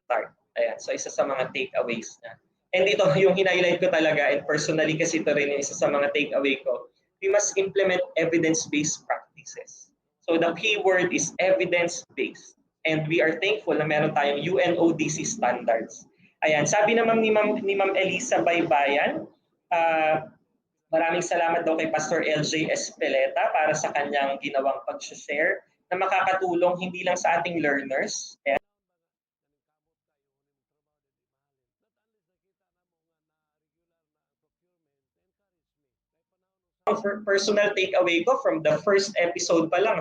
start. Ayan, so isa sa mga takeaways na. And ito yung hinighlight ko talaga, and personally kasi ito rin yung isa sa mga takeaway ko. We must implement evidence-based practices. So the key word is evidence-based. And we are thankful na meron tayong UNODC standards. Ayan, sabi naman ni Ma'am Elisa Baybayan, maraming salamat daw kay Pastor LJ Espeleta para sa kanyang ginawang pag-share na makakatulong hindi lang sa ating learners. Ayan. Personal takeaway ko from the first episode pa lang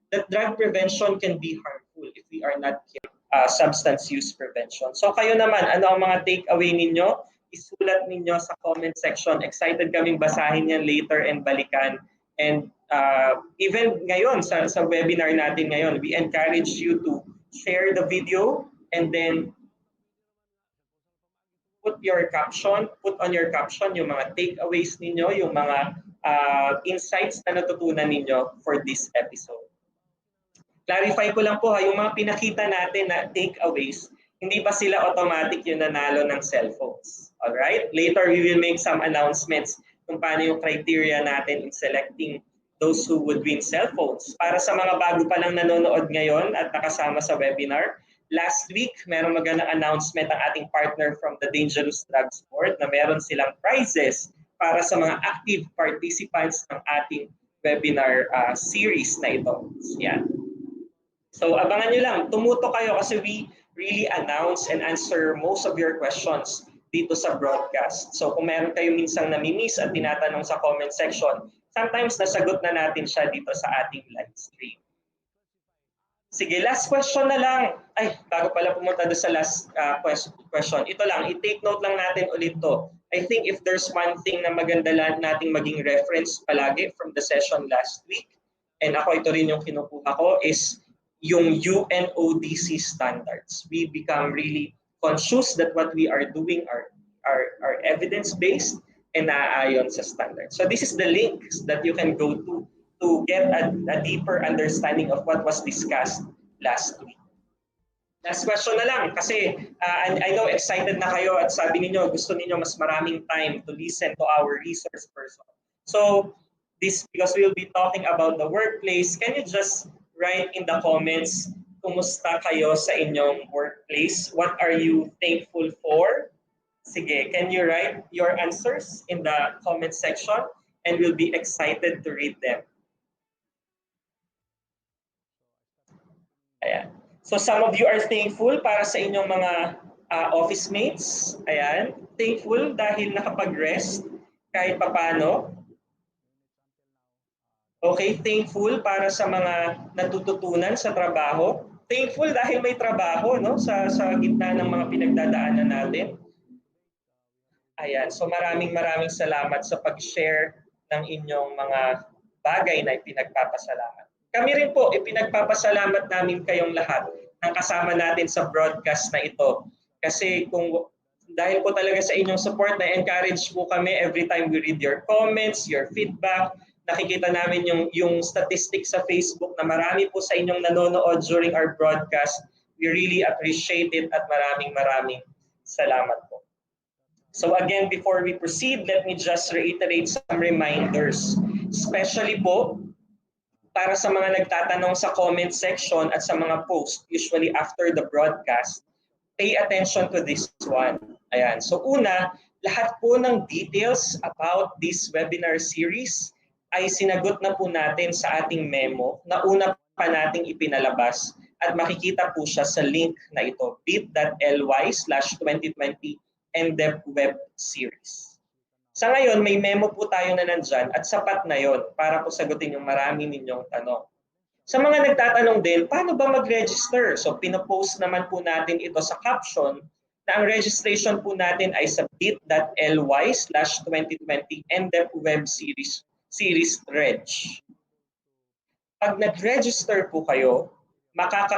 that drug prevention can be harmful if we are not careful. Substance use prevention. So kayo naman, ano ang mga takeaway ninyo? Isulat ninyo sa comment section. Excited kaming basahin yan later and balikan. And even ngayon sa webinar natin ngayon, we encourage you to share the video and then put on your caption yung mga takeaways ninyo, yung mga insights na natutunan ninyo for this episode. Clarify ko lang po yung mga pinakita natin na takeaways, hindi ba sila automatic yung nanalo ng cellphones? Alright? Later we will make some announcements kung paano yung criteria natin in selecting those who would win cellphones. Para sa mga bago pa lang nanonood ngayon at nakasama sa webinar, last week, merong magandang announcement ang ating partner from the Dangerous Drugs Board na meron silang prizes para sa mga active participants ng ating webinar series na ito. Yan. So abangan nyo lang, tumuto kayo kasi we really announce and answer most of your questions dito sa broadcast. So kung meron kayo minsang namimiss at tinatanong sa comment section, sometimes nasagot na natin siya dito sa ating live stream. Sige, last question na lang. Ay, bago pala pumunta doon sa last question. Ito lang, i-take note lang natin ulit to. I think if there's one thing na maganda lang nating maging reference palagi from the session last week, and ako ito rin yung kinukuha ko, is yung UNODC standards. We become really conscious that what we are doing are evidence-based and naaayon sa standards. So this is the links that you can go to get a deeper understanding of what was discussed last week. Last question na lang kasi I know excited na kayo at sabi niyo gusto niyo mas maraming time to listen to our resource person. So this, because we will be talking about the workplace, can you just write in the comments kumusta kayo sa inyong workplace? What are you thankful for? Sige, can you write your answers in the comment section and we'll be excited to read them. Ayan. So some of you are thankful para sa inyong mga office mates. Ayan. Thankful dahil nakapag-rest kahit papano. Okay, thankful para sa mga natututunan sa trabaho. Thankful dahil may trabaho no sa gitna ng mga pinagdadaanan natin. Ayan. So maraming salamat sa pag-share ng inyong mga bagay na ipinagpapasalamat. Kami rin po, ipinagpapasalamat namin kayong lahat ng kasama natin sa broadcast na ito. Kasi dahil po talaga sa inyong support, na-encourage po kami every time we read your comments, your feedback. Nakikita namin yung statistics sa Facebook na marami po sa inyong nanonood during our broadcast. We really appreciate it at maraming salamat po. So again, before we proceed, let me just reiterate some reminders. Especially po, para sa mga nagtatanong sa comment section at sa mga post, usually after the broadcast, pay attention to this one. Ayan. So una, lahat po ng details about this webinar series ay sinagot na po natin sa ating memo na una pa nating ipinalabas at makikita po siya sa link na ito, bit.ly/2020 NDEP web series. Sa ngayon, may memo po tayo na nandyan at sapat na yon para po sagutin yung marami ninyong tanong. Sa mga nagtatanong din, paano ba mag-register? So pinopost naman po natin ito sa caption na ang registration po natin ay sa bit.ly/2020 NDEP web series reg. Pag nag-register po kayo,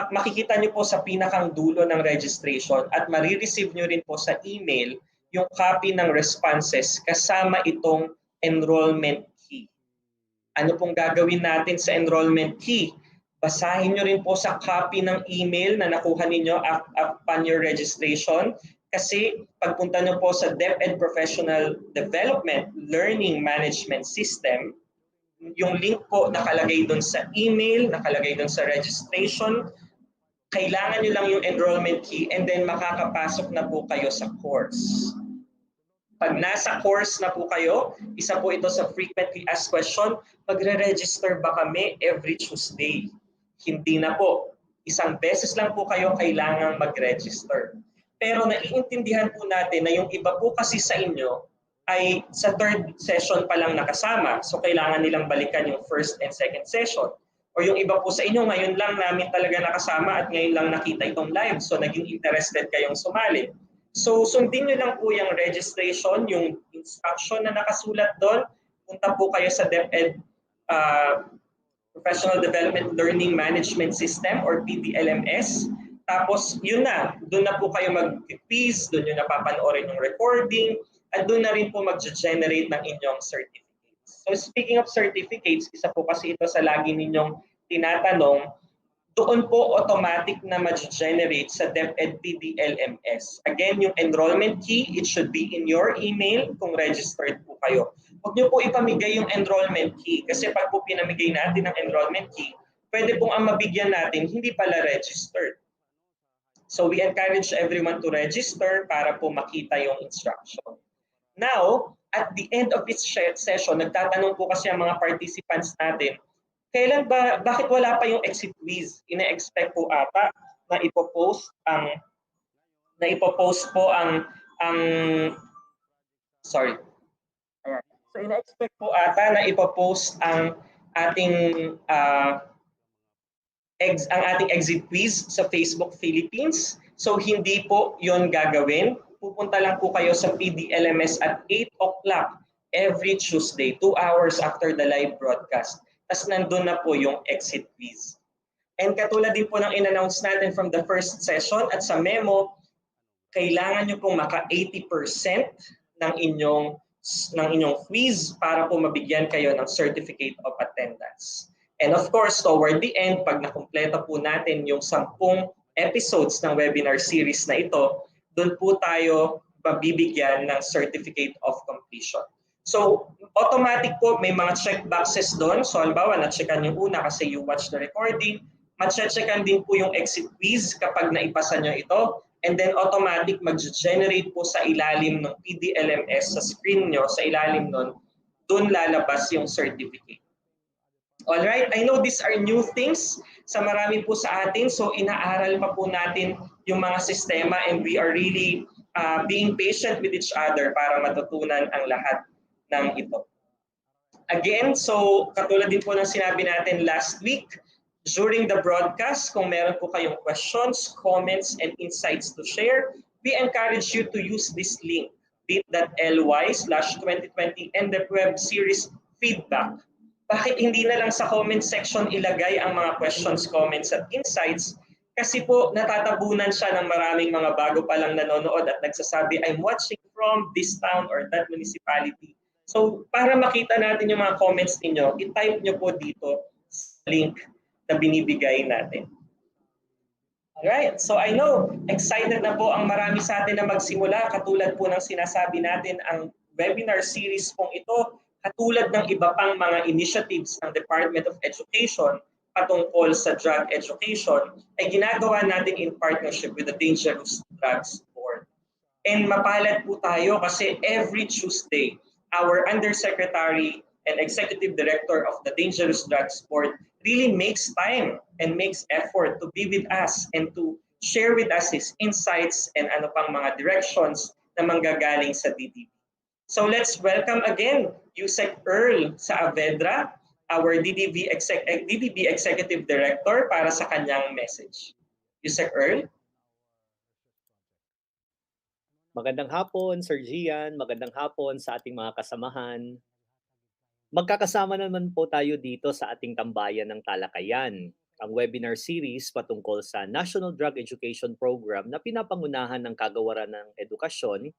makikita nyo po sa pinakang dulo ng registration at marireceive nyo rin po sa email yung copy ng responses kasama itong enrollment key. Ano pong gagawin natin sa enrollment key? Basahin nyo rin po sa copy ng email na nakuha ninyo upon your registration. Kasi pagpunta nyo po sa DepEd Professional Development Learning Management System, yung link po nakalagay doon sa email, nakalagay doon sa registration. Kailangan nyo lang yung enrollment key and then makakapasok na po kayo sa course. Pag nasa course na po kayo, isa po ito sa frequently asked question, magre-register ba kami every Tuesday? Hindi na po. Isang beses lang po kayo kailangang mag-register. Pero naiintindihan po natin na yung iba po kasi sa inyo ay sa third session pa lang nakasama. So kailangan nilang balikan yung first and second session. O yung iba po sa inyo, ngayon lang namin talaga nakasama at ngayon lang nakita itong live. So naging interested kayong sumali. So sundin nyo lang po yung registration, yung instruction na nakasulat doon. Punta po kayo sa DepEd Professional Development Learning Management System or PDLMS. Tapos yun na, doon na po kayo mag-quiz, doon nyo napapanoorin yung recording, at doon na rin po mag-generate ng inyong certificates. So speaking of certificates, isa po kasi ito sa lagi ninyong tinatanong, doon po automatic na mag-generate sa DepEd PDLMS. Again, yung enrollment key, it should be in your email kung registered po kayo. Huwag nyo po ipamigay yung enrollment key kasi pag po pinamigay natin ang enrollment key, pwede pong ang mabigyan natin hindi pala registered. So we encourage everyone to register para po makita yung instruction. Now, at the end of this session, nagtatanong po kasi ang mga participants natin, kailan ba, bakit wala pa yung exit quiz? Ina-expect po ata na ipopost sorry. So ina-expect po ata na ipopost ang ating exit quiz sa Facebook Philippines. So hindi po 'yon gagawin. Pupunta lang po kayo sa PDLMS at 8 o'clock every Tuesday, 2 hours after the live broadcast. Tapos nandun na po yung exit quiz. And katulad din po ng in-announce natin from the first session at sa memo, kailangan nyo pong maka 80% ng inyong quiz para po mabigyan kayo ng certificate of attendance. And of course, toward the end, pag nakumpleto po natin yung 10 episodes ng webinar series na ito, doon po tayo mabibigyan ng certificate of completion. So, automatic po, may mga check boxes doon. So, halimbawa, na-checkan yung una kasi you watch the recording. Ma-checkan din po yung exit quiz kapag naipasa nyo ito. And then, automatic mag-generate po sa ilalim ng PDLMS sa screen nyo, sa ilalim nun, doon lalabas yung certificate. Alright, I know these are new things sa marami po sa atin. So, inaaral pa po natin yung mga sistema and we are really being patient with each other para matutunan ang lahat ng ito. Again, so katulad din po ng sinabi natin last week, during the broadcast, kung meron po kayong questions, comments, and insights to share, we encourage you to use this link, bit.ly/2020 NDEP Web Series Feedback. Bakit hindi na lang sa comment section ilagay ang mga questions, comments, at insights? Kasi po natatabunan siya ng maraming mga bago pa lang nanonood at nagsasabi, I'm watching from this town or that municipality. So para makita natin yung mga comments ninyo, i-type nyo po dito sa link na binibigay natin. Alright, so I know, excited na po ang marami sa atin na magsimula. Katulad po ng sinasabi natin, ang webinar series pong ito, katulad ng iba pang mga initiatives ng Department of Education patungkol sa drug education, ay ginagawa natin in partnership with the Dangerous Drugs Board. And mapalad po tayo kasi every Tuesday, our Undersecretary and Executive Director of the Dangerous Drugs Board really makes time and makes effort to be with us and to share with us his insights and ano pang mga directions na manggagaling sa DDB. So let's welcome again Yusek Earl sa Avedra, our DDB Executive Director para sa kanyang message. Yusek Earl? Magandang hapon, Sir Gian. Magandang hapon sa ating mga kasamahan. Magkakasama naman po tayo dito sa ating tambayan ng talakayan, ang webinar series patungkol sa National Drug Education Program na pinapangunahan ng Kagawaran ng Edukasyon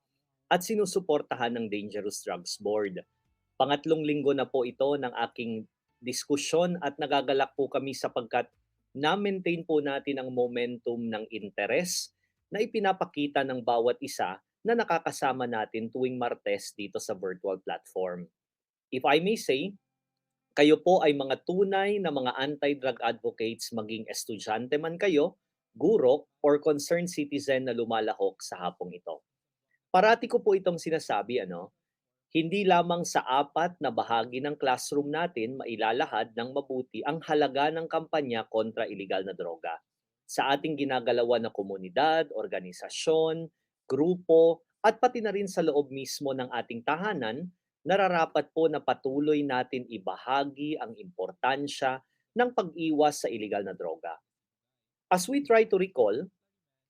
at sinusuportahan ng Dangerous Drugs Board. Pangatlong linggo na po ito ng aking diskusyon at nagagalak po kami sapagkat na-maintain po natin ang momentum ng interes na ipinapakita ng bawat isa na nakakasama natin tuwing Martes dito sa virtual platform. If I may say, kayo po ay mga tunay na mga anti-drug advocates, maging estudyante man kayo, guro, or concerned citizen na lumalahok sa hapong ito. Parati ko po itong sinasabi, hindi lamang sa apat na bahagi ng classroom natin mailalahad ng mabuti ang halaga ng kampanya kontra iligal na droga. Sa ating ginagalawan na komunidad, organisasyon, grupo, at pati na rin sa loob mismo ng ating tahanan, nararapat po na patuloy natin ibahagi ang importansya ng pag-iwas sa iligal na droga. As we try to recall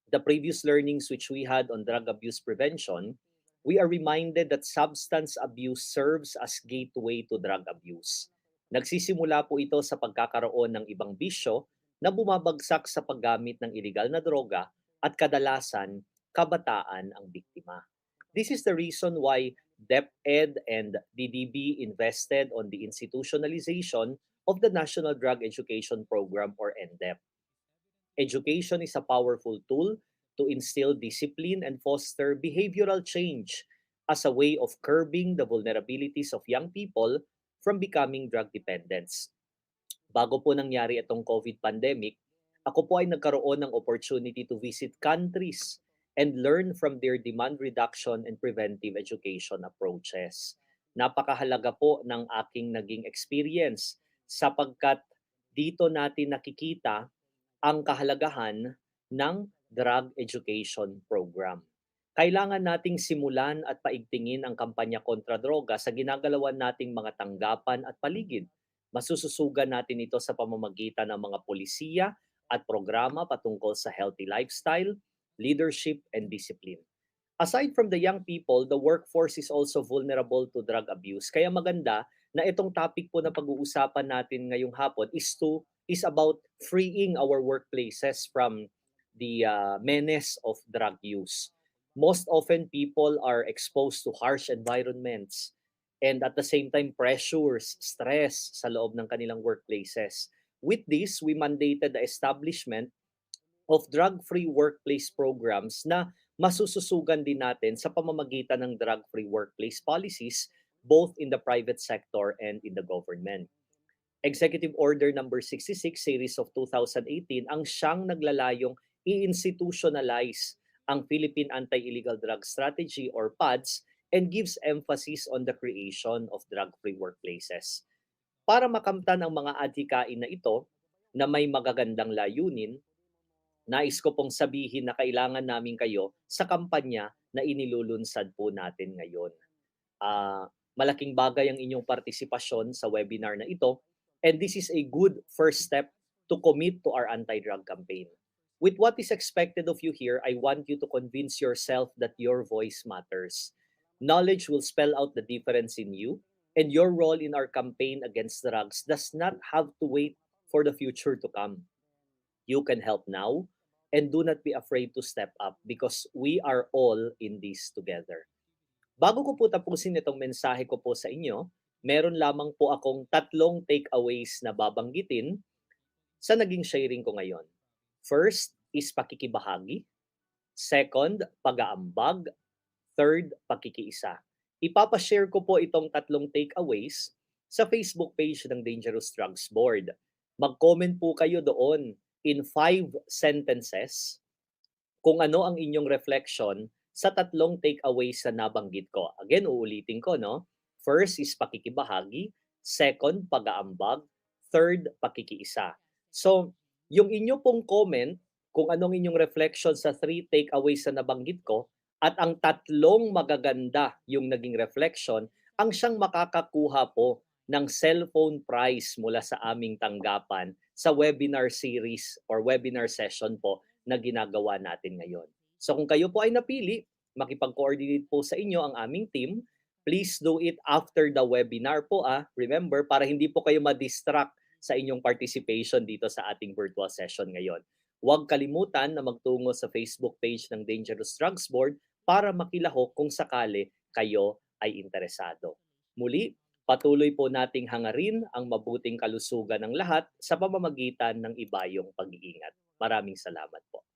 the previous learnings which we had on drug abuse prevention, we are reminded that substance abuse serves as gateway to drug abuse. Nagsisimula po ito sa pagkakaroon ng ibang bisyo na bumabagsak sa paggamit ng iligal na droga at kadalasan, kabataan ang biktima. This is the reason why DepEd and DDB invested on the institutionalization of the National Drug Education Program or NDEP. Education is a powerful tool to instill discipline and foster behavioral change as a way of curbing the vulnerabilities of young people from becoming drug dependents. Bago po nangyari itong COVID pandemic, ako po ay nagkaroon ng opportunity to visit countries and learn from their demand reduction and preventive education approaches. Napakahalaga po ng aking naging experience sapagkat dito natin nakikita ang kahalagahan ng drug education program. Kailangan nating simulan at paigtingin ang kampanya kontra droga sa ginagalawan nating mga tanggapan at paligid. Masususugan natin ito sa pamamagitan ng mga polisiya at programa patungkol sa healthy lifestyle, leadership, and discipline. Aside from the young people, the workforce is also vulnerable to drug abuse. Kaya maganda na itong topic po na pag-uusapan natin ngayong hapon is about freeing our workplaces from the menace of drug use. Most often, people are exposed to harsh environments and at the same time, pressures, stress sa loob ng kanilang workplaces. With this, we mandated the establishment of drug-free workplace programs na masususugan din natin sa pamamagitan ng drug-free workplace policies both in the private sector and in the government. Executive Order number 66 series of 2018 ang siyang naglalayong i-institutionalize ang Philippine Anti-Illegal Drug Strategy or PADS and gives emphasis on the creation of drug-free workplaces. Para makamtan ang mga adhikain na ito na may magagandang layunin, nais ko pong sabihin na kailangan namin kayo sa kampanya na inilulunsad po natin ngayon. Malaking bagay ang inyong partisipasyon sa webinar na ito and this is a good first step to commit to our anti-drug campaign. With what is expected of you here, I want you to convince yourself that your voice matters. Knowledge will spell out the difference in you and your role in our campaign against drugs does not have to wait for the future to come. You can help now and do not be afraid to step up because we are all in this together. Bago ko po tapusin itong mensahe ko po sa inyo, meron lamang po akong 3 takeaways na babanggitin sa naging sharing ko ngayon. First is pakikibahagi. Second, pag-aambag. Third, pakikiisa. Ipapashare ko po itong 3 takeaways sa Facebook page ng Dangerous Drugs Board. Mag-comment po kayo doon in 5 sentences kung ano ang inyong reflection sa 3 takeaways na nabanggit ko. Again, uulitin ko, no? First is pakikibahagi. Second, pag-aambag. Third, pakikiisa. So, yung inyo pong comment, kung anong inyong reflection sa 3 takeaways na nabanggit ko, at ang 3 magaganda yung naging reflection, ang siyang makakakuha po ng cellphone prize mula sa aming tanggapan sa webinar series or webinar session po na ginagawa natin ngayon. So kung kayo po ay napili, makipag-coordinate po sa inyo ang aming team, please do it after the webinar po. Remember, para hindi po kayo ma-distract sa inyong participation dito sa ating virtual session ngayon. Huwag kalimutan na magtungo sa Facebook page ng Dangerous Drugs Board para makilahok kung sakali kayo ay interesado. Muli, Patuloy po nating hangarin ang mabuting kalusugan ng lahat sa pamamagitan ng ibayong pag-iingat. Maraming salamat po.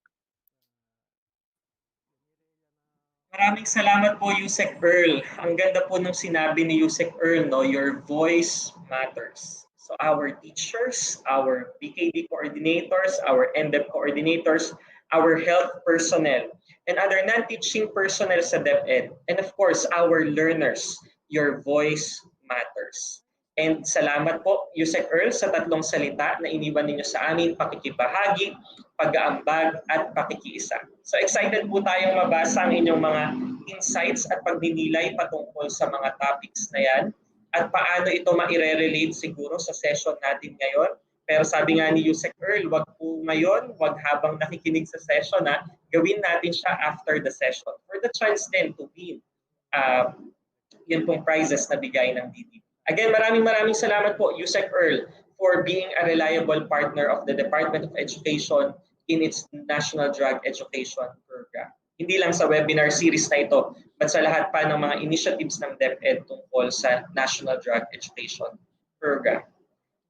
Maraming salamat po, Yusek Earl. Ang ganda po nung sinabi ni Yusek Earl, no? Your voice matters. So our teachers, our PKD coordinators, our NDEP coordinators, our health personnel, and other non-teaching personnel sa DepEd, and of course, our learners, your voice matters. And salamat po, Yusek Earl, sa tatlong salita na iniwan ninyo sa amin: pakikibahagi, pag-aambag, at pakikiisa. So excited po tayong mabasa ang inyong mga insights at pagninilay patungkol sa mga topics na yan at paano ito maire-relate siguro sa session natin ngayon. Pero sabi nga ni Yusek Earl, wag po ngayon, wag habang nakikinig sa session, gawin natin siya after the session for the chance then to win yun pong prizes na bigay ng DDP. Again, maraming salamat po, Yusek Earl, for being a reliable partner of the Department of Education in its National Drug Education Program. Hindi lang sa webinar series na ito, but sa lahat pa ng mga initiatives ng DepEd tungkol sa National Drug Education Program.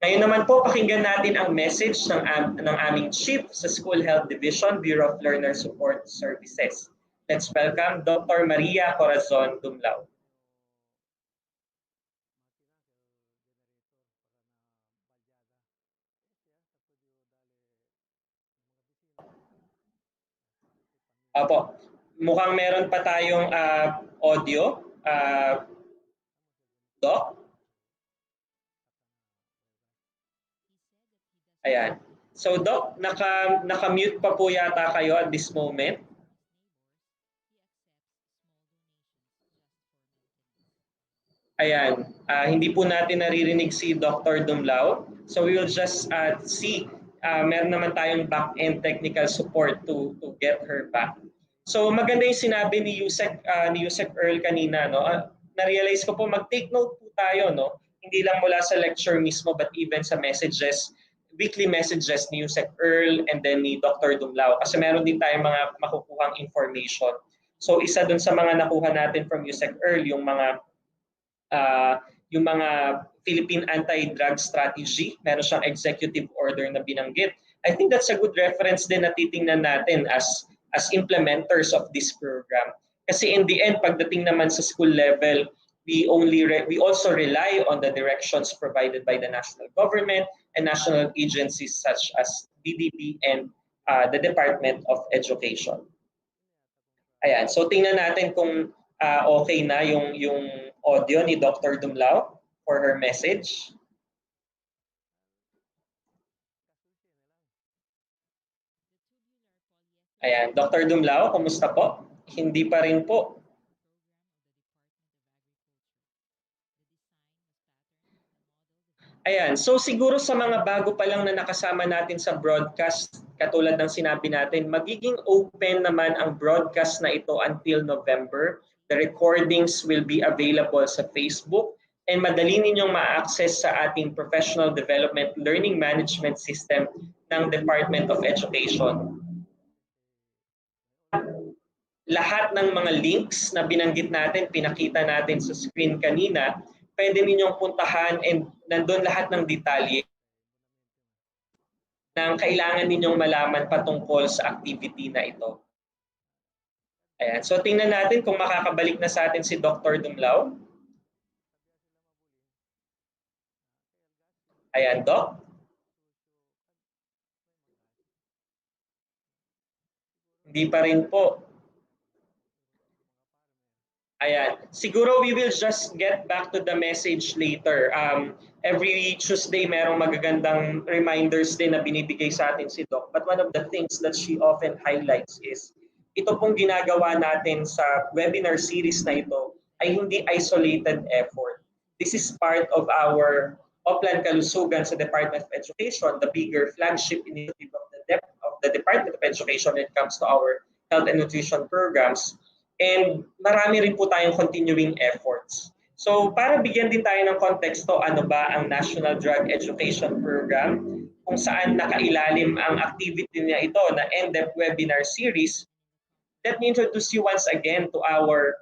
Ngayon naman po, pakinggan natin ang message ng aming Chief sa School Health Division, Bureau of Learner Support Services. Let's welcome Dr. Maria Corazon Dumlao. Apo, mukhang meron pa tayong audio. Doc? Ayan. So Doc, naka-mute pa po yata kayo at this moment. Ayan, hindi po natin naririnig si Dr. Dumlao. So we will just see. Meron naman tayong back-end technical support to get her back. So maganda yung sinabi ni Yusek Earl kanina, no? Na-realize ko po, mag-take note po tayo, no? Hindi lang mula sa lecture mismo but even sa messages, weekly messages ni Yusek Earl and then ni Dr. Dumlao. Kasi meron din tayong mga makukuhang information. So isa dun sa mga nakuha natin from Yusek Earl, yung mga Philippine Anti-Drug Strategy, meron siyang executive order na binanggit. I think that's a good reference din na titingnan natin as implementers of this program. Kasi in the end, pagdating naman sa school level, we also rely on the directions provided by the national government and national agencies such as DDP and the Department of Education. Ayan, so tingnan natin kung okay na yung audio ni Dr. Dumlao for her message. Ayan, Dr. Dumlao, kumusta po? Hindi pa rin po. Ayan, so siguro sa mga bago pa lang na nakasama natin sa broadcast, katulad ng sinabi natin, magiging open naman ang broadcast na ito until November. The recordings will be available sa Facebook and madali ninyong ma-access sa ating Professional Development Learning Management System ng Department of Education. Lahat ng mga links na binanggit natin, pinakita natin sa screen kanina, pwede ninyong puntahan and nandun lahat ng detalye na kailangan ninyong malaman patungkol sa activity na ito. Ayan. So tingnan natin kung makakabalik na sa atin si Dr. Dumlao. Ayan, Doc. Hindi pa rin po. Ayan. Siguro we will just get back to the message later. Every Tuesday merong magagandang reminders din na binibigay sa atin si Doc. But one of the things that she often highlights is ito pong ginagawa natin sa webinar series na ito ay hindi isolated effort. This is part of our Oplan Kalusugan sa Department of Education, the bigger flagship initiative of the Department of Education when it comes to our health and nutrition programs. And marami rin po tayong continuing efforts. So para bigyan din tayo ng konteksto, ano ba ang National Drug Education Program, kung saan nakailalim ang activity niya ito na NDEP webinar series, let me introduce you once again to our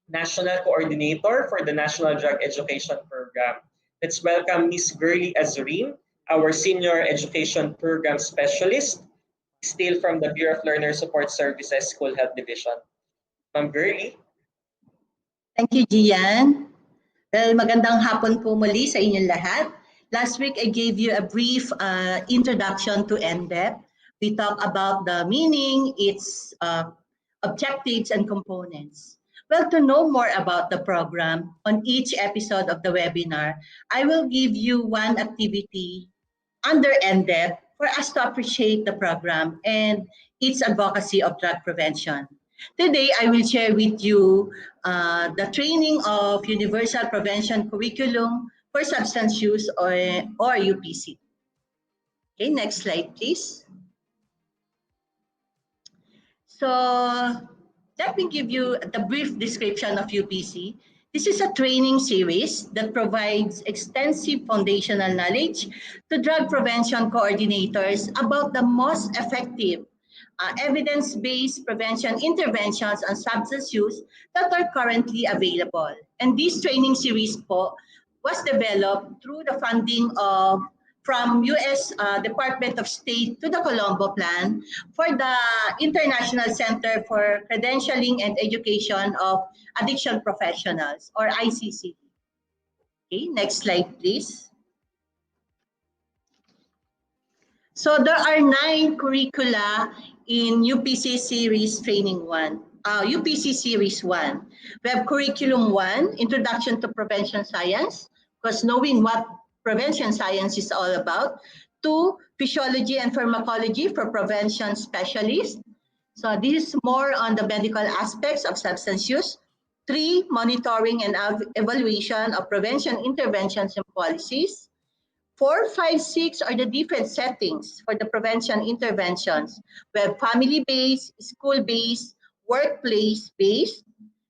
National Coordinator for the National Drug Education Program. Let's welcome Ms. Gurley Azurin, our Senior Education Program Specialist, still from the Bureau of Learner Support Services School Health Division. Ma'am Gurley. Thank you, Gian. Well, magandang hapon po muli sa inyong lahat. Last week, I gave you a brief introduction to NDEP. We talked about the meaning, its objectives, and components. Well, to know more about the program, on each episode of the webinar, I will give you one activity under NDEP for us to appreciate the program and its advocacy of drug prevention. Today, I will share with you the training of Universal Prevention Curriculum for Substance Use or UPC. Okay, next slide, please. So let me give you the brief description of UPC. This is a training series that provides extensive foundational knowledge to drug prevention coordinators about the most effective evidence-based prevention interventions on substance use that are currently available. And this training series po was developed through the funding from U.S. Department of State to the Colombo Plan for the International Center for Credentialing and Education of Addiction Professionals, or ICCD. Okay, next slide, please. So there are 9 curricula in UPC Series Training 1, UPC Series 1. We have Curriculum 1, Introduction to Prevention Science, because knowing what prevention science is all about. 2, Physiology and Pharmacology for prevention specialists. So this is more on the medical aspects of substance use. 3, Monitoring and evaluation of prevention interventions and policies. 4, 5, 6 are the different settings for the prevention interventions. We have family-based, school-based, workplace-based.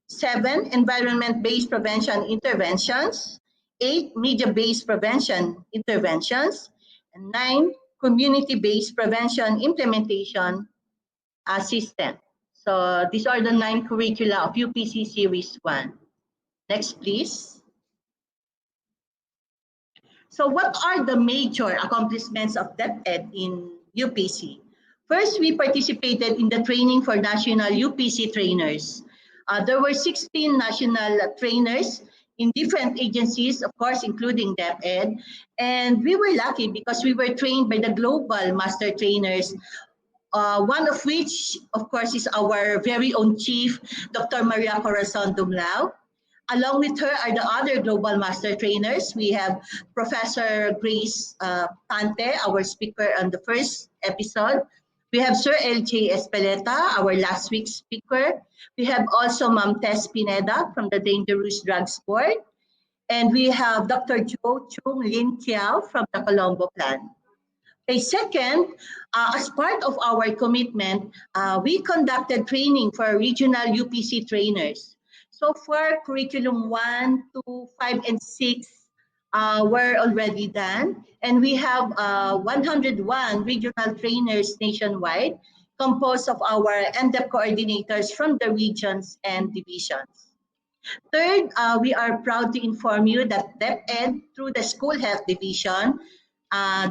7, environment-based prevention interventions. 8, media-based prevention interventions. And 9, community-based prevention implementation assistant. So these are the 9 curricula of UPC Series 1. Next, please. So what are the major accomplishments of DepEd in UPC? First, we participated in the training for national UPC trainers. There were 16 national trainers in different agencies, of course, including DepEd. And we were lucky because we were trained by the global master trainers, one of which, of course, is our very own chief, Dr. Maria Corazon Dumlao. Along with her are the other global master trainers. We have Professor Grace Tante, our speaker on the first episode. We have Sir L.J. Espeleta, our last week's speaker. We have also Ma'am Tess Pineda from the Dangerous Drugs Board. And we have Dr. Jo Chung Lin Tiao from the Colombo Plan. Okay, second, as part of our commitment, we conducted training for regional UPC trainers. So far, curriculum 1, 2, 5, and 6 were already done. And we have 101 regional trainers nationwide, composed of our NDEP coordinators from the regions and divisions. Third, we are proud to inform you that DepEd, through the School Health Division,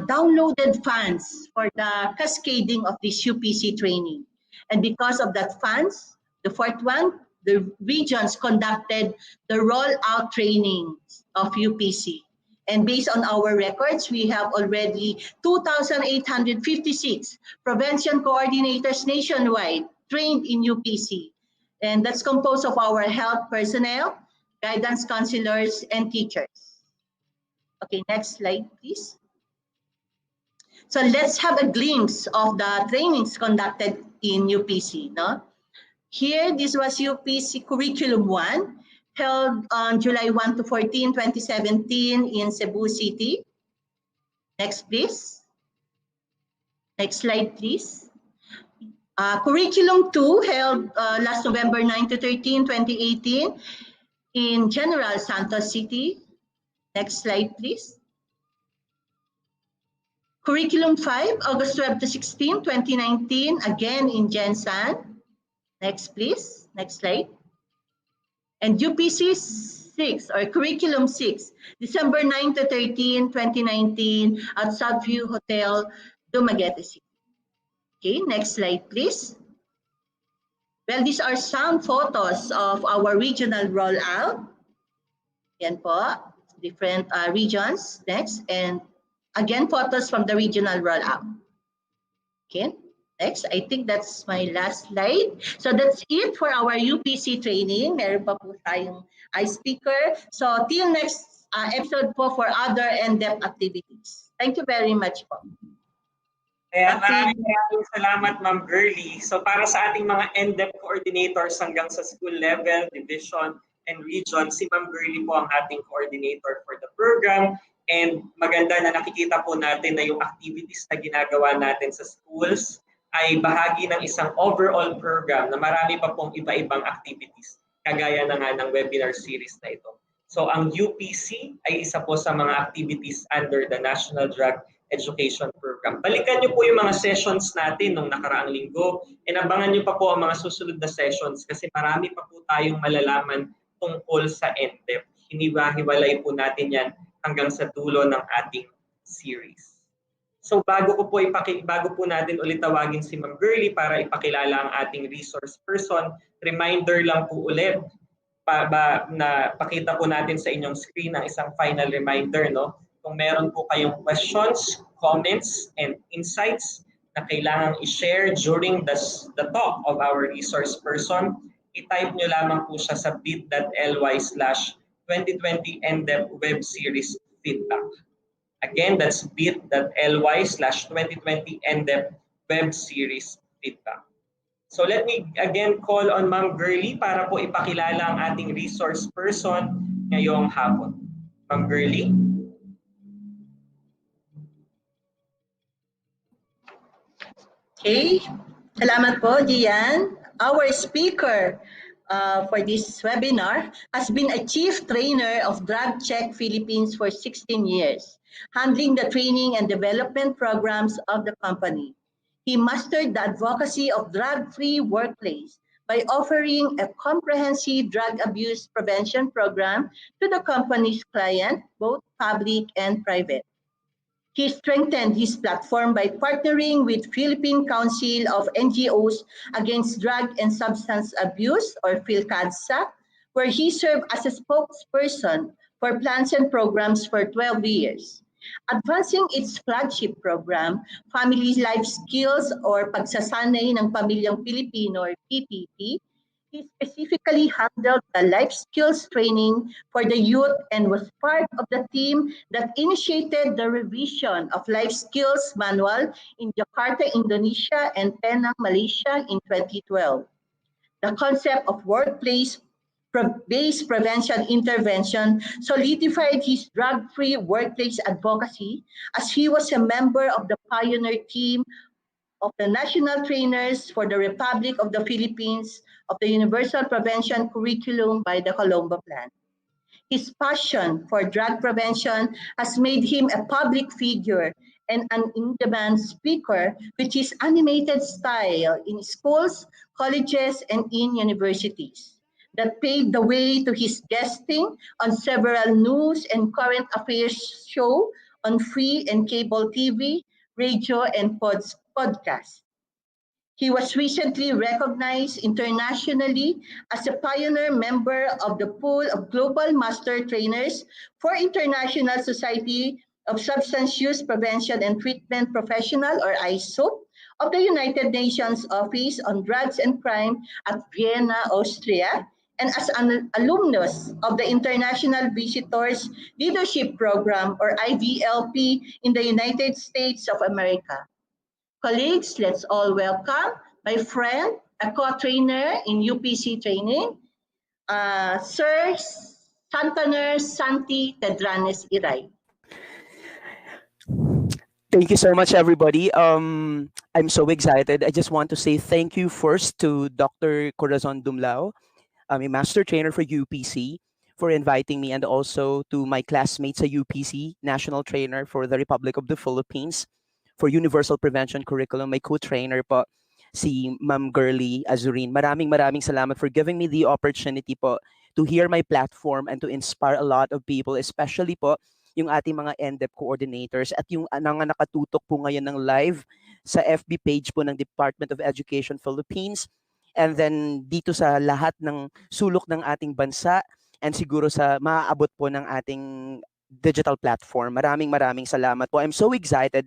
downloaded funds for the cascading of this UPC training. And because of that funds, the fourth one, the regions conducted the rollout training of UPC. And based on our records, we have already 2,856 prevention coordinators nationwide trained in UPC. And that's composed of our health personnel, guidance counselors, and teachers. Okay, next slide, please. So let's have a glimpse of the trainings conducted in UPC. No? Here, this was UPC Curriculum 1, held on July 1 to 14, 2017 in Cebu City. Next, please. Next slide, please. Curriculum 2, held last November 9 to 13, 2018 in General Santos City. Next slide, please. Curriculum 5, August 12 to 16, 2019, again in Gen San. Next, please. Next slide. And UPC 6 or Curriculum 6, December 9 to 13, 2019 at Southview Hotel, Dumaguete City. Okay, next slide, please. Well, these are some photos of our regional rollout. Yan po, different regions. Next, and again, photos from the regional rollout. Okay, next, I think that's my last slide. So that's it for our UPC training. Meron pa po tayong speaker. So till next episode po for other NDEP activities. Thank you very much po. Kaya maraming salamat, Ma'am Girly. So para sa ating mga NDEP coordinators hanggang sa school level, division, and region, si Ma'am Girly po ang ating coordinator for the program. And maganda na nakikita po natin na yung activities na ginagawa natin sa schools ay bahagi ng isang overall program na marami pa pong iba-ibang activities, kagaya na nga ng webinar series na ito. So ang UPC ay isa po sa mga activities under the National Drug Education Program. Balikan niyo po yung mga sessions natin nung nakaraang linggo. And abangan niyo pa po ang mga susunod na sessions kasi marami pa po tayong malalaman tungkol sa NDEP. Hiniwa-hiwalay po natin yan hanggang sa dulo ng ating series. So bago po natin ulit tawagin si Ma'am Girly para ipakilala ang ating resource person, reminder lang po ulit na pakita po natin sa inyong screen ang isang final reminder, no? Kung meron po kayong questions, comments, and insights na kailangang i-share during the talk of our resource person, i-type nyo lamang po siya sa bit.ly/2020 NDEP web series feedback. Again, that's bit.ly/2020 NDEP web series feedback. So let me again call on Ma'am Girly para po ipakilala ang ating resource person ngayong hapon. Ma'am Girly? Okay, salamat po, Gian. Our speaker for this webinar has been a chief trainer of Drug Check Philippines for 16 years, handling the training and development programs of the company. He mastered the advocacy of drug-free workplace by offering a comprehensive drug abuse prevention program to the company's client, both public and private. He strengthened his platform by partnering with Philippine Council of NGOs Against Drug and Substance Abuse, or PhilCADSA, where he served as a spokesperson for plans and programs for 12 years. Advancing its flagship program, Family Life Skills or Pagsasanay ng Pamilyang Pilipino, or PPP, he specifically handled the life skills training for the youth and was part of the team that initiated the revision of life skills manual in Jakarta, Indonesia and Penang, Malaysia in 2012. The concept of workplace-based prevention intervention solidified his drug-free workplace advocacy as he was a member of the pioneer team of the National Trainers for the Republic of the Philippines of the Universal Prevention Curriculum by the Colombo Plan. His passion for drug prevention has made him a public figure and an in-demand speaker with his animated style in schools, colleges, and in universities that paved the way to his guesting on several news and current affairs shows on free and cable TV, radio, and podcasts. He was recently recognized internationally as a pioneer member of the pool of Global Master Trainers for International Society of Substance Use Prevention and Treatment Professional, or ISOP, of the United Nations Office on Drugs and Crime at Vienna, Austria, and as an alumnus of the International Visitors Leadership Program, or IVLP, in the United States of America. Colleagues, let's all welcome my friend, a co-trainer in UPC training, Sir Santaner Tedranes Iray. Thank you so much, everybody. I'm so excited. I just want to say thank you first to Dr. Corazon Dumlao, I'm a master trainer for UPC, for inviting me, and also to my classmates at UPC, national trainer for the Republic of the Philippines, for Universal Prevention Curriculum, may co-trainer po, si Ma'am Girly Azurin. Maraming salamat for giving me the opportunity po to hear my platform and to inspire a lot of people, especially po yung ating mga NDEP coordinators at yung mga nakatutok po ngayon ng live sa FB page po ng Department of Education Philippines, and then dito sa lahat ng sulok ng ating bansa, and siguro sa maaabot po ng ating digital platform. Maraming salamat po. I'm so excited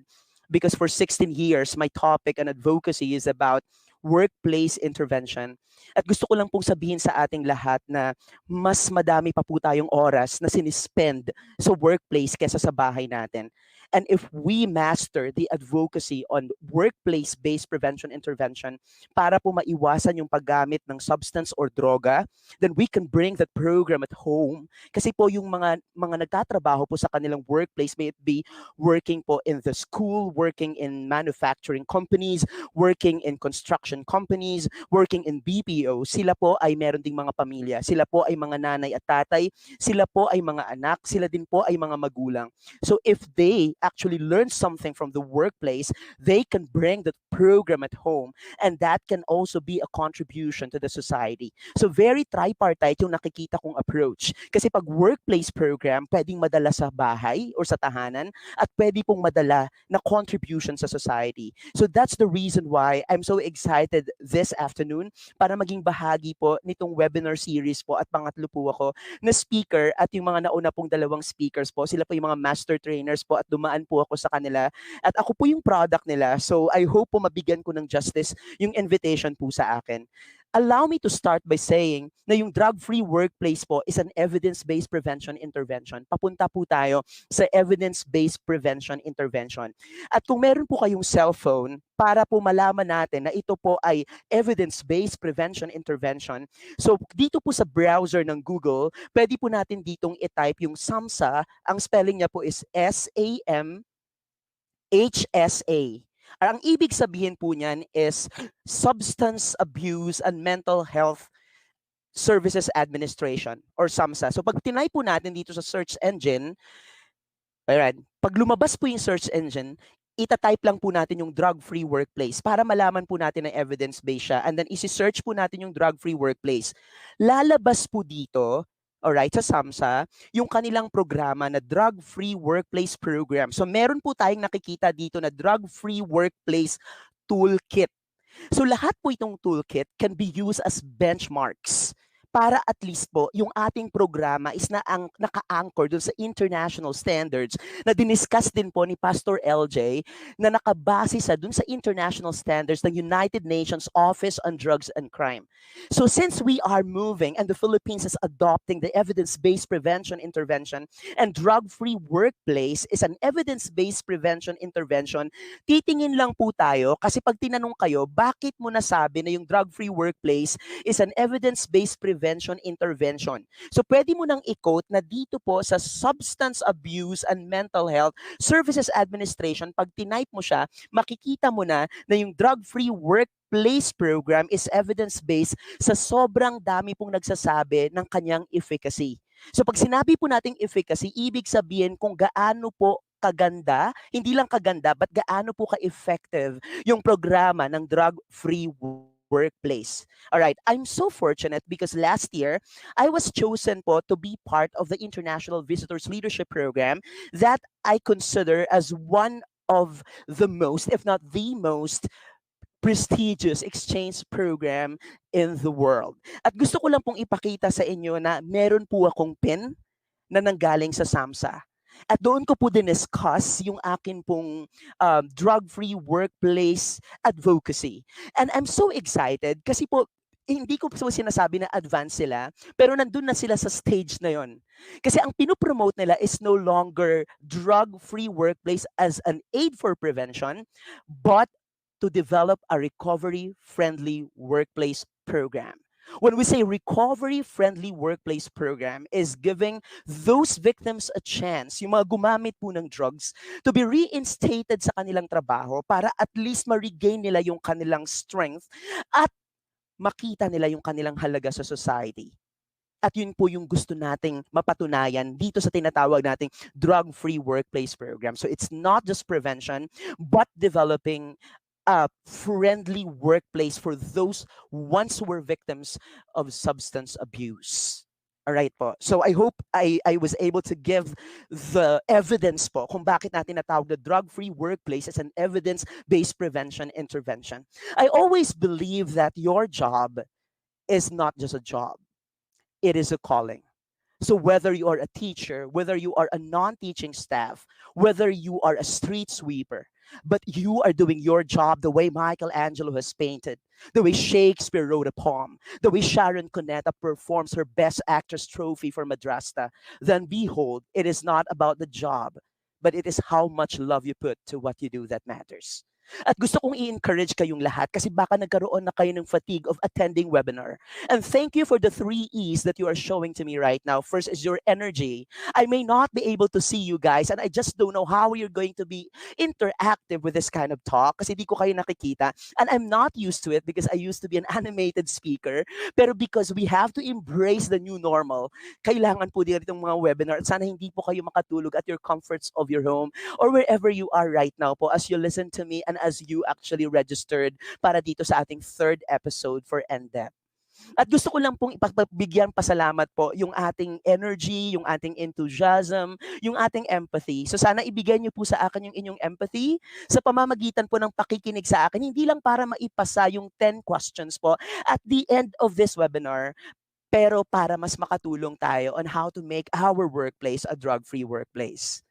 because for 16 years, my topic and advocacy is about workplace intervention. At gusto ko lang pong sabihin sa ating lahat na mas madami pa po tayong oras na sinispend sa workplace kesa sa bahay natin. And if we master the advocacy on workplace-based prevention intervention para po maiwasan yung paggamit ng substance or droga, then we can bring that program at home. Kasi po yung mga nagtatrabaho po sa kanilang workplace, may it be working po in the school, working in manufacturing companies, working in construction companies, working in BPO, sila po ay meron ding mga pamilya. Sila po ay mga nanay at tatay. Sila po ay mga anak. Sila din po ay mga magulang. So if they actually learn something from the workplace, they can bring that program at home, and that can also be a contribution to the society. So very tripartite yung nakikita kong approach. Kasi pag workplace program, pwedeng madala sa bahay or sa tahanan, at pwede pong madala na contribution sa society. So that's the reason why I'm so excited this afternoon para maging bahagi po nitong webinar series po, at pangatlo po ako na speaker, at yung mga nauna pong dalawang speakers po, sila po yung mga master trainers po, at dumaan po ako sa kanila at ako po yung product nila. So I hope po mabigyan ko ng justice yung invitation po sa akin. Allow me to start by saying na yung drug-free workplace po is an evidence-based prevention intervention. Papunta po tayo sa evidence-based prevention intervention. At kung meron po kayong cellphone, para po malaman natin na ito po ay evidence-based prevention intervention, so dito po sa browser ng Google, pwede po natin ditong i-type yung SAMHSA. Ang spelling niya po is SAMHSA. Ang ibig sabihin po niyan is Substance Abuse and Mental Health Services Administration, or SAMHSA. So pag tinay po natin dito sa search engine, alright, pag lumabas po yung search engine, itatype lang po natin yung drug-free workplace para malaman po natin na evidence-based siya, and then isi-search po natin yung drug-free workplace. Lalabas po dito, alright, sa SAMHSA, yung kanilang programa na Drug-Free Workplace Program. So meron po tayong nakikita dito na Drug-Free Workplace Toolkit. So lahat po itong toolkit can be used as benchmarks para at least po yung ating programa is naka-anchor dun sa international standards na diniscuss din po ni Pastor LJ, na nakabase sa dun sa international standards ng United Nations Office on Drugs and Crime. So since we are moving and the Philippines is adopting the evidence-based prevention intervention, and drug-free workplace is an evidence-based prevention intervention, titingin lang po tayo kasi pag tinanong kayo, bakit mo nasabi na yung drug-free workplace is an evidence-based prevention intervention? So pwede mo nang i-quote na dito po sa Substance Abuse and Mental Health Services Administration, pag tinype mo siya, makikita mo na yung drug-free workplace program is evidence-based sa sobrang dami pong nagsasabi ng kanyang efficacy. So pag sinabi po nating efficacy, ibig sabihin kung gaano po kaganda, hindi lang kaganda, but gaano po ka-effective yung programa ng drug-free workplace. All right, I'm so fortunate because last year I was chosen po to be part of the International Visitors Leadership Program that I consider as one of the most, if not the most, prestigious exchange program in the world. At gusto ko lang pong ipakita sa inyo na meron po akong pin na nanggaling sa SAMHSA. At doon ko po diniscuss yung akin pong drug-free workplace advocacy. And I'm so excited kasi po, hindi ko po sinasabi na advanced sila, pero nandun na sila sa stage na yon. Kasi ang pinopromote nila is no longer drug-free workplace as an aid for prevention, but to develop a recovery-friendly workplace program. When we say recovery-friendly workplace program is giving those victims a chance, yung mga gumamit po ng drugs, to be reinstated sa kanilang trabaho para at least ma-regain nila yung kanilang strength at makita nila yung kanilang halaga sa society. At yun po yung gusto nating mapatunayan dito sa tinatawag nating drug-free workplace program. So it's not just prevention, but developing a friendly workplace for those once who were victims of substance abuse. Alright po. So I hope I was able to give the evidence po kung bakit natin natawag the drug-free workplace as an evidence-based prevention intervention. I always believe that your job is not just a job. It is a calling. So whether you are a teacher, whether you are a non-teaching staff, whether you are a street sweeper, but you are doing your job the way Michelangelo has painted, the way Shakespeare wrote a poem, the way Sharon Cuneta performs her Best Actress trophy for Madrasta, then behold, it is not about the job, but it is how much love you put to what you do that matters. At gusto kong i-encourage kayong lahat kasi baka nagkaroon na kayo ng fatigue of attending webinar. And thank you for the 3 E's that you are showing to me right now. First is your energy. I may not be able to see you guys and I just don't know how you're going to be interactive with this kind of talk kasi di ko kayo nakikita. And I'm not used to it because I used to be an animated speaker. Pero because we have to embrace the new normal, kailangan po din itong mga webinar. At sana hindi po kayo makatulog at your comforts of your home or wherever you are right now po as you listen to me and as you actually registered para dito sa ating 3rd episode for NDEP. At gusto ko lang pong ipagbigyan pasalamat po yung ating energy, yung ating enthusiasm, yung ating empathy. So sana ibigay niyo po sa akin yung inyong empathy sa pamamagitan po ng pakikinig sa akin, hindi lang para maipasa yung 10 questions po at the end of this webinar, pero para mas makatulong tayo on how to make our workplace a drug-free workplace.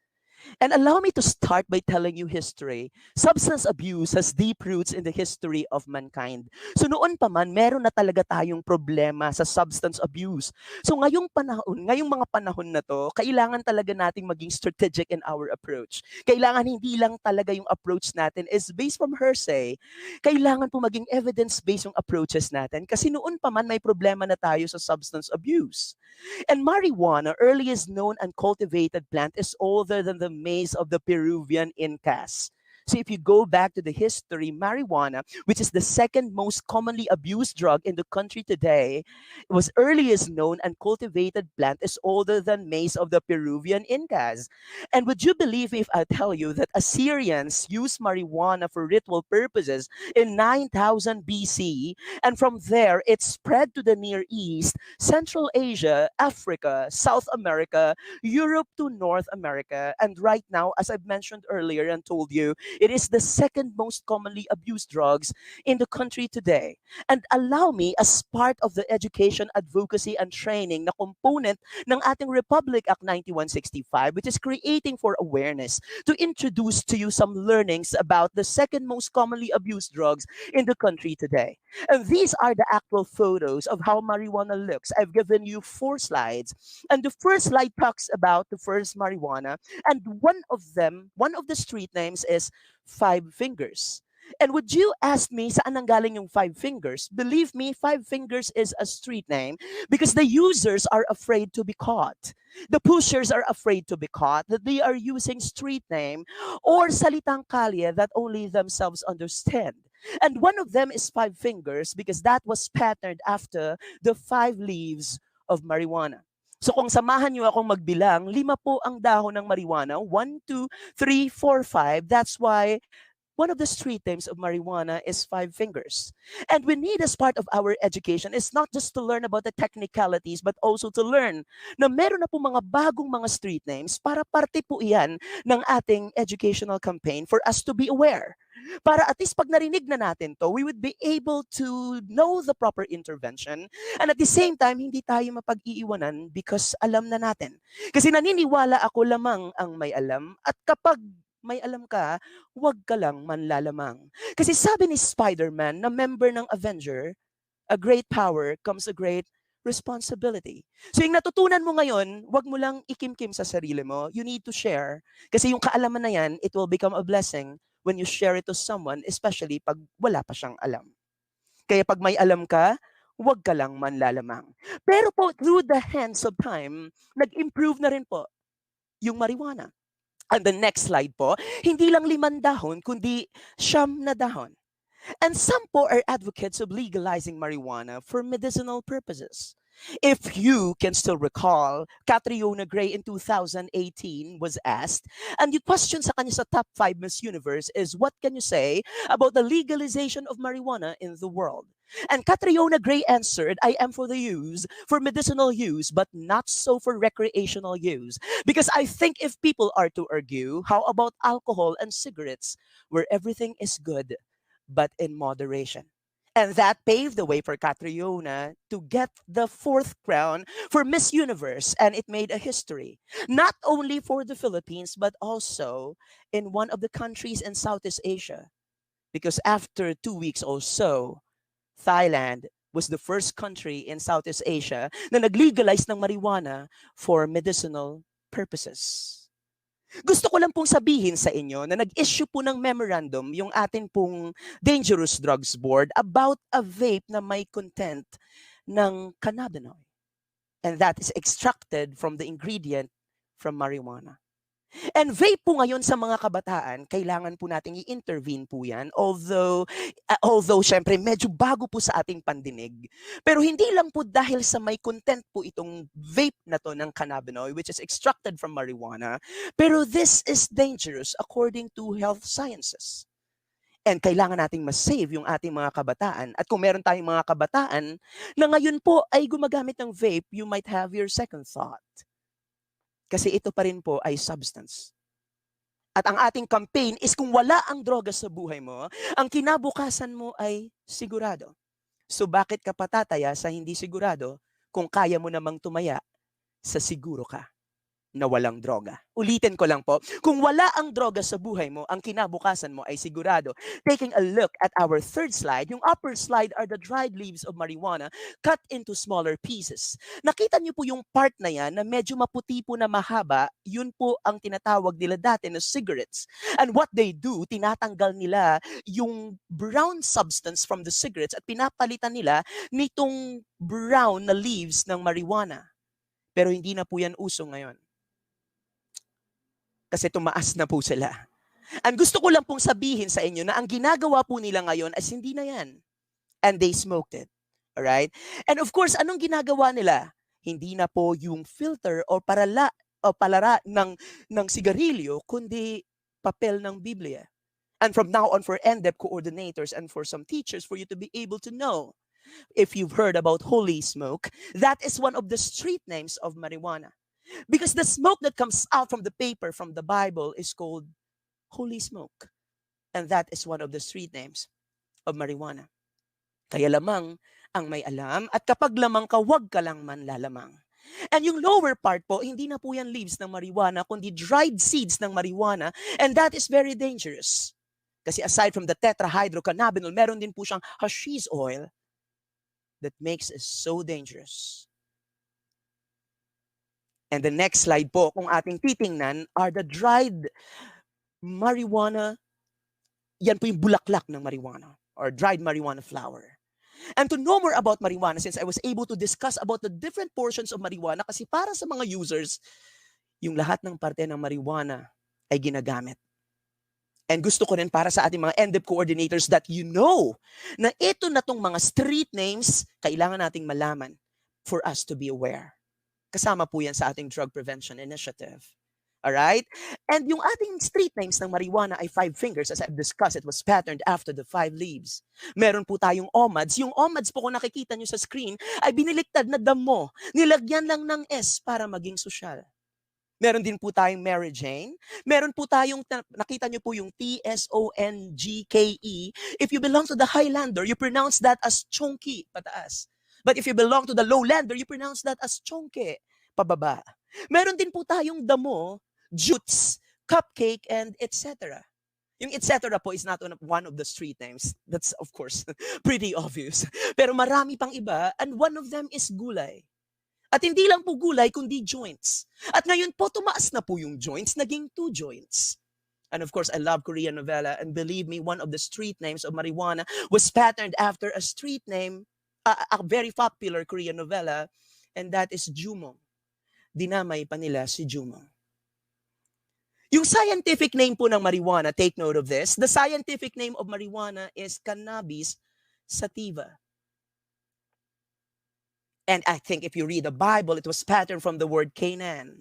And allow me to start by telling you history. Substance abuse has deep roots in the history of mankind. So noon pa man, meron na talaga tayong problema sa substance abuse. So ngayong mga panahon na to, kailangan talaga nating maging strategic in our approach. Kailangan hindi lang talaga yung approach natin is based from hearsay. Kailangan po maging evidence-based yung approaches natin. Kasi noon pa man, may problema na tayo sa substance abuse. And marijuana, earliest known and cultivated plant, is older than the maize of the Peruvian Incas. So if you go back to the history, marijuana, which is the 2nd most commonly abused drug in the country today, was earliest known and cultivated plant is older than maize of the Peruvian Incas. And would you believe me if I tell you that Assyrians used marijuana for ritual purposes in 9000 BC, and from there it spread to the Near East, Central Asia, Africa, South America, Europe to North America, and right now, as I've mentioned earlier and told you, it is the 2nd most commonly abused drugs in the country today. And allow me, as part of the education, advocacy, and training na component ng ating Republic Act 9165, which is creating for awareness, to introduce to you some learnings about the 2nd most commonly abused drugs in the country today. And these are the actual photos of how marijuana looks. I've given you 4 slides. And the first slide talks about the first marijuana. And one of the street names is 5 Fingers. And would you ask me saan nanggaling yung 5 Fingers? Believe me, 5 Fingers is a street name because the users are afraid to be caught. The pushers are afraid to be caught, that they are using street name or salitang kalye that only themselves understand. And one of them is 5 Fingers because that was patterned after the 5 leaves of marijuana. So kung samahan niyo akong magbilang, 5 po ang dahon ng marijuana. 1, 2, 3, 4, 5. That's why one of the street names of marijuana is 5 Fingers. And we need, as part of our education, is not just to learn about the technicalities, but also to learn na meron na po mga bagong mga street names para parte po iyan ng ating educational campaign for us to be aware. Para at least pag narinig na natin to, we would be able to know the proper intervention and at the same time, hindi tayo mapag-iiwanan because alam na natin. Kasi naniniwala ako lamang ang may alam at kapag may alam ka, huwag ka lang manlalamang. Kasi sabi ni Spider-Man na member ng Avenger, a great power comes a great responsibility. So yung natutunan mo ngayon, huwag mo lang ikimkim sa sarili mo. You need to share. Kasi yung kaalaman na yan, it will become a blessing when you share it to someone, especially pag wala pa siyang alam. Kaya pag may alam ka, huwag ka lang manlalamang. Pero po, through the hands of time, nag-improve na rin po yung marijuana. And the next slide po, hindi lang 5 dahon, kundi 9 na dahon. And some po are advocates of legalizing marijuana for medicinal purposes. If you can still recall, Catriona Gray in 2018 was asked, and the question sa kanya sa top 5 Miss Universe is, what can you say about the legalization of marijuana in the world? And Catriona Gray answered, I am for the use, for medicinal use, but not so for recreational use. Because I think if people are to argue, how about alcohol and cigarettes, where everything is good, but in moderation? And that paved the way for Catriona to get the fourth crown for Miss Universe, and it made a history, not only for the Philippines, but also in one of the countries in Southeast Asia. Because after 2 weeks or so, Thailand was the first country in Southeast Asia na nag-legalize ng marijuana for medicinal purposes. Gusto ko lang pong sabihin sa inyo na nag-issue po ng memorandum yung atin pong Dangerous Drugs Board about a vape na may content ng cannabinoid. And that is extracted from the ingredient from marijuana. And vape po ngayon sa mga kabataan, kailangan po nating i-intervene po yan. Although syempre medyo bago po sa ating pandinig. Pero hindi lang po dahil sa may content po itong vape na to ng cannabinoid, which is extracted from marijuana. Pero this is dangerous according to health sciences. And kailangan nating mas-save yung ating mga kabataan. At kung meron tayong mga kabataan na ngayon po ay gumagamit ng vape, you might have your second thought. Kasi ito pa rin po ay substance. At ang ating campaign is kung wala ang droga sa buhay mo, ang kinabukasan mo ay sigurado. So bakit ka patataya sa hindi sigurado kung kaya mo namang tumaya sa siguro ka na walang droga? Ulitin ko lang po, kung wala ang droga sa buhay mo, ang kinabukasan mo ay sigurado. Taking a look at our third slide, yung upper slide are the dried leaves of marijuana cut into smaller pieces. Nakita niyo po yung part na yan na medyo maputi po na mahaba, yun po ang tinatawag nila dati na cigarettes. And what they do, tinatanggal nila yung brown substance from the cigarettes at pinapalitan nila nitong brown na leaves ng marijuana. Pero hindi na po yan uso ngayon. Kasi tumaas na po sila. And gusto ko lang pong sabihin sa inyo na ang ginagawa po nila ngayon ay hindi na yan. And they smoked it. Alright? And of course, anong ginagawa nila? Hindi na po yung filter o palara ng sigarilyo, kundi papel ng Biblia. And from now on, for NDEP coordinators and for some teachers, for you to be able to know, if you've heard about holy smoke, that is one of the street names of marijuana. Because the smoke that comes out from the paper from the Bible is called holy smoke. And that is one of the street names of marijuana. Kaya lamang ang may alam, at kapag lamang ka, wag ka lang man lalamang. And yung lower part po, hindi na po yan leaves ng marijuana, kundi dried seeds ng marijuana, and that is very dangerous. Kasi aside from the tetrahydrocannabinol, meron din po siyang hashish oil that makes it so dangerous. And the next slide po, kung ating titingnan, are the dried marijuana. Yan po yung bulaklak ng marijuana or dried marijuana flower. And to know more about marijuana, since I was able to discuss about the different portions of marijuana, kasi para sa mga users, yung lahat ng parte ng marijuana ay ginagamit. And gusto ko rin para sa ating mga NDEP coordinators that you know na ito na tong mga street names, kailangan nating malaman for us to be aware. Kasama po yan sa ating drug prevention initiative. Alright? And yung ating street names ng marijuana ay 5 fingers. As I've discussed, it was patterned after the 5 leaves. Meron po tayong OMADs. Yung OMADs po kung nakikita nyo sa screen ay biniliktad na damo. Nilagyan lang ng S para maging sosyal. Meron din po tayong Mary Jane. Meron po tayong, nakita nyo po yung TSONGKE. If you belong to the Highlander, you pronounce that as chonky, pataas. But if you belong to the lowlander, you pronounce that as chonke, pababa. Meron din po tayong damo, jutes, cupcake, and etc. Yung etc. po is not one of the street names. That's, of course, pretty obvious. Pero marami pang iba, and one of them is gulay. At hindi lang po gulay, kundi joints. At ngayon po, tumaas na po yung joints, naging 2 joints. And of course, I love Korean novela, and believe me, one of the street names of marijuana was patterned after a street name, a very popular Korean novela, and that is Jumong. Dinamay pa nila si Jumong. Yung scientific name po ng marijuana, take note of this, the scientific name of marijuana is Cannabis sativa. And I think if you read the Bible, it was patterned from the word Canaan.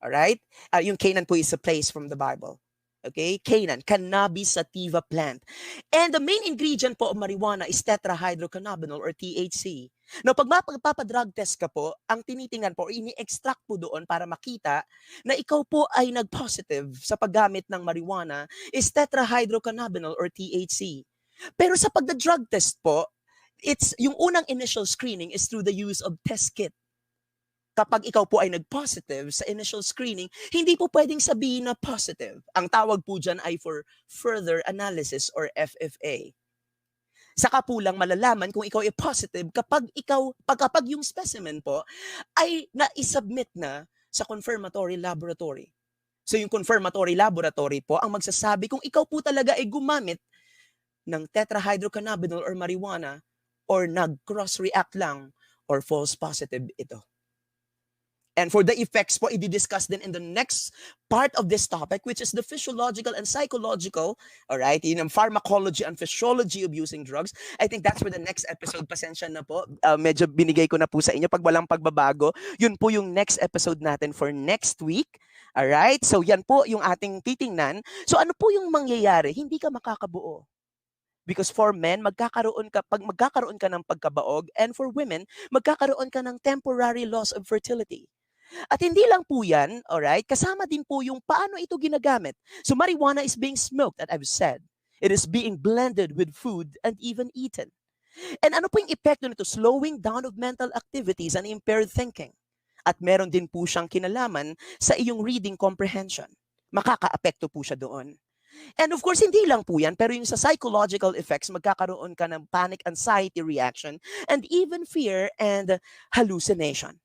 Alright? Yung Canaan po is a place from the Bible. Okay, Canaan, cannabis sativa plant. And the main ingredient po of marijuana is tetrahydrocannabinol or THC. Now, pag magpapadrug test ka po, ang tinitingnan po, ini-extract po doon para makita na ikaw po ay nag-positive sa paggamit ng marijuana is tetrahydrocannabinol or THC. Pero sa pagda-drug test po, it's yung unang initial screening is through the use of test kit. Kapag ikaw po ay nag-positive sa initial screening, hindi po pwedeng sabihin na positive. Ang tawag po dyan ay for further analysis or FFA. Saka po lang malalaman kung ikaw ay positive kapag yung specimen po ay na-submit na sa confirmatory laboratory. So yung confirmatory laboratory po ang magsasabi kung ikaw po talaga ay gumamit ng tetrahydrocannabinol or marijuana or nag-cross-react lang or false positive ito. And for the effects po, i-discuss din in the next part of this topic, which is the physiological and psychological, all right, yun ang pharmacology and physiology of using drugs. I think that's for the next episode. Pasensya na po. Medyo binigay ko na po sa inyo. Pag walang pagbabago, yun po yung next episode natin for next week. All right? So yan po yung ating titingnan. So ano po yung mangyayari? Hindi ka makakabuo. Because for men, magkakaroon ka ng pagkabaog, and for women, magkakaroon ka ng temporary loss of fertility. At hindi lang po yan, alright, kasama din po yung paano ito ginagamit. So marijuana is being smoked, as I've said. It is being blended with food and even eaten. And ano po yung epekto nito? Slowing down of mental activities and impaired thinking. At meron din po siyang kinalaman sa iyong reading comprehension. Makaka-apekto po siya doon. And of course, hindi lang po yan, pero yung sa psychological effects, magkakaroon ka ng panic, anxiety reaction, and even fear and hallucination.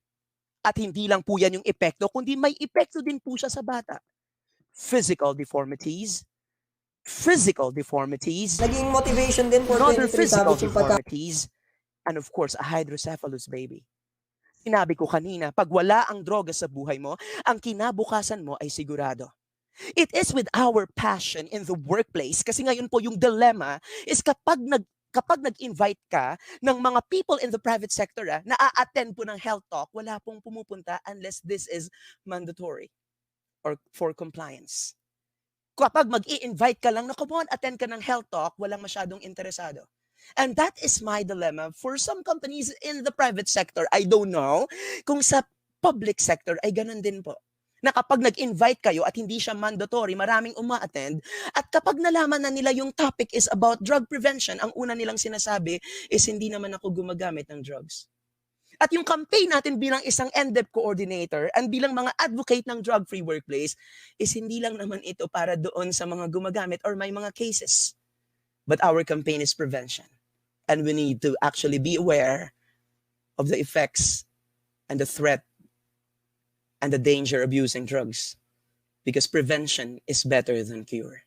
At hindi lang po yan yung epekto, kundi may epekto din po siya sa bata. Physical deformities, Naging motivation din for other 23 physical Savage yung pagka... deformities, and of course, a hydrocephalus baby. Sinabi ko kanina, pag wala ang droga sa buhay mo, ang kinabukasan mo ay sigurado. It is with our passion in the workplace, kasi ngayon po yung dilemma is kapag nag-invite ka ng mga people in the private sector na a-attend po ng health talk, wala pong pumupunta unless this is mandatory or for compliance. Kapag mag-i-invite ka lang na, come on, attend ka ng health talk, walang masyadong interesado. And that is my dilemma for some companies in the private sector. I don't know kung sa public sector ay ganun din po. Na kapag nag-invite kayo at hindi siya mandatory, maraming uma-attend. At kapag nalaman na nila yung topic is about drug prevention, ang una nilang sinasabi is hindi naman ako gumagamit ng drugs. At yung campaign natin bilang isang NDEP coordinator and bilang mga advocate ng drug-free workplace is hindi lang naman ito para doon sa mga gumagamit or may mga cases. But our campaign is prevention. And we need to actually be aware of the effects and the threat and the danger of using drugs. Because prevention is better than cure.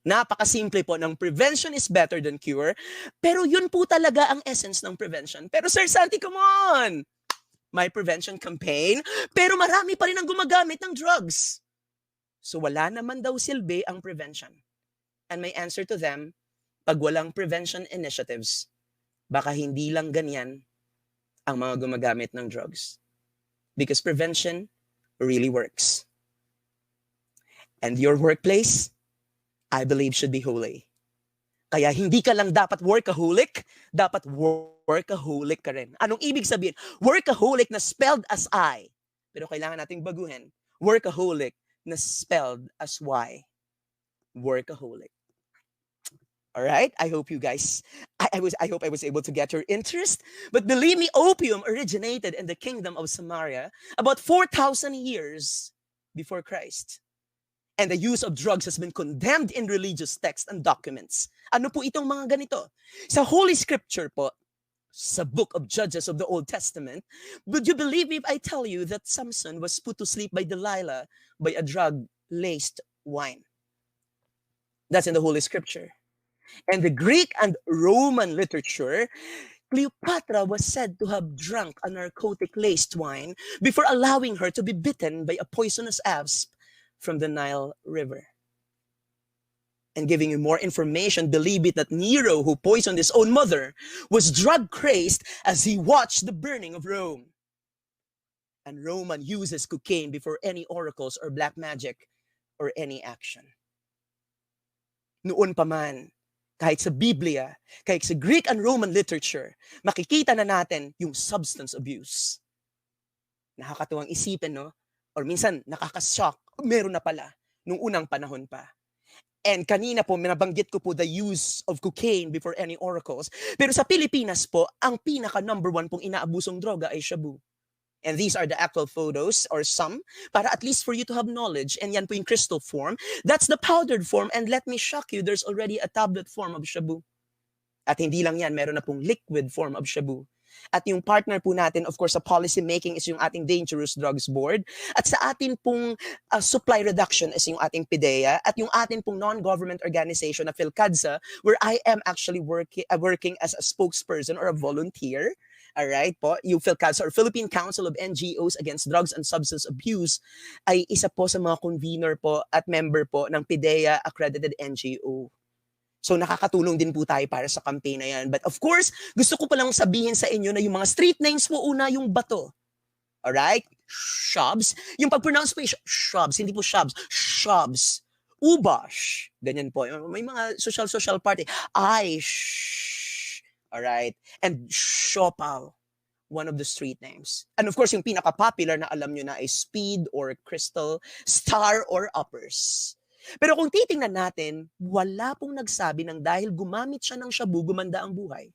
Napakasimple po ng prevention is better than cure, pero yun po talaga ang essence ng prevention. Pero Sir Santi, come on! May prevention campaign, pero marami pa rin ang gumagamit ng drugs. So wala naman daw silbi ang prevention. And my answer to them, pag walang prevention initiatives, baka hindi lang ganyan ang mga gumagamit ng drugs. Because prevention really works. And your workplace, I believe, should be holy. Kaya hindi ka lang dapat workaholic, dapat workaholic ka rin. Anong ibig sabihin? Workaholic na spelled as I. Pero kailangan nating baguhin. Workaholic na spelled as Y. Workaholic. All right? I hope you guys, I hope I was able to get your interest. But believe me, opium originated in the kingdom of Samaria about 4,000 years before Christ. And the use of drugs has been condemned in religious texts and documents. Ano po itong mga ganito? Sa Holy Scripture po, sa book of Judges of the Old Testament, would you believe me if I tell you that Samson was put to sleep by Delilah by a drug-laced wine? That's in the Holy Scripture. And the Greek and Roman literature, Cleopatra was said to have drunk a narcotic-laced wine before allowing her to be bitten by a poisonous asp from the Nile River. And giving you more information, believe it that Nero, who poisoned his own mother, was drug-crazed as he watched the burning of Rome. And Roman uses cocaine before any oracles or black magic or any action. Noon pa man, kahit sa Biblia, kahit sa Greek and Roman literature, makikita na natin yung substance abuse. Nakakatuwang isipin, no? Or minsan, nakakashock. Meron na pala, nung unang panahon pa. And kanina po, nabanggit ko po the use of cocaine before any oracles. Pero sa Pilipinas po, ang pinaka number 1 pong inaabusong droga ay shabu. And these are the actual photos, or some, para at least for you to have knowledge. And yan po yung crystal form. That's the powdered form. And let me shock you, there's already a tablet form of shabu. At hindi lang yan, meron na pong liquid form of shabu. At yung partner po natin, of course, sa policy making is yung ating Dangerous Drugs Board. At sa atin pong supply reduction is yung ating PIDEA. At yung atin pong non-government organization na PhilCADSA, where I am actually working as a spokesperson or a volunteer. Alright po, yung PhilCADSA or Philippine Council of NGOs Against Drugs and Substance Abuse ay isa po sa mga convener po at member po ng PIDEA accredited NGO. So nakakatulong din po tayo para sa campaign na yan. But of course, gusto ko palang sabihin sa inyo na yung mga street names po una yung bato. Alright? Shrubs. Yung pag-pronounce po yung shrubs, hindi po shrubs. Shrubs. Ubash. Ganyan po. May mga social party. Alright? And Shopal. One of the street names. And of course, yung pinaka-popular na alam nyo na ay Speed or Crystal, Star or Uppers. Pero kung titingnan natin, wala pong nagsabi ng dahil gumamit siya ng shabu, gumanda ang buhay.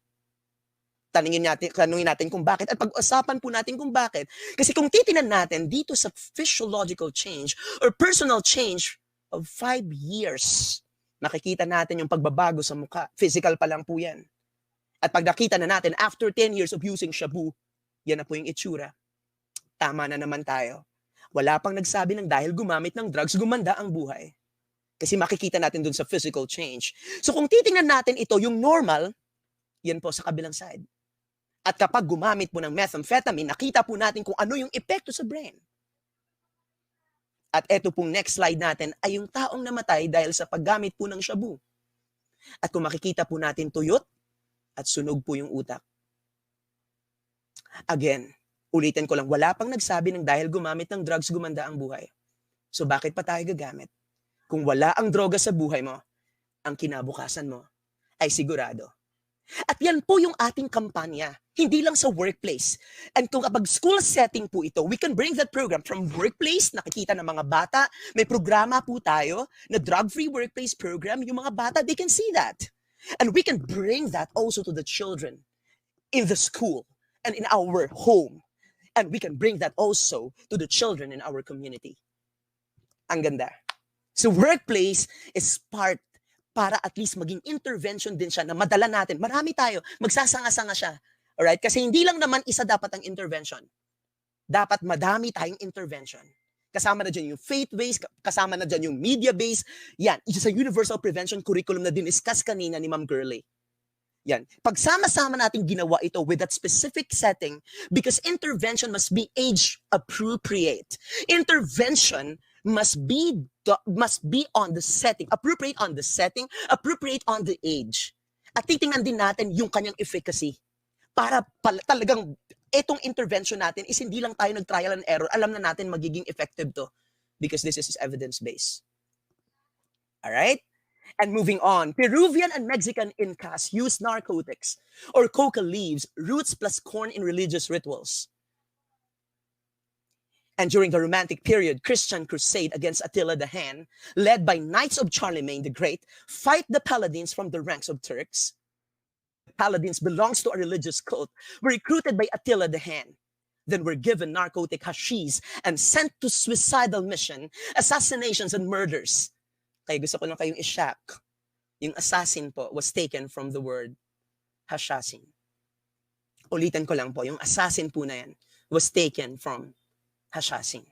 Tanungin natin kung bakit at pag-usapan po natin kung bakit. Kasi kung titingnan natin dito sa physiological change or personal change of 5 years, makikita natin yung pagbabago sa mukha. Physical pa lang po yan. At pag nakita na natin, after 10 years of using shabu, yan na po yung itsura. Tama na naman tayo. Wala pang nagsabi ng dahil gumamit ng drugs, gumanda ang buhay. Kasi makikita natin dun sa physical change. So kung titingnan natin ito, yung normal, yan po sa kabilang side. At kapag gumamit po ng methamphetamine, nakita po natin kung ano yung epekto sa brain. At eto pong next slide natin ay yung taong namatay dahil sa paggamit po ng shabu. At kung makikita po natin tuyot at sunog po yung utak. Again, ulitin ko lang, wala pang nagsabi ng dahil gumamit ng drugs, gumanda ang buhay. So bakit pa tayo gagamit? Kung wala ang droga sa buhay mo, ang kinabukasan mo ay sigurado. At yan po yung ating kampanya, hindi lang sa workplace. And kung kapag school setting po ito, we can bring that program from workplace, nakikita ng mga bata, may programa po tayo na drug-free workplace program, yung mga bata, they can see that. And we can bring that also to the children in the school and in our home. And we can bring that also to the children in our community. Ang ganda. So workplace is part para at least maging intervention din siya na madala natin. Marami tayo, magsasanga-sanga siya. Alright? Kasi hindi lang naman isa dapat ang intervention. Dapat madami tayong intervention. Kasama na dyan yung faith-based, kasama na dyan yung media-based. Yan, isa sa universal prevention curriculum na diniscuss kanina ni Ma'am Gurley. Yan. Pagsama-sama natin ginawa ito with that specific setting because intervention must be age-appropriate. Intervention must be on the setting, appropriate on the setting, appropriate on the age. At titingnan din natin yung kanyang efficacy. Para talagang itong intervention natin is hindi lang tayo nag-trial and error. Alam na natin magiging effective to because this is evidence-based. Alright? And moving on, Peruvian and Mexican Incas used narcotics or coca leaves, roots plus corn in religious rituals. And during the Romantic period, Christian crusade against Attila the Hun, led by Knights of Charlemagne the Great, fight the Paladins from the ranks of Turks. The Paladins belongs to a religious cult, were recruited by Attila the Hun, then were given narcotic hashish and sent to suicidal mission, assassinations and murders. Kaya gusto ko lang kayong i-shock. Yung assassin po was taken from the word hashashin. Ulitin ko lang po, yung assassin po na yan was taken from hashashin.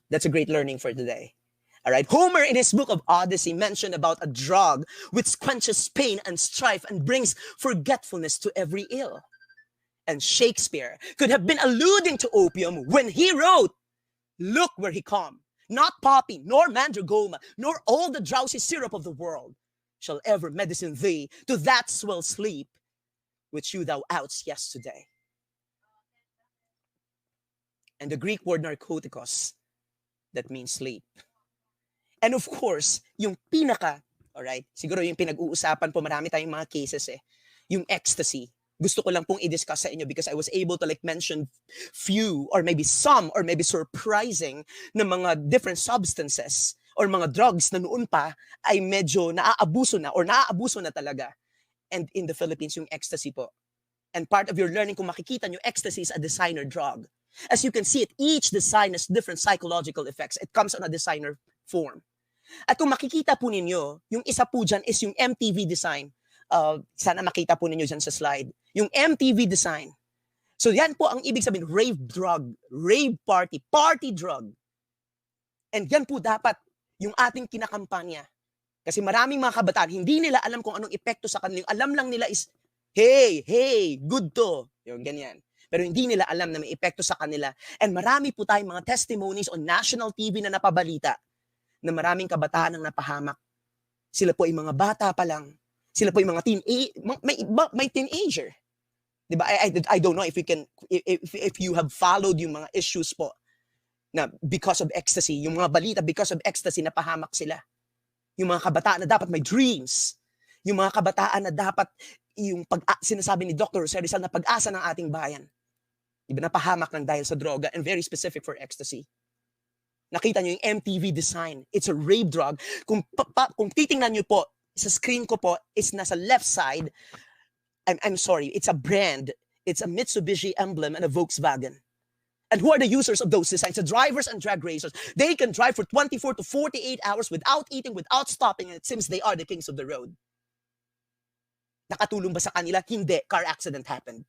That's a great learning for today. All right. Homer in his book of Odyssey mentioned about a drug which quenches pain and strife and brings forgetfulness to every ill. And Shakespeare could have been alluding to opium when he wrote, "Look where he come. Not poppy, nor mandragoma, nor all the drowsy syrup of the world shall ever medicine thee to that swell sleep which you thou outs yesterday." And the Greek word narkotikos, that means sleep. And of course, yung pinaka Alright? Siguro yung pinag-uusapan po, marami tayong mga cases eh. Yung ecstasy. Gusto ko lang pong i-discuss sa inyo because I was able to like mention few or maybe some or maybe surprising na mga different substances or mga drugs na noon pa ay medyo naaabuso na or naaabuso na talaga. And in the Philippines, yung ecstasy po. And part of your learning, kung makikita nyo, ecstasy is a designer drug. As you can see it, each design has different psychological effects. It comes on a designer form. At kung makikita po ninyo, yung isa po dyan is yung MTV design. Sana makita po ninyo dyan sa slide. Yung MTV design. So yan po ang ibig sabihin, rave drug, rave party, party drug. And yan po dapat yung ating kinakampanya. Kasi maraming mga kabataan, hindi nila alam kung anong epekto sa kanila. Alam lang nila is, hey, good to. Yung ganyan. Pero hindi nila alam na may epekto sa kanila. And marami po tayong mga testimonies on national TV na napabalita na maraming kabataan ang napahamak. Sila po ay mga bata pa lang. Sila po ay mga may teenager. Diba? I don't know if you have followed yung mga issues po na because of ecstasy, yung mga balita because of ecstasy napahamak sila. Yung mga kabataan na dapat may dreams. Yung mga kabataan na dapat yung sinasabi ni Dr. Jose Rizal na pag-asa ng ating bayan. Diba, napahamak ng dahil sa droga and very specific for ecstasy. Nakita nyo yung MTV design. It's a rave drug. Kung titingnan nyo po, sa screen ko po, is nasa left side. I'm sorry, it's a brand. It's a Mitsubishi emblem and a Volkswagen. And who are the users of those designs? The drivers and drag racers. They can drive for 24 to 48 hours without eating, without stopping, and it seems they are the kings of the road. Nakatulong ba sa kanila? Hindi. Car accident happened.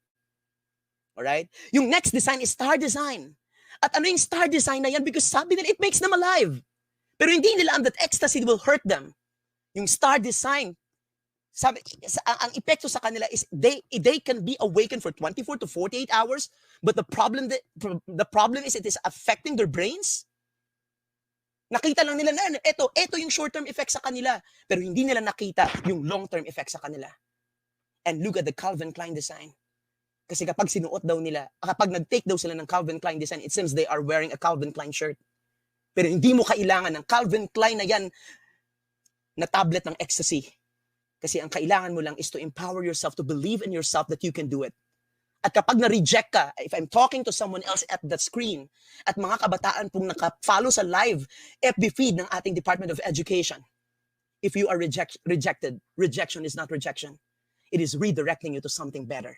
Alright? Yung next design is star design. At ano yung star design na yan? Because sabi nila, it makes them alive. Pero hindi nila alam that ecstasy will hurt them. Yung star design, sabi, ang epekto sa kanila is they can be awakened for 24 to 48 hours, but the problem is it is affecting their brains. Nakita lang nila na ito yung short-term effect sa kanila, pero hindi nila nakita yung long-term effect sa kanila. And look at the Calvin Klein design. Kasi kapag sinuot daw nila, kapag nag-take daw sila ng Calvin Klein design, it seems they are wearing a Calvin Klein shirt. Pero hindi mo kailangan ng Calvin Klein na yan na tablet ng ecstasy. Kasi ang kailangan mo lang is to empower yourself, to believe in yourself that you can do it. At kapag na-reject ka, if I'm talking to someone else at that screen, at mga kabataan pong naka-follow sa live FB feed ng ating Department of Education, if you are rejected, rejection is not rejection. It is redirecting you to something better.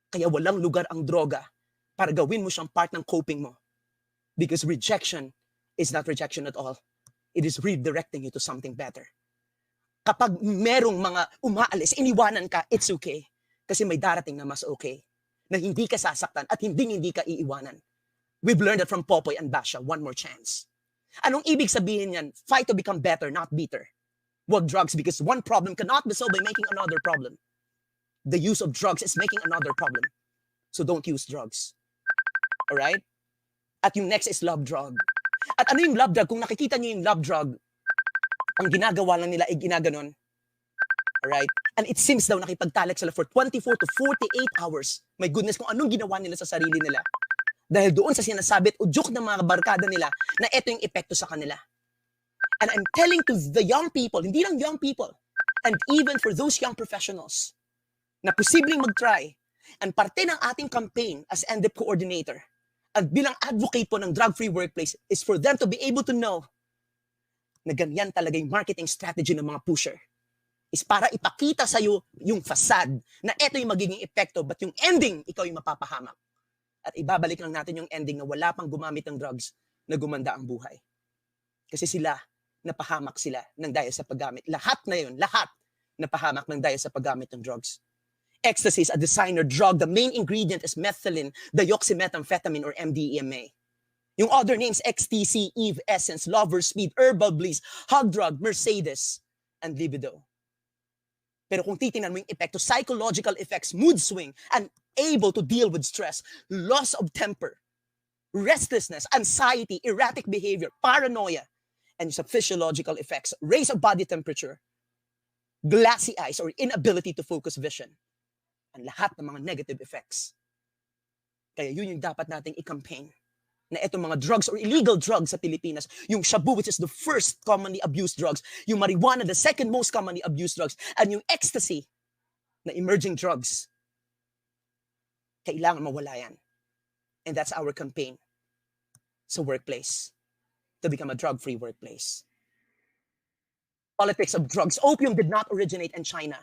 Kaya walang lugar ang droga para gawin mo siyang part ng coping mo. Because rejection is not rejection at all. It is redirecting you to something better. Kapag merong mga umaalis, iniwanan ka, it's okay. Kasi may darating na mas okay. Na hindi ka sasaktan at hindi ka iiwanan. We've learned that from Popoy and Basha, one more chance. Anong ibig sabihin yan? Fight to become better, not bitter. Wag drugs because one problem cannot be solved by making another problem. The use of drugs is making another problem. So don't use drugs. Alright? At yung next is love drug. At ano yung love drug? Kung nakikita niyo yung love drug, ang ginagawa lang nila ay ginaganon. Alright? And it seems daw nakipagtalik sila for 24 to 48 hours. My goodness, kung anong ginawa nila sa sarili nila. Dahil doon sa sinasabit, udyok ng mga barkada nila na ito yung epekto sa kanila. And I'm telling to the young people, hindi lang young people, and even for those young professionals, na posibleng mag-try, and parte ng ating campaign as NDEP coordinator, at bilang advocate po ng drug-free workplace, is for them to be able to know na ganyan talaga yung marketing strategy ng mga pusher. Is para ipakita sa'yo yung facade na ito yung magiging epekto, but yung ending, ikaw yung mapapahamak. At ibabalik lang natin yung ending na wala pang gumamit ng drugs na gumanda ang buhay. Kasi sila, napahamak sila ng dahil sa paggamit. Lahat na yun, lahat napahamak ng dahil sa paggamit ng drugs. Ecstasy is a designer drug. The main ingredient is methylene, dioxymethamphetamine, or MDMA. Yung other names, XTC, Eve Essence, Lover Speed, Herbal Bliss, Hug Drug, Mercedes, and Libido. Pero kung titingnan mo yung epekto, psychological effects, mood swing, unable to deal with stress, loss of temper, restlessness, anxiety, erratic behavior, paranoia, and sa physiological effects, raise of body temperature, glassy eyes, or inability to focus vision. Ang lahat ng mga negative effects. Kaya yun yung dapat nating i-campaign. na itong mga drugs or illegal drugs sa Pilipinas, yung shabu, which is the first commonly abused drugs, yung marijuana, the second most commonly abused drugs, and yung ecstasy na emerging drugs, kailangan mawala yan. And that's our campaign sa workplace, to become a drug-free workplace. Politics of drugs. Opium did not originate in China.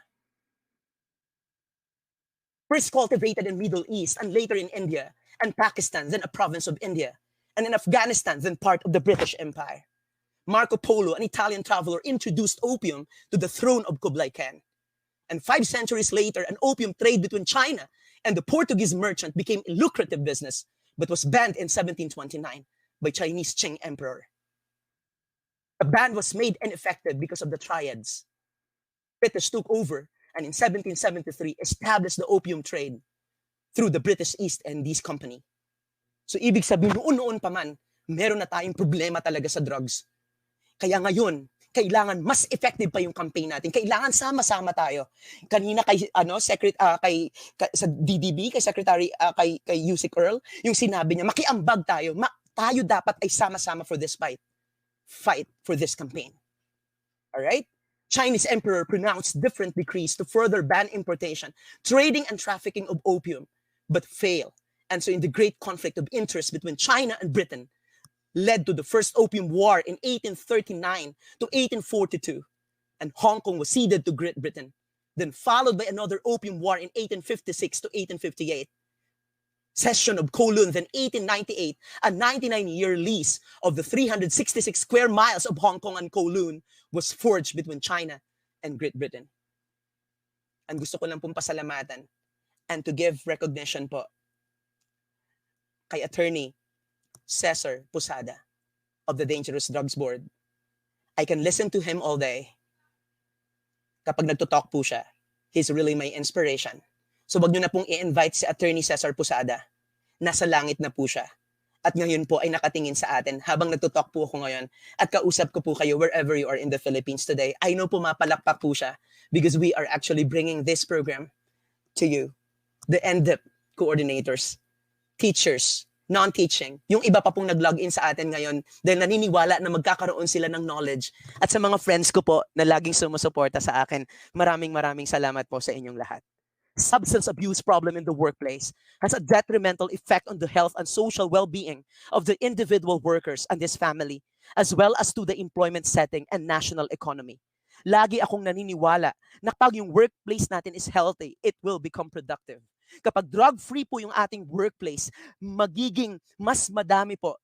First cultivated in Middle East and later in India and Pakistan, then a province of India, and in Afghanistan, then part of the British Empire. Marco Polo, an Italian traveler, introduced opium to the throne of Kublai Khan. And 5 centuries later, an opium trade between China and the Portuguese merchant became a lucrative business, but was banned in 1729 by Chinese Qing Emperor. The ban was made ineffective because of the triads. British took over and in 1773 established the opium trade through the British East Indies Company. So ibig sabihin, noon pa man, meron na tayong problema talaga sa drugs. Kaya ngayon, kailangan mas effective pa yung campaign natin. Kailangan sama-sama tayo. Kanina kay sa DDB, kay Secretary kay Yusik Earl, yung sinabi niya, makiambag tayo. Tayo dapat ay sama-sama for this fight for this campaign. All right? Chinese emperor pronounced different decrees to further ban importation, trading and trafficking of opium, but failed. And so in the great conflict of interest between China and Britain led to the first Opium War in 1839 to 1842, and Hong Kong was ceded to Great Britain, then followed by another Opium War in 1856 to 1858. Cession of Kowloon, then 1898, a 99-year lease of the 366 square miles of Hong Kong and Kowloon was forged between China and Great Britain. And gusto ko lang pong pasalamatan and to give recognition po kay Attorney Cesar Posada of the Dangerous Drugs Board. I can listen to him all day. Kapag nagtutalk po siya, he's really my inspiration. So wag nyo na pong i-invite si Attorney Cesar Posada. Nasa langit na po siya. At ngayon po ay nakatingin sa atin habang nagtutalk po ako ngayon at kausap ko po kayo wherever you are in the Philippines today. I know po mapalakpak po siya because we are actually bringing this program to you. The NDEP coordinators, teachers, non-teaching, yung iba pa pong nag-login sa atin ngayon dahil naniniwala na magkakaroon sila ng knowledge. At sa mga friends ko po na laging sumusuporta sa akin, maraming salamat po sa inyong lahat. Substance abuse problem in the workplace has a detrimental effect on the health and social well-being of the individual workers and his family, as well as to the employment setting and national economy. Lagi akong naniniwala na kapag yung workplace natin is healthy, it will become productive. Kapag drug-free po yung ating workplace, magiging mas madami po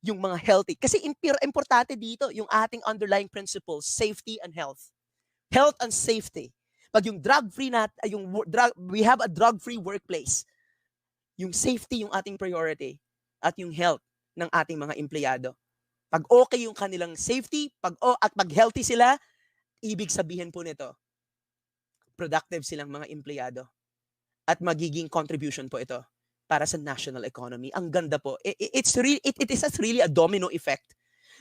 yung mga healthy. Kasi importante dito yung ating underlying principles, safety and health. Health and safety. Pag yung drug-free we have a drug-free workplace, yung safety yung ating priority at yung health ng ating mga empleyado. Pag okay yung kanilang safety, at pag healthy sila, ibig sabihin po nito, productive silang mga empleyado. At magiging contribution po ito para sa national economy. Ang ganda po. It is really a domino effect.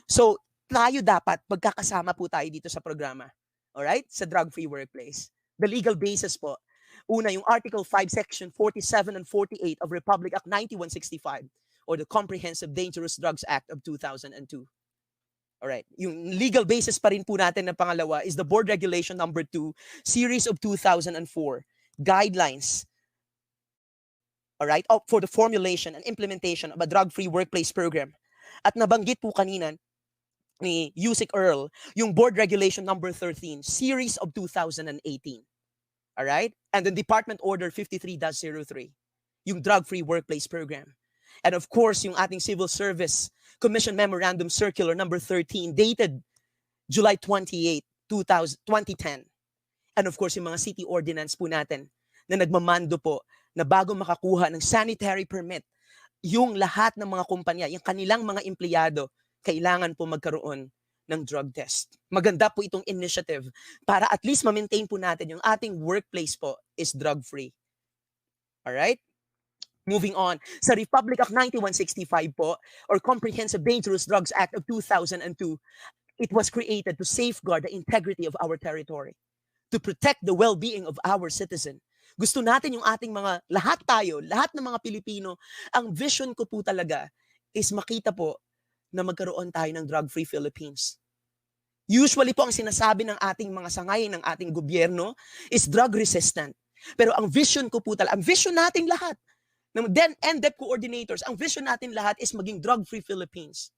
So, tayo dapat magkakasama po tayo dito sa programa. Alright? Sa drug-free workplace. The legal basis po. Una, yung Article 5, Section 47 and 48 of Republic Act 9165 or the Comprehensive Dangerous Drugs Act of 2002. Alright. Yung legal basis pa rin po natin na pangalawa is the Board Regulation Number 2, Series of 2004, Guidelines, alright, for the formulation and implementation of a drug-free workplace program. At nabanggit po kanina ni Yusik Earl, yung Board Regulation Number 13, Series of 2018. Alright? And the Department Order 53-03, yung drug-free workplace program. And of course, yung ating Civil Service Commission Memorandum Circular Number 13, dated July 28, 2010. And of course, yung mga city ordinance po natin na nagmamando po na bago makakuha ng sanitary permit, yung lahat ng mga kumpanya, yung kanilang mga empleyado, kailangan po magkaroon ng drug test. Maganda po itong initiative para at least ma-maintain po natin yung ating workplace po is drug-free. Alright? Moving on. Sa Republic Act 9165 po, or Comprehensive Dangerous Drugs Act of 2002, it was created to safeguard the integrity of our territory, to protect the well-being of our citizen. Gusto natin yung ating lahat ng mga Pilipino, ang vision ko po talaga is makita po na magkaroon tayo ng drug-free Philippines. Usually po ang sinasabi ng ating mga sangay, ng ating gobyerno, is drug resistant. Pero ang vision ko po talaga, ang vision natin lahat, ng NDEP coordinators, ang vision natin lahat is maging drug-free Philippines.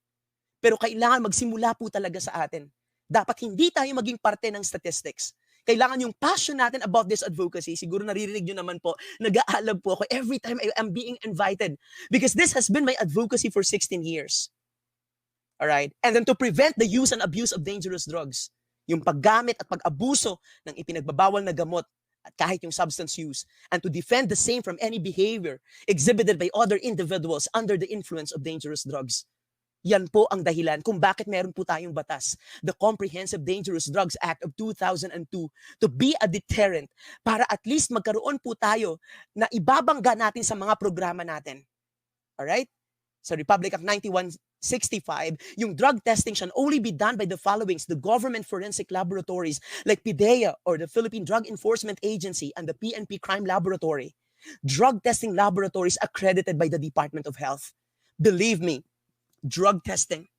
Pero kailangan magsimula po talaga sa atin. Dapat hindi tayo maging parte ng statistics. Kailangan yung passion natin about this advocacy. Siguro naririnig nyo naman po, nag-aalab po ako every time I am being invited. Because this has been my advocacy for 16 years. Alright? And then to prevent the use and abuse of dangerous drugs, yung paggamit at pag-abuso ng ipinagbabawal na gamot at kahit yung substance use, and to defend the same from any behavior exhibited by other individuals under the influence of dangerous drugs. Yan po ang dahilan kung bakit meron po tayong batas, the Comprehensive Dangerous Drugs Act of 2002, to be a deterrent para at least magkaroon po tayo na ibabangga natin sa mga programa natin. Alright? Sa Republic Act 9165, yung drug testing shall only be done by the followings: the government forensic laboratories like PIDEA or the Philippine Drug Enforcement Agency and the PNP Crime Laboratory. Drug testing laboratories accredited by the Department of Health. Believe me, drug testing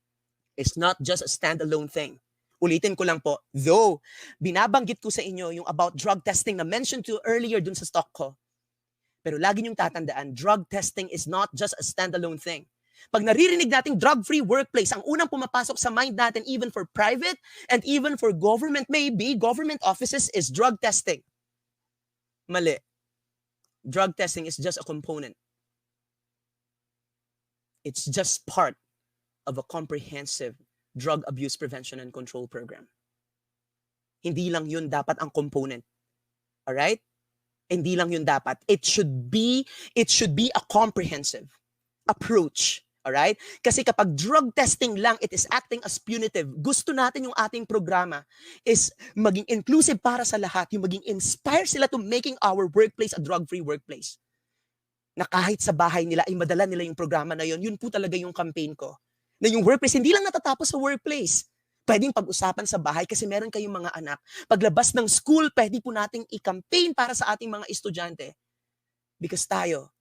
is not just a standalone thing. Ulitin ko lang po, though binabanggit ko sa inyo yung about drug testing na mentioned to earlier dun sa stock ko. Pero lagi niyong tatandaan, drug testing is not just a standalone thing. Pag naririnig nating drug-free workplace, ang unang pumapasok sa mind natin, even for private and even for government, maybe government offices, is drug testing. Mali. Drug testing is just a component. It's just part of a comprehensive drug abuse prevention and control program. Hindi lang yun dapat ang component. Alright? Hindi lang yun dapat. It should be a comprehensive approach. Alright? Kasi kapag drug testing lang, it is acting as punitive. Gusto natin yung ating programa is maging inclusive para sa lahat, yung maging inspire sila to making our workplace a drug-free workplace. Na kahit sa bahay nila ay madala nila yung programa na yun. Yun po talaga yung campaign ko. Na yung workplace, hindi lang natatapos sa workplace. Pwedeng pag-usapan sa bahay kasi meron kayong mga anak. Paglabas ng school, pwede po nating i-campaign para sa ating mga estudyante. Because tayo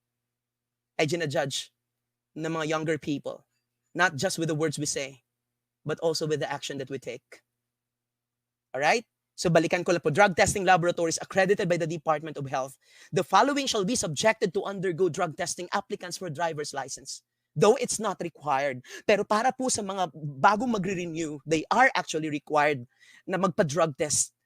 ay ginajudge ng mga younger people. Not just with the words we say, but also with the action that we take. Alright? So balikan ko lang po, drug testing laboratories accredited by the Department of Health. The following shall be subjected to undergo drug testing applicants for driver's license. Though it's not required. Pero para po sa mga bagong magre-renew, they are actually required na magpa-drug test.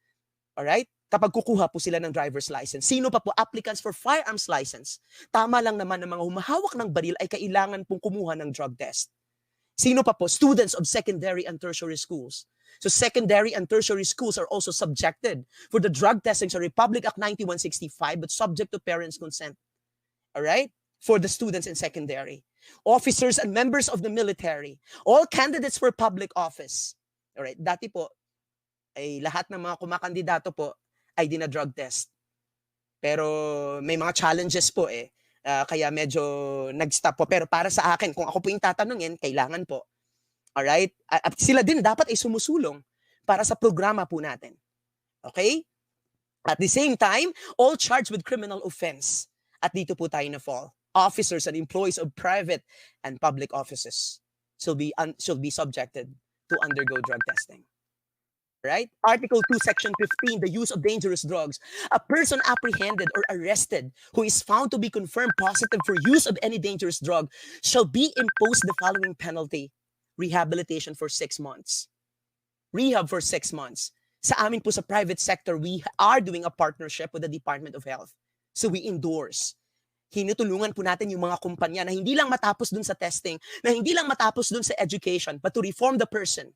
Alright? Kapag kukuha po sila ng driver's license. Sino pa po? Applicants for firearms license. Tama lang naman na mga humahawak ng baril ay kailangan pong kumuha ng drug test. Sino pa po? Students of secondary and tertiary schools. So secondary and tertiary schools are also subjected for the drug testing sa Republic Act 9165 but subject to parents' consent. Alright? For the students in secondary. Officers and members of the military. All candidates for public office. Alright? Dati po, ay lahat ng mga kumakandidato po ay dinadrug test. Pero may mga challenges po kaya medyo nag-stop po. Pero para sa akin, kung ako po yung tatanungin, kailangan po. Alright? At sila din dapat ay sumusulong para sa programa po natin. Okay? At the same time, all charged with criminal offense. At dito po tayo na fall. Officers and employees of private and public offices shall be subjected to undergo drug testing. Right? Article 2, Section 15, the use of dangerous drugs. A person apprehended or arrested who is found to be confirmed positive for use of any dangerous drug shall be imposed the following penalty: rehabilitation for 6 months. Rehab for 6 months. Sa amin po sa private sector, we are doing a partnership with the Department of Health. So we endorse. Hinutulungan po natin yung mga kumpanya na hindi lang matapos dun sa testing, na hindi lang matapos dun sa education, but to reform the person.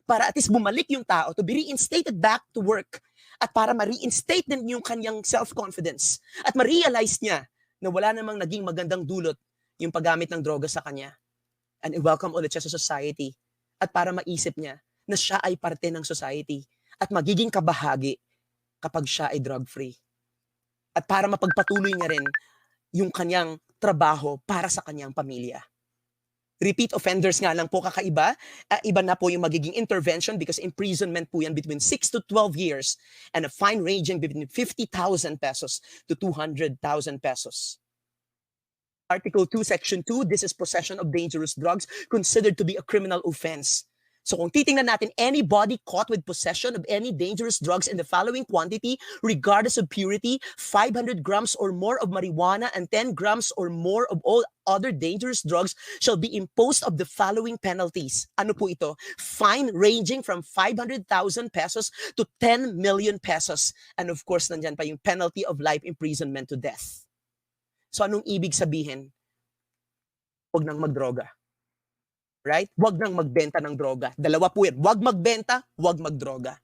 Para at least bumalik yung tao, to be reinstated back to work. At para ma-reinstate din yung kanyang self-confidence. At ma-realize niya na wala namang naging magandang dulot yung paggamit ng droga sa kanya. And i-welcome ulit siya sa society. At para maisip niya na siya ay parte ng society. At magiging kabahagi kapag siya ay drug-free. At para mapagpatuloy niya rin yung kanyang trabaho para sa kanyang pamilya. Repeat offenders nga lang po kakaiba. Iba na po yung magiging intervention because imprisonment po yan between 6 to 12 years and a fine ranging between 50,000 pesos to 200,000 pesos. Article 2, Section 2, this is possession of dangerous drugs considered to be a criminal offense. So kung titingnan natin, anybody caught with possession of any dangerous drugs in the following quantity, regardless of purity, 500 grams or more of marijuana and 10 grams or more of all other dangerous drugs shall be imposed of the following penalties. Ano po ito? Fine ranging from 500,000 pesos to 10 million pesos. And of course, nandyan pa yung penalty of life imprisonment to death. So anong ibig sabihin? Huwag nang magdroga. Right? Huwag nang magbenta ng droga. Dalawa po yan. Huwag magbenta, huwag magdroga.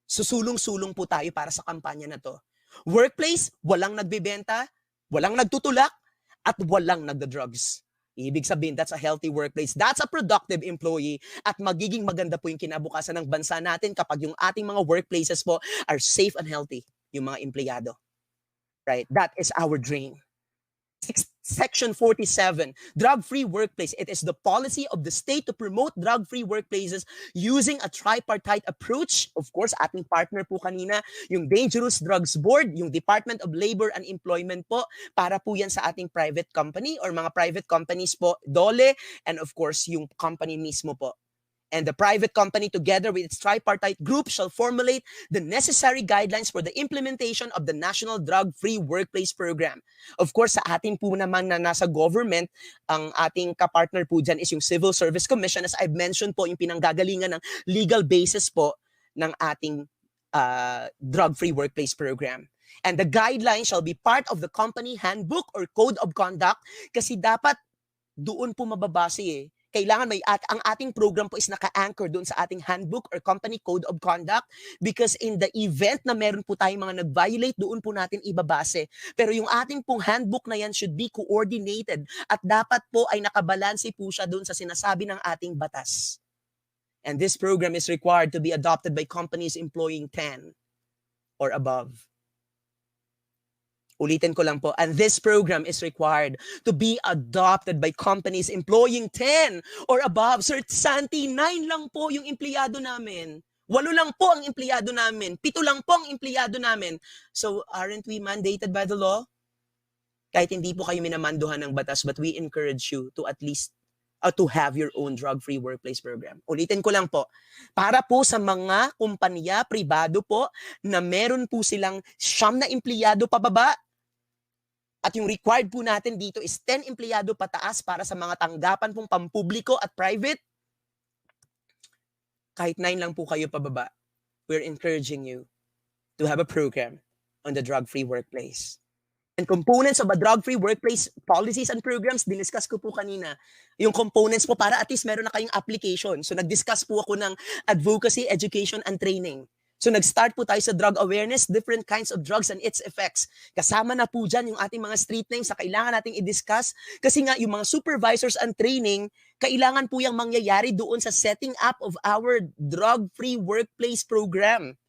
Susulong-sulong po tayo para sa kampanya na to. Workplace, walang nagbebenta, walang nagtutulak, at walang nagda-drugs. Ibig sabihin, that's a healthy workplace. That's a productive employee. At magiging maganda po yung kinabukasan ng bansa natin kapag yung ating mga workplaces po are safe and healthy, yung mga empleyado. Right? That is our dream. Section 47, drug-free workplace. It is the policy of the state to promote drug-free workplaces using a tripartite approach. Of course, ating partner po kanina, yung Dangerous Drugs Board, yung Department of Labor and Employment po, para po yan sa ating private company or mga private companies po, DOLE, and of course, yung company mismo po. And the private company, together with its tripartite group, shall formulate the necessary guidelines for the implementation of the National Drug-Free Workplace Program. Of course, sa ating po naman na nasa government, ang ating kapartner po dyan is yung Civil Service Commission. As I've mentioned po, yung pinanggagalingan ng legal basis po ng ating drug-free workplace program. And the guidelines shall be part of the company handbook or code of conduct kasi dapat doon po mababase eh. Kailangan ang ating program po is naka-anchor doon sa ating handbook or company code of conduct because in the event na meron po tayong mga nag-violate, doon po natin ibabase. Pero yung ating pong handbook na yan should be coordinated at dapat po ay nakabalanse po siya doon sa sinasabi ng ating batas. And this program is required to be adopted by companies employing 10 or above. Ulitin ko lang po, and this program is required to be adopted by companies employing 10 or above. Sir Santi, 9 lang po yung empleyado namin. 8 lang po ang empleyado namin. 7 lang po ang empleyado namin. So, aren't we mandated by the law? Kahit hindi po kayo minamanduhan ng batas, but we encourage you to at least to have your own drug-free workplace program. Ulitin ko lang po, para po sa mga kumpanya, pribado po, na meron po silang 9 na empleyado pababa, at yung required po natin dito is 10 empleyado pataas para sa mga tanggapan pong pampubliko at private. Kahit 9 lang po kayo pababa, we're encouraging you to have a program on the drug-free workplace. And components of a drug-free workplace policies and programs, diniscuss ko po kanina. Yung components po para at least meron na kayong application. So nag-discuss po ako ng advocacy, education, and training. So nag-start po tayo sa drug awareness, different kinds of drugs and its effects. Kasama na po dyan yung ating mga street names na kailangan nating i-discuss kasi nga yung mga supervisors and training, kailangan po yung mangyayari doon sa setting up of our drug-free workplace program.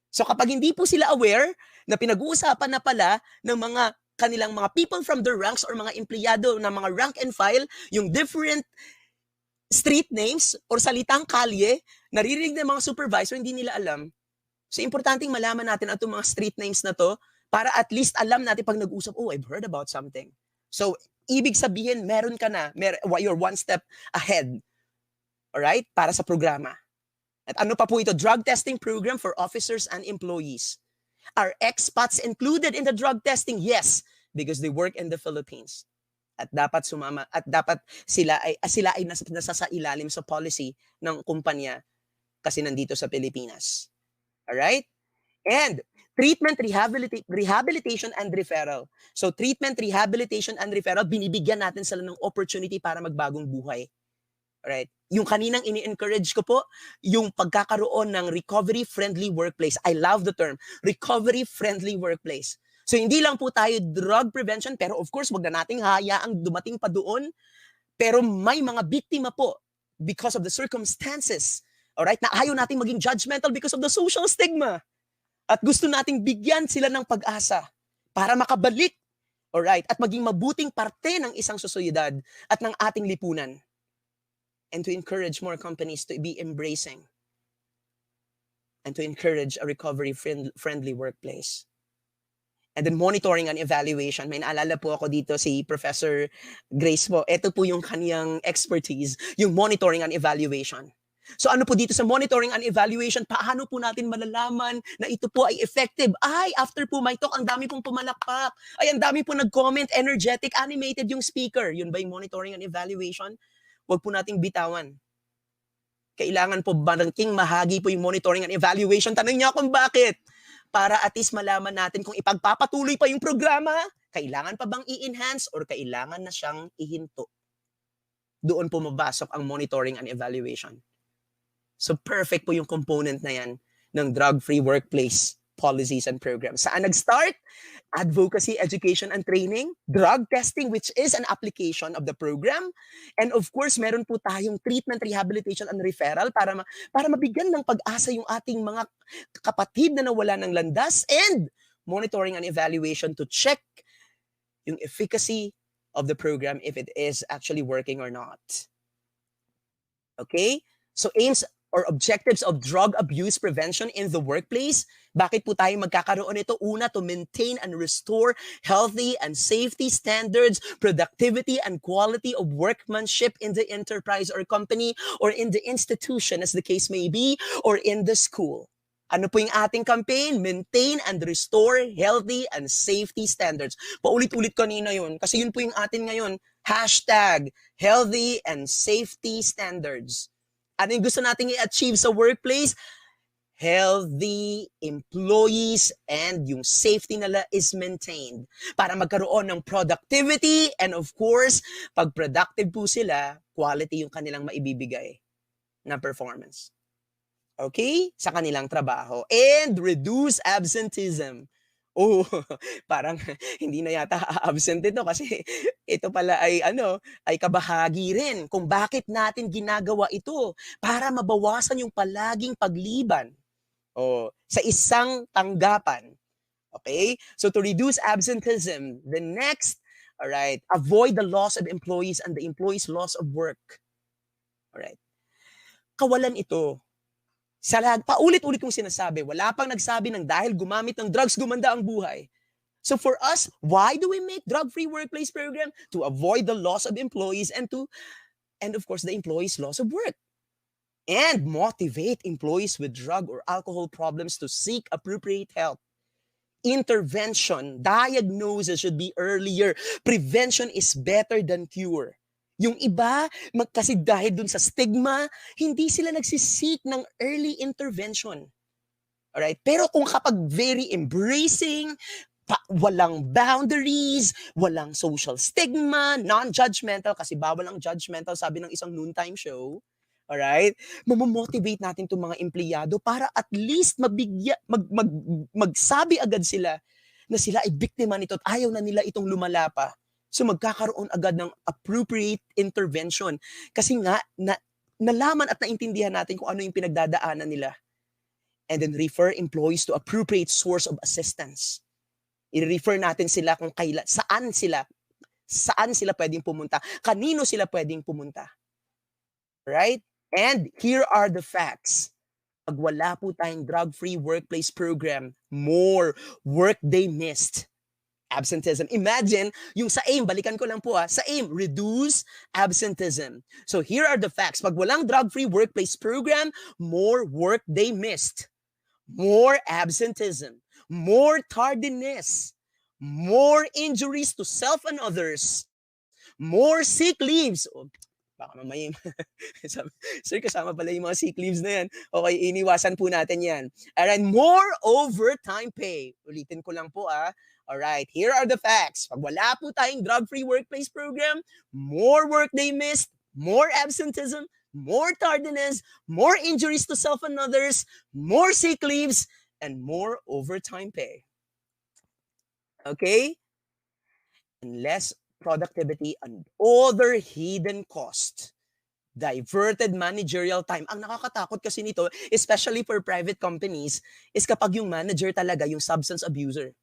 So kapag hindi po sila aware na pinag-uusapan na pala ng mga kanilang mga people from the ranks or mga empleyado na mga rank and file, yung different street names or salitang kalye, naririnig ng mga supervisor, hindi nila alam. So, importanteng malaman natin itong mga street names na to para at least alam natin pag nag-usap, oh, I've heard about something. So, ibig sabihin, meron ka na, you're one step ahead. Alright? Para sa programa. At ano pa po ito? Drug testing program for officers and employees. Are expats included in the drug testing? Yes, because they work in the Philippines. At dapat sumama, at dapat sila ay nasa sa ilalim sa policy ng kumpanya kasi nandito sa Pilipinas. Alright? And treatment, rehabilitation, and referral. So treatment, rehabilitation, and referral, binibigyan natin sila ng opportunity para magbagong buhay. Alright? Yung kaninang ini-encourage ko po, yung pagkakaroon ng recovery-friendly workplace. I love the term, recovery-friendly workplace. So hindi lang po tayo drug prevention, pero of course, wag na nating hayaang dumating pa doon. Pero may mga biktima po because of the circumstances. Alright, na ayaw nating maging judgmental because of the social stigma. At gusto nating bigyan sila ng pag-asa para makabalik. Alright, at maging mabuting parte ng isang sosyedad at ng ating lipunan. And to encourage more companies to be embracing and to encourage a recovery-friendly workplace. And then monitoring and evaluation. May naalala po ako dito si Professor Grace po. Ito po yung kaniyang expertise, yung monitoring and evaluation. So ano po dito sa monitoring and evaluation, paano po natin malalaman na ito po ay effective? Ay, after po my talk, ang dami pong pumalakpak. Ay, ang dami po nag-comment, energetic, animated yung speaker. Yun ba yung monitoring and evaluation? Huwag po nating bitawan. Kailangan po bangking mahagi po yung monitoring and evaluation. Tanong niyo kung bakit? Para at least malaman natin kung ipagpapatuloy pa yung programa, kailangan pa bang i-enhance or kailangan na siyang ihinto. Doon po mabasok ang monitoring and evaluation. So perfect po yung component na yan ng drug-free workplace policies and programs. Saan nag-start? Advocacy, education, and training. Drug testing, which is an application of the program. And of course, meron po tayong treatment, rehabilitation, and referral para mabigyan ng pag-asa yung ating mga kapatid na nawala ng landas. And monitoring and evaluation to check yung efficacy of the program if it is actually working or not. Okay? So aims or objectives of drug abuse prevention in the workplace. Bakit po tayo magkakaroon nito? Una, to maintain and restore healthy and safety standards, productivity and quality of workmanship in the enterprise or company or in the institution as the case may be or in the school. Ano po yung ating campaign? Maintain and restore healthy and safety standards. Paulit-ulit kanina yun kasi yun po yung atin ngayon. Hashtag healthy and safety standards. Ano yung gusto nating i-achieve sa workplace? Healthy employees and yung safety nila is maintained para magkaroon ng productivity and of course, pag productive po sila, quality yung kanilang maibibigay na performance. Okay? Sa kanilang trabaho. And reduce absenteeism. Oh, parang hindi na yata absent ito kasi ito pala ay kabahagi rin kung bakit natin ginagawa ito para mabawasan yung palaging pagliban sa isang tanggapan. Okay? So to reduce absenteeism, the next, all right, avoid the loss of employees and the employees' loss of work. All right. Kawalan ito. Paulit-ulit kong sinasabi, wala pang nagsabi ng dahil gumamit ng drugs, gumanda ang buhay. So for us, why do we make drug-free workplace program? To avoid the loss of employees and of course, the employees' loss of work. And motivate employees with drug or alcohol problems to seek appropriate help. Intervention, diagnosis should be earlier. Prevention is better than cure. Yung iba, kasi dahil dun sa stigma, hindi sila nagsisik ng early intervention. Alright? Pero kung kapag very embracing, walang boundaries, walang social stigma, non-judgmental, kasi bawal ang judgmental, sabi ng isang noontime show, alright? Mamomotivate natin itong mga empleyado para at least magsabi agad sila na sila ay biktima nito at ayaw na nila itong lumala pa. So magkakaroon agad ng appropriate intervention. Kasi nga, nalaman at naintindihan natin kung ano yung pinagdadaanan nila. And then refer employees to appropriate source of assistance. I-refer natin sila kung saan sila pwedeng pumunta, kanino sila pwedeng pumunta. Right? And here are the facts. Pag wala po tayong drug-free workplace program, more workday missed. Absenteeism. Imagine, yung sa AIM, balikan ko lang po sa AIM, reduce absenteeism. So here are the facts. Pag walang drug-free workplace program, more workday missed, more absenteeism, more tardiness, more injuries to self and others, more sick leaves. Baka mamaya, sir, kasama pala yung mga sick leaves na yan. Okay, iniwasan po natin yan. And more overtime pay. Ulitin ko lang po Alright, here are the facts. Pag wala po tayong drug-free workplace program, more workday missed, more absenteeism, more tardiness, more injuries to self and others, more sick leaves, and more overtime pay. Okay? And less productivity and other hidden costs. Diverted managerial time. Ang nakakatakot kasi nito, especially for private companies, is kapag yung manager talaga yung substance abuser.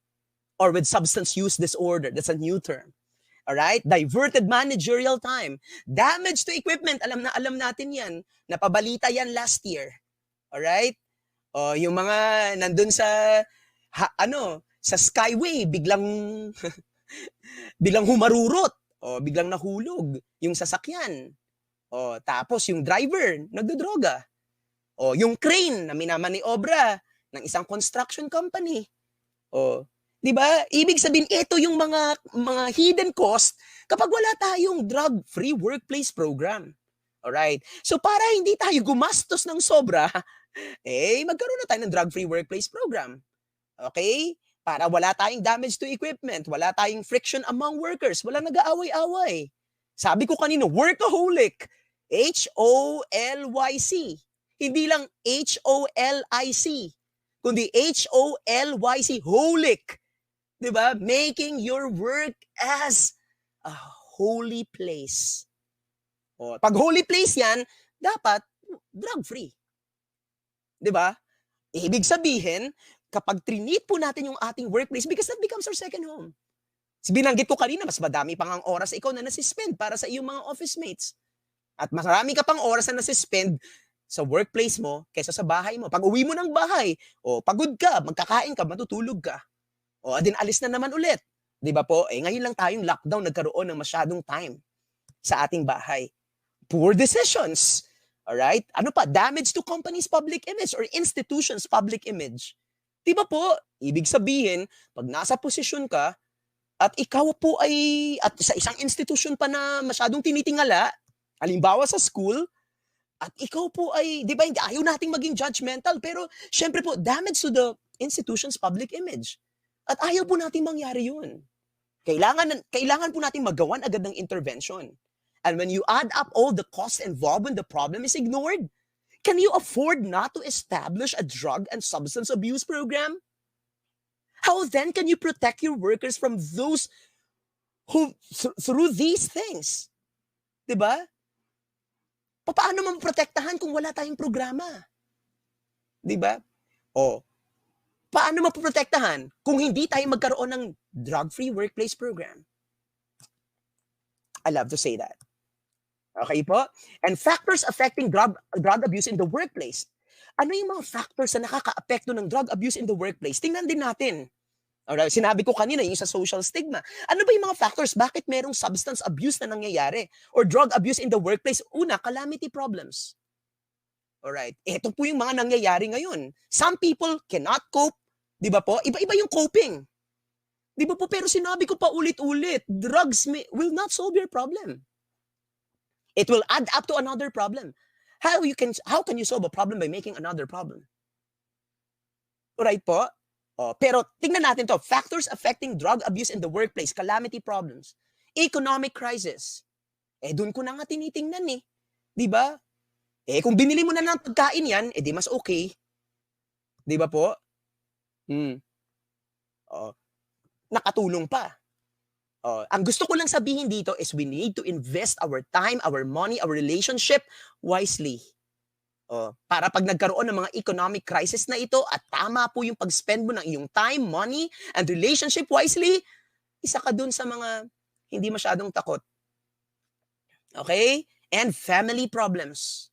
Or with substance use disorder. That's a new term. Alright? Diverted managerial time. Damage to equipment. Alam natin yan. Napabalita yan last year. Alright? Yung mga nandun sa sa skyway, biglang biglang humarurot, o biglang nahulog yung sasakyan. O tapos yung driver nagdodroga. O yung crane na minamaniobra ng isang construction company. O, 'di ba? Ibig sabihin ito yung mga hidden cost kapag wala tayong drug-free workplace program. Alright? So para hindi tayo gumastos ng sobra, magkaroon na tayo ng drug-free workplace program. Okay? Para wala tayong damage to equipment, wala tayong friction among workers, wala nag-aaway-away. Sabi ko kanino, workaholic. H-O-L-Y-C. Hindi lang H-O-L-I-C, kundi H-O-L-Y-C, holic. Diba? Making your work as a holy place. O, pag holy place yan, dapat drug-free. Diba? Ibig sabihin, kapag trinit po natin yung ating workplace, because that becomes our second home. Binanggit ko kanina, mas madami pang ang oras ikaw na nasispend para sa iyong mga office mates. At marami ka pang oras na nasispend sa workplace mo kaysa sa bahay mo. Pag uwi mo ng bahay, pagod ka, magkakain ka, matutulog ka. Din alis na naman ulit. Di ba po? Ngayon lang tayong lockdown, nagkaroon ng masyadong time sa ating bahay. Poor decisions. Alright? Ano pa? Damage to company's public image or institution's public image. Di ba po? Ibig sabihin, pag nasa posisyon ka, at ikaw po at sa isang institution pa na masyadong tinitingala, halimbawa sa school, at ikaw po di ba, ayaw nating maging judgmental, pero syempre po, damage to the institution's public image. At ayaw po nating mangyari yun. Kailangan po nating magawan agad ng intervention. And when you add up all the costs involved when the problem is ignored, can you afford not to establish a drug and substance abuse program? How then can you protect your workers from those who, through these things? Diba? Paano maprotektahan kung wala tayong programa? Diba? Paano maprotektahan kung hindi tayo magkaroon ng drug-free workplace program? I love to say that. Okay po? And factors affecting drug abuse in the workplace. Ano yung mga factors na nakaka-apekto ng drug abuse in the workplace? Tingnan din natin. Alright, sinabi ko kanina yung sa social stigma. Ano ba yung mga factors? Bakit merong substance abuse na nangyayari? Or drug abuse in the workplace? Una, calamity problems. Alright, ito po yung mga nangyayari ngayon. Some people cannot cope. Di ba po? Iba-iba yung coping. Di ba po? Pero sinabi ko pa ulit-ulit, drugs will not solve your problem. It will add up to another problem. How can you solve a problem by making another problem? Alright po? Pero tingnan natin to, factors affecting drug abuse in the workplace, calamity problems, economic crisis. Doon ko na nga tinitingnan di ba? Kung binili mo na ng pagkain yan, di mas okay. Di ba po? Nakatulong pa. Ang gusto ko lang sabihin dito is we need to invest our time, our money, our relationship wisely. Para pag nagkaroon ng mga economic crisis na ito at tama po yung pag-spend mo ng iyong time, money, and relationship wisely, isa ka dun sa mga hindi masyadong takot. Okay? And family problems.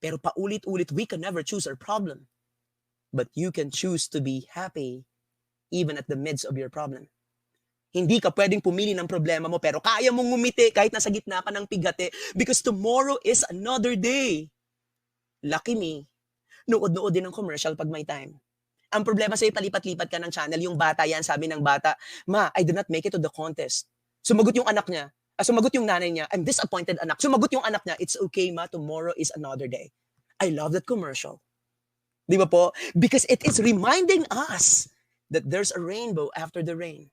Pero paulit-ulit, we can never choose our problem. But you can choose to be happy even at the midst of your problem. Hindi ka pwedeng pumili ng problema mo pero kaya mong ngumiti kahit nasa gitna ka ng pigate because tomorrow is another day. Lucky me, nood-nood din ng commercial pag may time. Ang problema sa'yo, palipat-lipat ka ng channel. Yung bata yan, sabi ng bata, Ma, I did not make it to the contest. Sumagot yung anak niya. Sumagot yung nanay niya, I'm disappointed anak. Sumagot yung anak niya, it's okay ma, tomorrow is another day. I love that commercial. Di ba po? Because it is reminding us that there's a rainbow after the rain.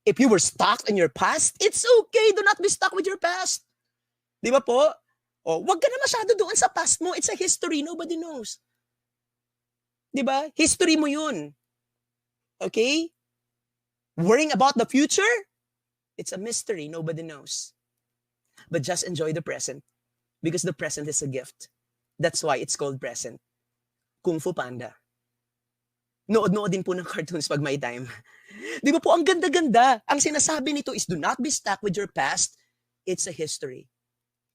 If you were stuck in your past, it's okay. Do not be stuck with your past. Di ba po? Wag ka na masyado doon sa past mo. It's a history. Nobody knows. Diba? History mo yun. Okay? Worrying about the future? It's a mystery. Nobody knows. But just enjoy the present. Because the present is a gift. That's why it's called present. Kung Fu Panda. Nood-nood din po ng cartoons pag may time. Di ba po? Ang ganda-ganda. Ang sinasabi nito is do not be stuck with your past. It's a history.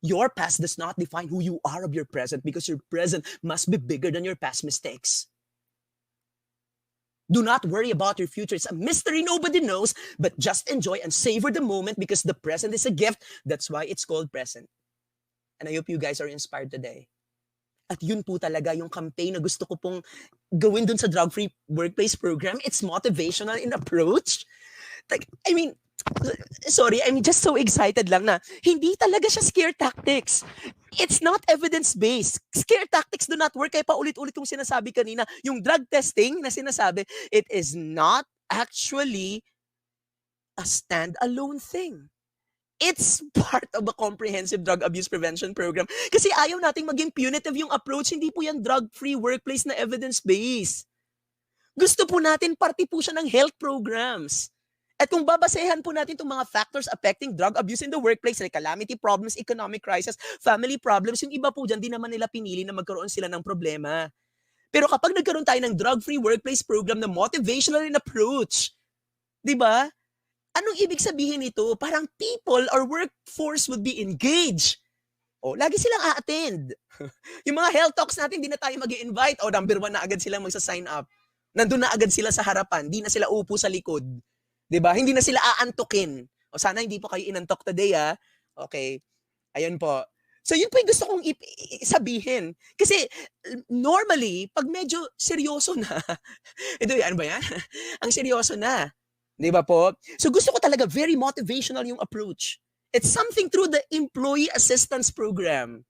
Your past does not define who you are of your present because your present must be bigger than your past mistakes. Do not worry about your future. It's a mystery nobody knows, but just enjoy and savor the moment because the present is a gift. That's why it's called present. And I hope you guys are inspired today. At yun po talaga yung campaign na gusto ko pong gawin dun sa drug-free workplace program. It's motivational in approach. Like, I mean, sorry, I'm just so excited lang na hindi talaga siya scare tactics. It's not evidence-based. Scare tactics do not work. Kaya paulit-ulit kong sinasabi kanina, yung drug testing na sinasabi, it is not actually a stand-alone thing. It's part of a comprehensive drug abuse prevention program. Kasi ayaw nating maging punitive yung approach. Hindi po yan drug-free workplace na evidence-based. Gusto po natin, parte po siya ng health programs. At kung babasehan po natin itong mga factors affecting drug abuse in the workplace, like calamity problems, economic crisis, family problems, yung iba po dyan, di naman nila pinili na magkaroon sila ng problema. Pero kapag nagkaroon tayo ng drug-free workplace program na motivational in approach, di ba? Anong ibig sabihin nito? Parang people or workforce would be engaged. O, lagi silang a-attend. Yung mga health talks natin, di na tayo mag-i-invite. O, number 1 na agad silang magsa-sign up. Nandun na agad sila sa harapan. Di na sila upo sa likod. Diba? Hindi na sila aantukin. O sana hindi po kayo inantok today, ha? Okay. Ayun po. So yun po yung gusto kong sabihin. Kasi normally, pag medyo seryoso na, ito yan, ano ba yan? Ang seryoso na. Diba po? So gusto ko talaga very motivational yung approach. It's something through the Employee Assistance Program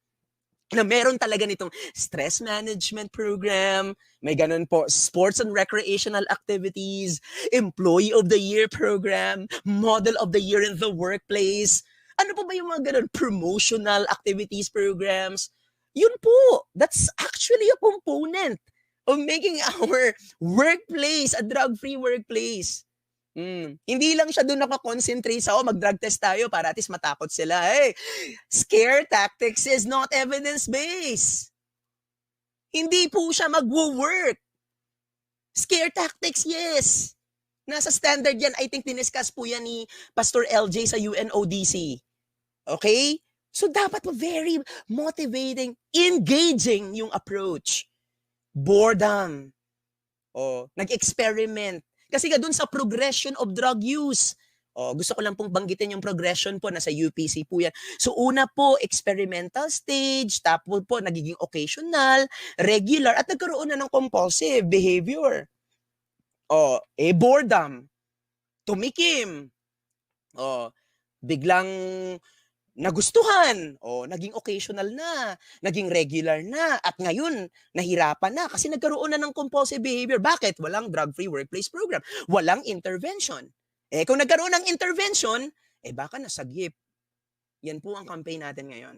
na meron talaga nitong stress management program, may ganun po, sports and recreational activities, Employee of the Year program, Model of the Year in the workplace. Ano po ba yung mga ganun? Promotional activities programs. Yun po, that's actually a component of making our workplace a drug-free workplace. Hindi lang siya doon nakakonsentrate sa, mag-drug test tayo para at least matakot sila. Hey, scare tactics is not evidence-based. Hindi po siya mag-work. Scare tactics, yes. Nasa standard yan. I think diniscuss po yan ni Pastor LJ sa UNODC. Okay? So dapat po very motivating, engaging yung approach. Boredom. Nag-experiment. Kasi nga dun sa progression of drug use. Gusto ko lang pong banggitin yung progression po, nasa UPC po yan. So una po, experimental stage, tapos po nagiging occasional, regular, at nagkaroon na ng compulsive behavior. Boredom, tumikim, biglang nagustuhan, naging occasional na, naging regular na, at ngayon, nahirapan na kasi nagkaroon na ng compulsive behavior. Bakit? Walang drug-free workplace program. Walang intervention. Kung nagkaroon ng intervention, baka nasagip. Yan po ang campaign natin ngayon.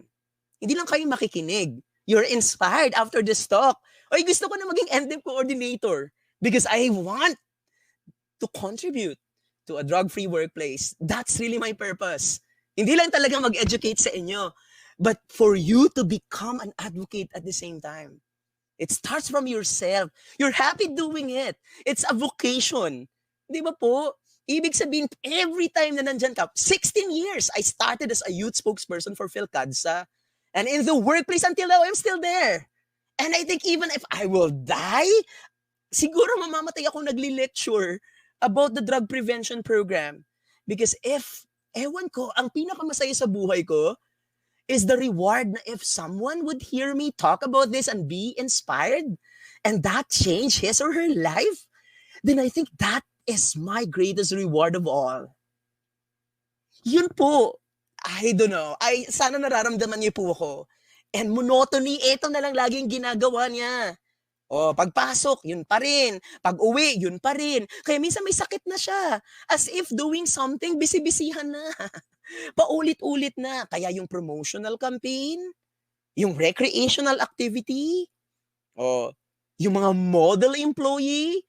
Hindi lang kayo makikinig. You're inspired after this talk. Gusto ko na maging NDEP coordinator because I want to contribute to a drug-free workplace. That's really my purpose. Hindi lang talaga mag-educate sa inyo, but for you to become an advocate at the same time. It starts from yourself. You're happy doing it. It's a vocation. Di ba po? Ibig sabihin, every time na nandyan ka, 16 years, I started as a youth spokesperson for PhilCadsa. And in the workplace until now, I'm still there. And I think even if I will die, siguro mamamatay ako nagli-lecture about the drug prevention program. Because ewan ko, ang pinakamasaya sa buhay ko is the reward na if someone would hear me talk about this and be inspired and that change his or her life, then I think that is my greatest reward of all. Yun po. I don't know. Sana nararamdaman niyo po ako. And monotony, ito na lang laging ginagawa niya. Pagpasok, yun pa rin. Pag-uwi, yun pa rin. Kaya minsan may sakit na siya. As if doing something, bisi-bisihan na. Paulit-ulit na. Kaya yung promotional campaign, yung recreational activity, yung mga model employee,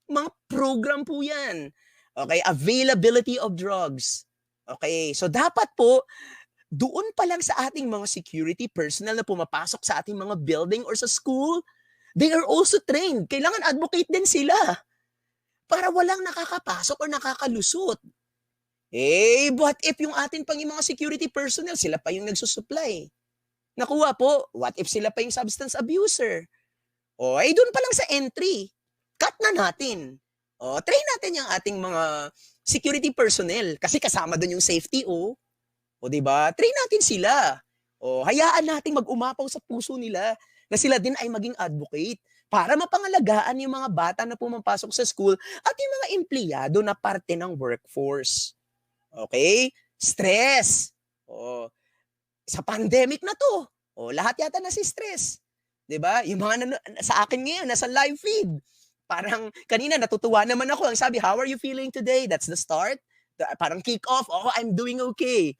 mga program po yan. Okay, availability of drugs. Okay, so dapat po, doon pa lang sa ating mga security personnel na pumapasok sa ating mga building or sa school, they are also trained. Kailangan advocate din sila para walang nakakapasok or nakakalusot. But if yung atin pang yung mga security personnel, sila pa yung nagsusupply. Nakuha po, what if sila pa yung substance abuser? Doon pa lang sa entry, cut na natin. Train natin yung ating mga security personnel kasi kasama doon yung safety, O, 'di ba? Train natin sila. Hayaan nating mag-umapaw sa puso nila na sila din ay maging advocate para mapangalagaan yung mga bata na pumapasok sa school at yung mga empleyado na parte ng workforce. Okay? Stress. Sa pandemic na to. Lahat yata na si stress. 'Di ba? Yung mga sa akin ngayon nasa live feed. Parang kanina natutuwa naman ako. Ang sabi, how are you feeling today? That's the start. Parang kick off. I'm doing okay.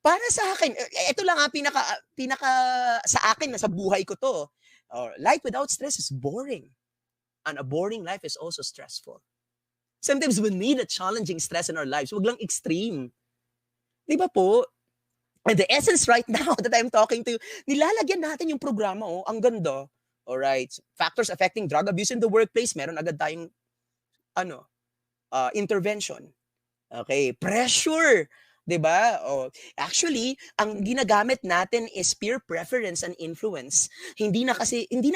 Para sa akin, ito lang ang pinaka sa akin, sa buhay ko to. Life without stress is boring. And a boring life is also stressful. Sometimes we need a challenging stress in our lives. Huwag lang extreme. Di ba po? And the essence right now that I'm talking to you, nilalagyan natin yung programa, ang ganda. Alright, factors affecting drug abuse in the workplace, meron agad tayong intervention. Okay, pressure, 'di ba? Actually, ang ginagamit natin is peer preference and influence. Hindi na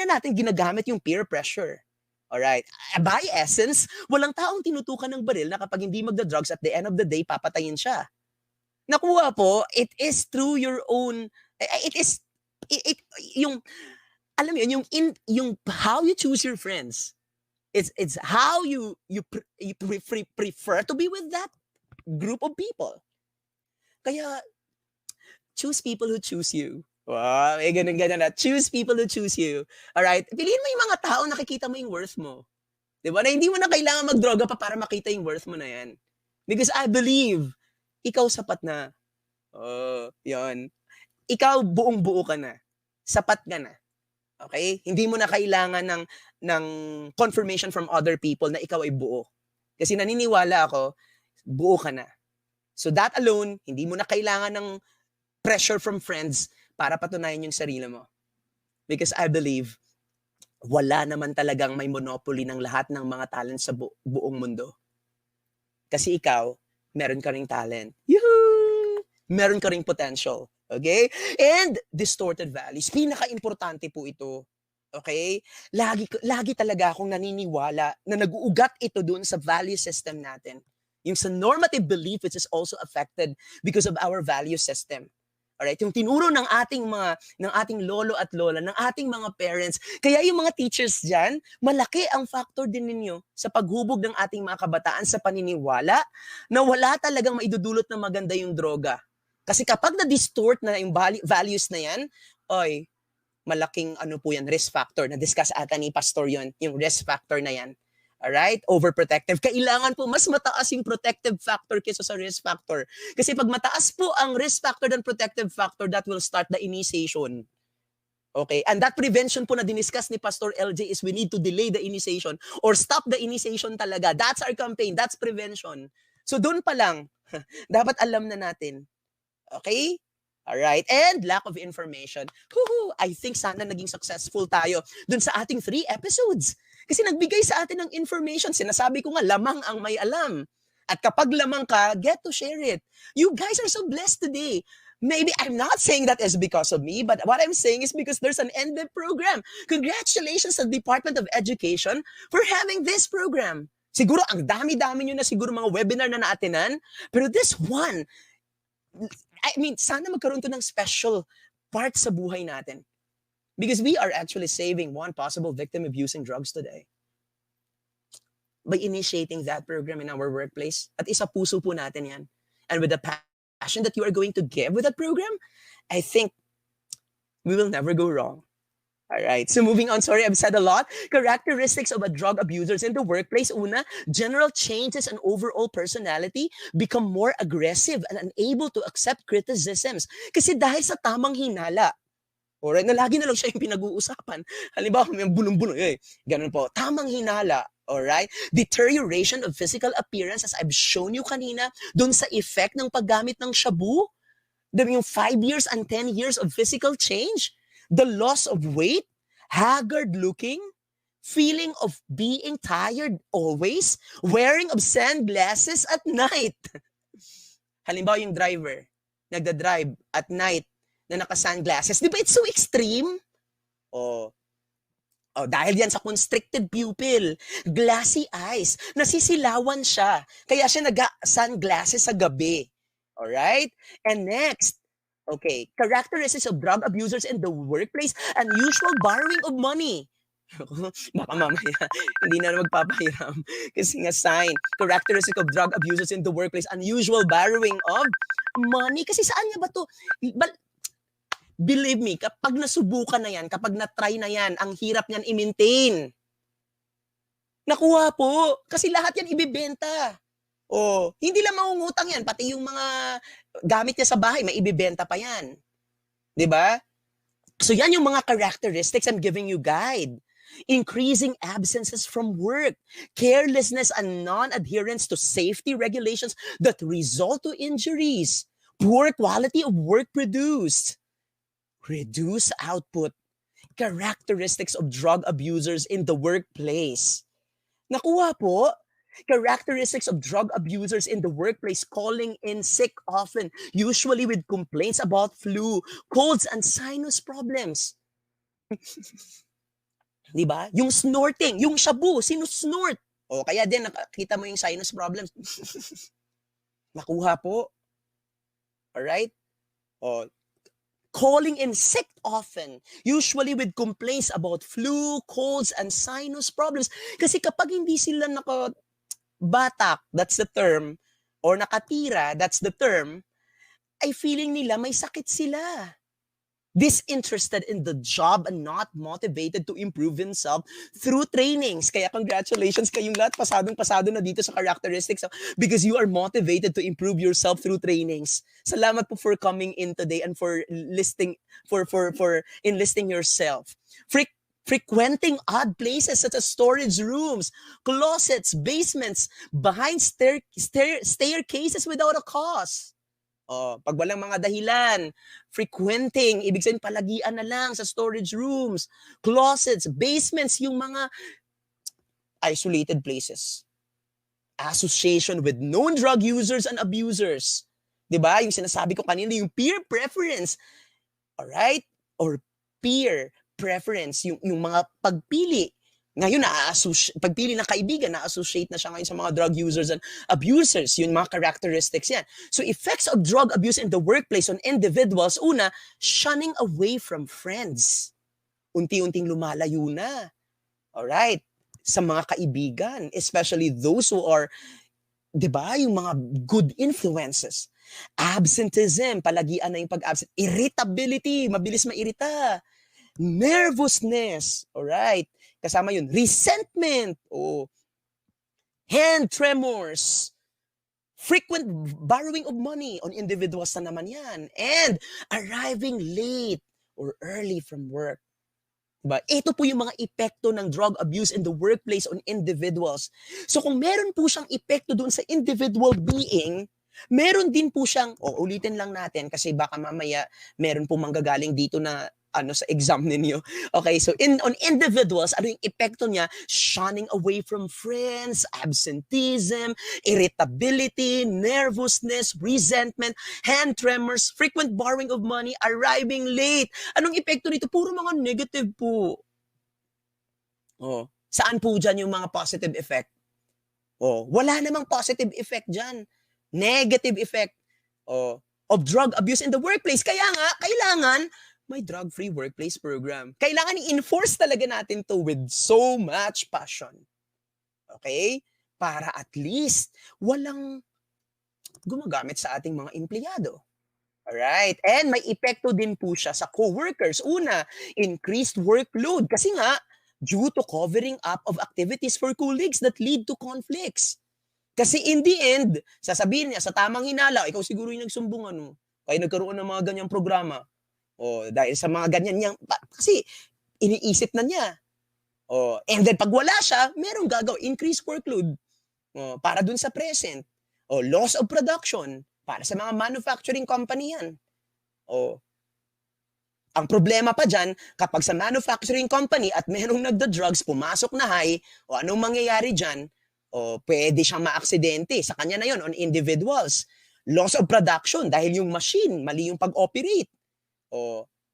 natin ginagamit yung peer pressure. Alright, by essence, walang taong tinutukan ng baril na kapag hindi magda-drugs at the end of the day papatayin siya. Nakuha po, it is through your own, yung alam mo yun, yung how you choose your friends. It's how you prefer to be with that group of people. Kaya, choose people who choose you. Wow, ganun na. Choose people who choose you. Alright? Piliin mo yung mga tao nakikita mo yung worth mo. Diba? Na hindi mo na kailangan magdroga pa para makita yung worth mo na yan. Because I believe, ikaw sapat na. Yun. Ikaw buong-buo ka na. Sapat ka na. Okay? Hindi mo na kailangan ng confirmation from other people na ikaw ay buo. Kasi naniniwala ako, buo ka na. So that alone, hindi mo na kailangan ng pressure from friends para patunayan yung sarili mo. Because I believe, wala naman talagang may monopoly ng lahat ng mga talent sa buong mundo. Kasi ikaw, meron ka ring talent. Yoo-hoo! Meron ka ring potential. Okay? And distorted values. Pinaka-importante po ito. Okay? Lagi talaga akong naniniwala na nag-uugat ito dun sa value system natin. Yung sa normative belief which is also affected because of our value system. Alright? Yung tinuro ng ating lolo at lola, ng ating mga parents. Kaya yung mga teachers dyan, malaki ang factor din ninyo sa paghubog ng ating mga kabataan sa paniniwala na wala talagang maidudulot na maganda yung droga. Kasi kapag na-distort na yung values na yan, malaking risk factor. Na-discuss ata ni Pastor yun, yung risk factor na yan. Alright? Overprotective. Kailangan po mas mataas yung protective factor kaysa sa risk factor. Kasi pag mataas po ang risk factor than protective factor, that will start the initiation. Okay? And that prevention po na diniscuss ni Pastor LJ is we need to delay the initiation or stop the initiation talaga. That's our campaign. That's prevention. So doon pa lang, dapat alam na natin. Okay? Alright? And lack of information. I think sana naging successful tayo dun sa ating 3 episodes. Kasi nagbigay sa atin ng information. Sinasabi ko nga, lamang ang may alam. At kapag lamang ka, get to share it. You guys are so blessed today. Maybe I'm not saying that is because of me, but what I'm saying is because there's an NDEP program. Congratulations to the Department of Education for having this program. Siguro ang dami-dami nyo na siguro mga webinar na naatinan, pero this one, sana magkaroon to ng special part sa buhay natin. Because we are actually saving one possible victim of using drugs today. By initiating that program in our workplace, at isa puso po natin yan. And with the passion that you are going to give with that program, I think we will never go wrong. All right. So moving on, sorry, I've said a lot. Characteristics of a drug abusers in the workplace. Una, general changes in overall personality, become more aggressive and unable to accept criticisms. Kasi dahil sa tamang hinala, alright, na lagi na lang siya yung pinag-uusapan. Halimbawa, may bulong-bulong, ganun po. Tamang hinala, alright? Deterioration of physical appearance, as I've shown you kanina, dun sa effect ng paggamit ng shabu. Yung 5 years and 10 years of physical change. The loss of weight, haggard looking, feeling of being tired always, wearing of sunglasses at night. Halimbawa, yung driver, nagda-drive at night, na naka-sunglasses. Di ba it's so extreme? Oh, dahil yan sa constricted pupil, glassy eyes, nasisilawan siya. Kaya siya nag-sunglasses sa gabi. Alright? And next, okay, characteristics of drug abusers in the workplace, unusual borrowing of money. Baka mamaya, hindi na magpapahiram. Kasi nga sign, characteristic of drug abusers in the workplace, unusual borrowing of money. Kasi saan niya ba to? Believe me, kapag nasubukan na yan, kapag na-try na yan, ang hirap niyan i-maintain. Nakuha po. Kasi lahat yan ibibenta. Oh, hindi lang mangungutang yan. Pati yung mga gamit niya sa bahay, may ibibenta pa yan. 'Di ba? So yan yung mga characteristics I'm giving you guide. Increasing absences from work, carelessness and non-adherence to safety regulations that result to injuries, poor quality of work produced, reduced output, characteristics of drug abusers in the workplace. Nakuha po. Characteristics of drug abusers in the workplace: calling in sick often, usually with complaints about flu, colds, and sinus problems. Diba? Yung snorting, yung shabu, sinusnort. O kaya din nakita mo yung sinus problems. Nakuha po. Alright? O, calling in sick often, usually with complaints about flu, colds, and sinus problems. Kasi kapag hindi sila nakabatak, that's the term, or nakatira, that's the term, ay feeling nila may sakit sila. Disinterested in the job and not motivated to improve himself through trainings. Kaya congratulations kayong lahat, pasadong-pasado na dito sa characteristics because you are motivated to improve yourself through trainings. Salamat po for coming in today and for listing for enlisting yourself. Frequenting odd places such as storage rooms, closets, basements, behind staircases without a cause. Pag walang mga dahilan, frequenting, ibig sabihin palagian na lang sa storage rooms, closets, basements, yung mga isolated places. Association with known drug users and abusers. 'Di ba? Yung sinasabi ko kanina, yung peer preference. Alright? Or peer preference, yung mga pagpili. Ngayon, pagpili ng kaibigan, na-associate na siya ngayon sa mga drug users and abusers. Yung mga characteristics yan. So, effects of drug abuse in the workplace on individuals, una, shunning away from friends. Unti-unting lumalayo na. Alright? Sa mga kaibigan, especially those who are, di ba, yung mga good influences. Absenteeism, palagian na yung pag-absent. Irritability, mabilis mairita. Nervousness, alright? Kasama yun, resentment, hand tremors, frequent borrowing of money on individuals na naman yan, and arriving late or early from work. Diba? Ito po yung mga epekto ng drug abuse in the workplace on individuals. So kung meron po siyang epekto doon sa individual being, meron din po siyang, ulitin lang natin kasi baka mamaya meron po manggagaling dito na sa exam ninyo. Okay, so on individuals, ano yung epekto niya? Shunning away from friends, absenteeism, irritability, nervousness, resentment, hand tremors, frequent borrowing of money, arriving late. Anong epekto nito? Puro mga negative po. Saan po dyan yung mga positive effect? Wala namang positive effect dyan. Negative effect of drug abuse in the workplace. Kaya nga, kailangan may drug-free workplace program. Kailangan i-enforce talaga natin to with so much passion. Okay? Para at least walang gumagamit sa ating mga empleyado. Alright? And may epekto din po siya sa co-workers. Una, increased workload. Kasi nga, due to covering up of activities for colleagues that lead to conflicts. Kasi in the end, sasabihin niya sa tamang hinala, ikaw siguro yung nagsumbong kaya nagkaroon ng mga ganyang programa. Dahil sa mga ganyan niyang, kasi iniisip na niya. And then pag wala siya, merong gagawin, increased workload para dun sa present. Loss of production para sa mga manufacturing company yan. Ang problema pa dyan, kapag sa manufacturing company at merong nagda-drugs, pumasok na high, anong mangyayari dyan, pwede siyang ma-aksidente. Sa kanya na yon on individuals. Loss of production dahil yung machine, mali yung pag-operate.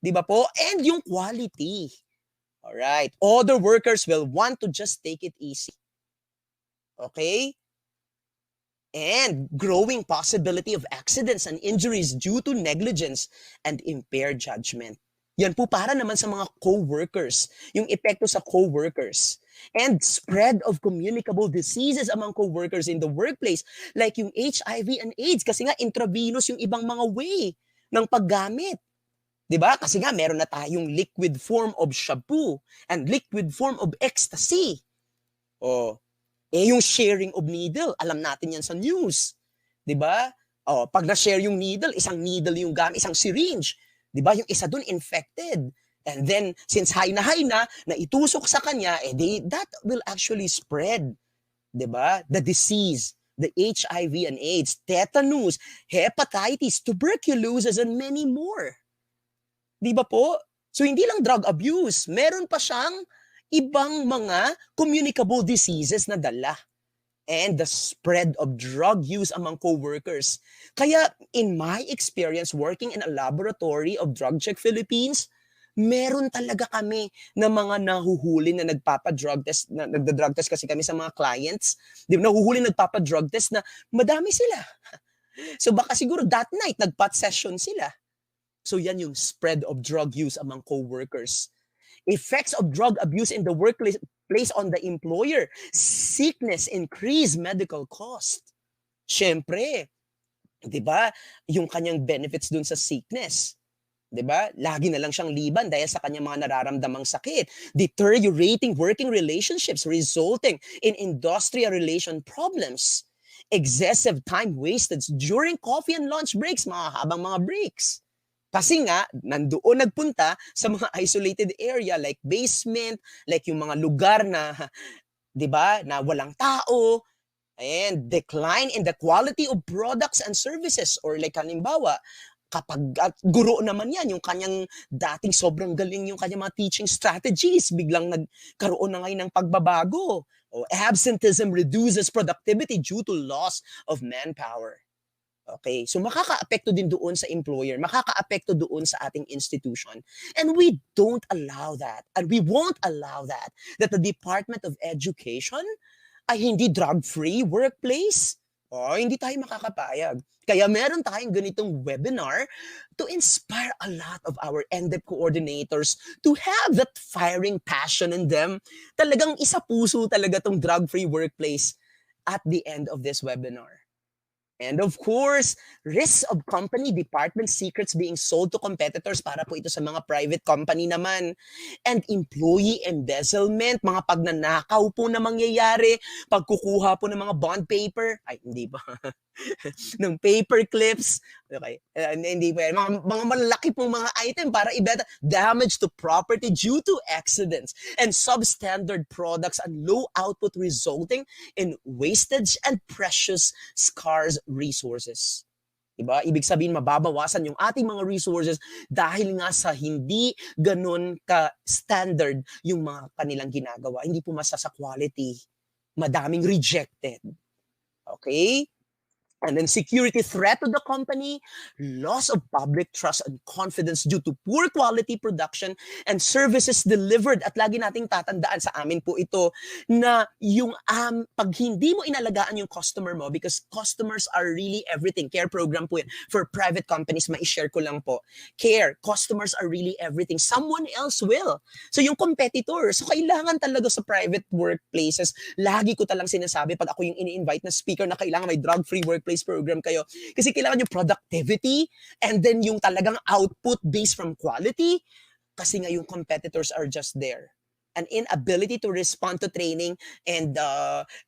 Di ba po? And yung quality. Alright. Other workers will want to just take it easy. Okay? And growing possibility of accidents and injuries due to negligence and impaired judgment. Yan po para naman sa mga co-workers, yung epekto sa co-workers. And spread of communicable diseases among co-workers in the workplace, like yung HIV and AIDS, kasi nga intravenous yung ibang mga way ng paggamit. Diba? Kasi nga meron na tayong liquid form of shampoo and liquid form of ecstasy. Oh, yung sharing of needle, alam natin yan sa news. 'Di ba? Oh, pag na-share yung needle, isang needle yung gamit, isang syringe. 'Di ba? Yung isa doon infected. And then since high na itusok sa kanya, that will actually spread. 'Di ba? The disease, the HIV and AIDS, tetanus, hepatitis, tuberculosis, and many more. 'Di ba po? So hindi lang drug abuse, meron pa siyang ibang mga communicable diseases na dala. And the spread of drug use among co-workers. Kaya in my experience working in a laboratory of Drug Check Philippines, meron talaga kami na mga nahuhuli na nagpapa-drug test, na nagda-drug test kasi kami sa mga clients. Di ba, nahuhuli nagpapa-drug test na madami sila. So baka siguro that night nagpat session sila. So yan yung spread of drug use among co-workers. Effects of drug abuse in the workplace on the employer. Sickness, increased medical cost. Siyempre, di ba, yung kanyang benefits dun sa sickness. Di ba? Lagi na lang siyang liban dahil sa kanyang mga nararamdamang sakit. Deteriorating working relationships resulting in industrial relation problems. Excessive time wasted during coffee and lunch breaks, mga habang mga breaks. Kasi nga, nandoon nagpunta sa mga isolated area like basement, like yung mga lugar na, di ba, na walang tao, and decline in the quality of products and services. Or like halimbawa, kapag guro naman yan, yung kanyang dating sobrang galing yung kanyang mga teaching strategies, biglang nagkaroon na ngayon ng pagbabago. O absenteeism reduces productivity due to loss of manpower. Okay, so makaka-apekto din doon sa employer, makaka-apekto doon sa ating institution. And we don't allow that, and we won't allow that the Department of Education ay hindi drug-free workplace. Hindi tayo makakapayag. Kaya meron tayong ganitong webinar to inspire a lot of our NDEP coordinators to have that firing passion in them. Talagang isa puso talaga tong drug-free workplace at the end of this webinar. And of course, risks of company department secrets being sold to competitors para po ito sa mga private company naman. And employee embezzlement, mga pagnanakaw po na mangyayari, pagkukuha po ng mga bond paper, ay hindi ba, ng paper clips, okay, hindi pa, mga malaki pong mga item para ibenta, damage to property due to accidents, and substandard products and low output resulting in wastage and precious scarce resources. Diba? Ibig sabihin, mababawasan yung ating mga resources dahil nga sa hindi ganun ka-standard yung mga kanilang ginagawa. Hindi pumasa sa quality. Madaming rejected. Okay? And then security threat to the company, loss of public trust and confidence due to poor quality production and services delivered. At lagi nating tatandaan sa amin po ito na yung pag hindi mo inalagaan yung customer mo, because customers are really everything. Care program po yan. For private companies, ma-share ko lang po. Care, customers are really everything. Someone else will. So yung competitor, so kailangan talaga sa private workplaces, lagi ko talang sinasabi pag ako yung ini-invite na speaker na kailangan may drug-free workplace program kayo. Kasi kailangan yung productivity and then yung talagang output based from quality, kasi nga yung competitors are just there. An inability to respond to training and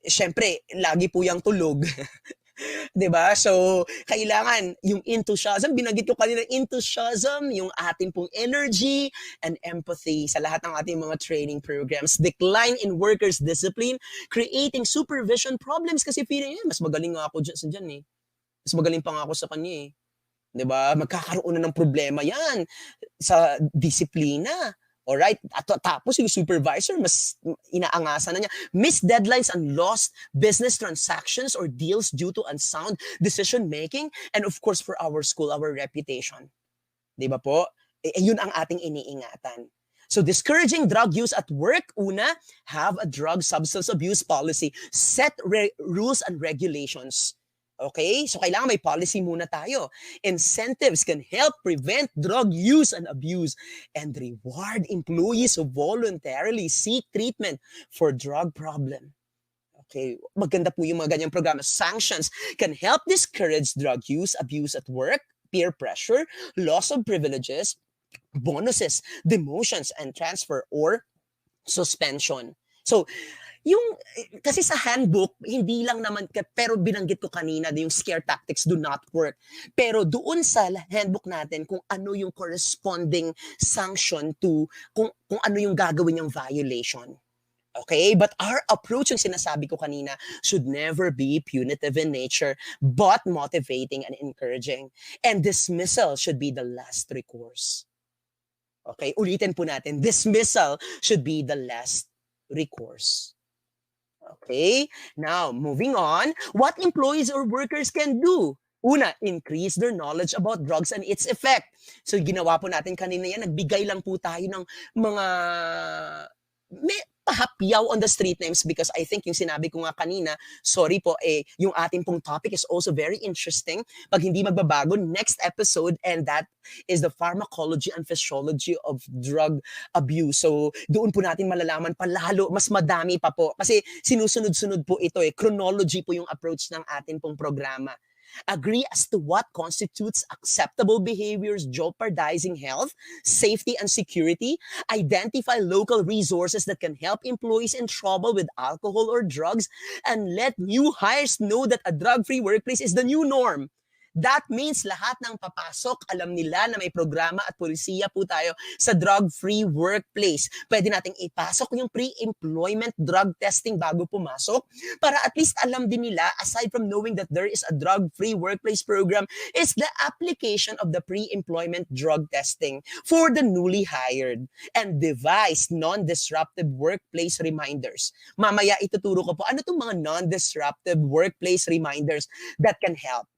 syempre, lagi po yung tulog. Diba? So, kailangan yung enthusiasm, binanggit ko kanina, enthusiasm, yung ating pong energy and empathy sa lahat ng ating mga training programs. Decline in workers' discipline, creating supervision problems kasi feeling mas magaling nga ako dyan eh. Mas magaling pa nga ako sa kanya eh. Diba? Magkakaroon na ng problema yan sa disiplina. Alright? At tapos yung supervisor, mas inaangasan na niya. Missed deadlines and lost business transactions or deals due to unsound decision-making. And of course, for our school, our reputation. Di ba po? Yun ang ating iniingatan. So discouraging drug use at work, una, have a drug substance abuse policy. Set rules and regulations. Okay? So kailangan may policy muna tayo. Incentives can help prevent drug use and abuse and reward employees who voluntarily seek treatment for drug problem. Okay, maganda po yung mga ganyang programa. Sanctions can help discourage drug use, abuse at work, peer pressure, loss of privileges, bonuses, demotions, and transfer or suspension. So, kasi sa handbook, hindi lang naman, pero binanggit ko kanina na yung scare tactics do not work. Pero doon sa handbook natin, kung ano yung corresponding sanction to, kung ano yung gagawin yung violation. Okay? But our approach, yung sinasabi ko kanina, should never be punitive in nature, but motivating and encouraging. And dismissal should be the last recourse. Okay? Ulitin po natin, dismissal should be the last recourse. Okay? Now, moving on, what employees or workers can do? Una, increase their knowledge about drugs and its effect. So, ginawa po natin kanina yan, nagbigay lang po tayo ng mga pahapyaw on the street names because I think yung sinabi ko nga kanina, sorry po, yung ating pong topic is also very interesting. Pag hindi magbabago, next episode, and that is the Pharmacology and Physiology of drug abuse. So, doon po natin malalaman palalo, mas madami pa po. Kasi sinusunod-sunod po ito chronology po yung approach ng ating pong programa. Agree as to what constitutes acceptable behaviors jeopardizing health, safety, and security. Identify local resources that can help employees in trouble with alcohol or drugs, and let new hires know that a drug-free workplace is the new norm. That means lahat ng papasok, alam nila na may programa at polisiya po tayo sa drug-free workplace. Pwede nating ipasok yung pre-employment drug testing bago pumasok para at least alam din nila, aside from knowing that there is a drug-free workplace program, is the application of the pre-employment drug testing for the newly hired, and devise non-disruptive workplace reminders. Mamaya ituturo ko po ano itong mga non-disruptive workplace reminders that can help.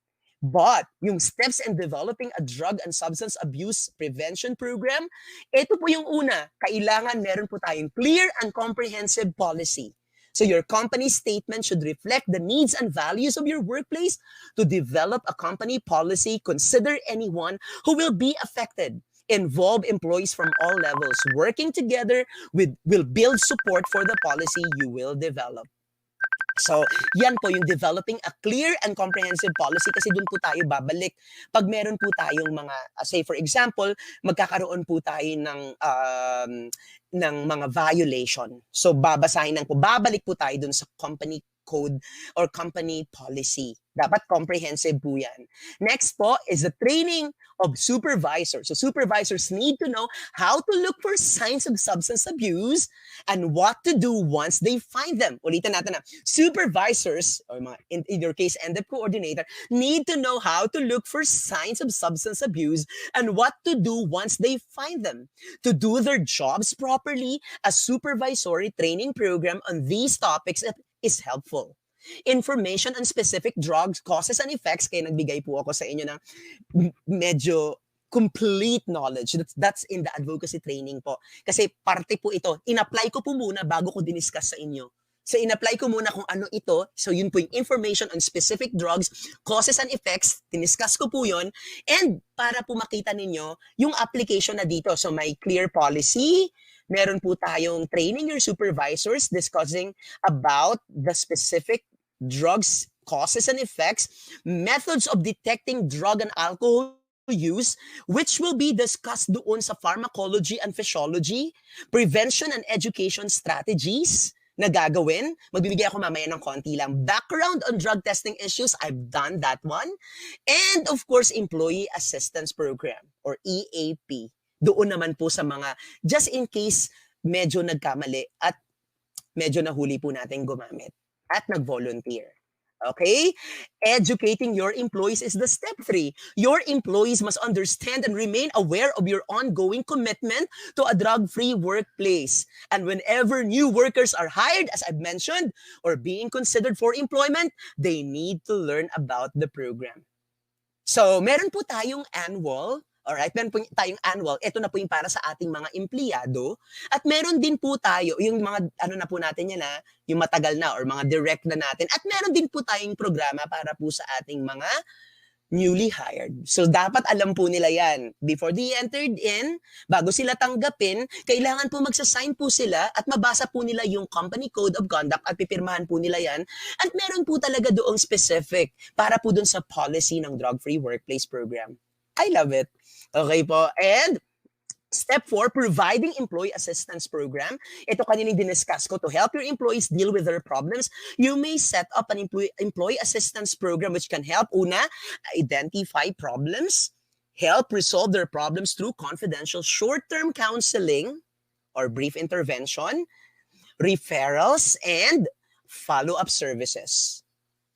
But yung steps in developing a drug and substance abuse prevention program, ito po yung una, kailangan meron po tayong clear and comprehensive policy. So your company statement should reflect the needs and values of your workplace. To develop a company policy, consider anyone who will be affected. Involve employees from all levels. Working together will build support for the policy you will develop. So, yan po yung developing a clear and comprehensive policy kasi dun po tayo babalik. Pag meron po tayong mga, say for example, magkakaroon po tayo ng mga violation. So, babalik po tayo dun sa company code or company policy. Dapat comprehensive po yan. Next po is the training of supervisors. So supervisors need to know how to look for signs of substance abuse and what to do once they find them. Ulitin natin na. Supervisors, or in your case, NDEP coordinator, need to know how to look for signs of substance abuse and what to do once they find them. To do their jobs properly, a supervisory training program on these topics is helpful. Information on specific drugs, causes, and effects, kaya nagbigay po ako sa inyo ng medyo complete knowledge. That's in the advocacy training po. Kasi parte po ito. In-apply ko po muna bago ko diniscuss sa inyo. So in-apply ko muna kung ano ito. So yun po yung information on specific drugs, causes, and effects. Diniscuss ko po yun. And para po makita ninyo yung application na dito. So may clear policy. Meron po tayong training your supervisors discussing about the specific drugs, causes, and effects, methods of detecting drug and alcohol use, which will be discussed doon sa Pharmacology and Physiology, prevention and education strategies na gagawin. Magbibigay ako mamaya ng konti lang. Background on drug testing issues, I've done that one. And of course, Employee Assistance Program or EAP. Doon naman po sa mga, just in case medyo nagkamali at medyo nahuli po natin gumamit at nag-volunteer. Okay? Educating your employees is the step 3. Your employees must understand and remain aware of your ongoing commitment to a drug-free workplace. And whenever new workers are hired, as I've mentioned, or being considered for employment, they need to learn about the program. So, meron po tayong annual Alright, meron po tayong annual. Ito na po yung para sa ating mga empleyado. At meron din po tayo, yung mga, ano na po natin yan yung matagal na or mga direct na natin. At meron din po tayong programa para po sa ating mga newly hired. So, dapat alam po nila yan. Before they entered in, bago sila tanggapin, kailangan po magsasign po sila at mabasa po nila yung company code of conduct at pipirmahan po nila yan. At meron po talaga doong specific para po dun sa policy ng Drug-Free Workplace Program. I love it. Okay po. And step 4, providing employee assistance program. Ito kanina diniscuss ko. To help your employees deal with their problems, you may set up an employee assistance program which can help, una, identify problems, help resolve their problems through confidential short-term counseling or brief intervention, referrals, and follow-up services.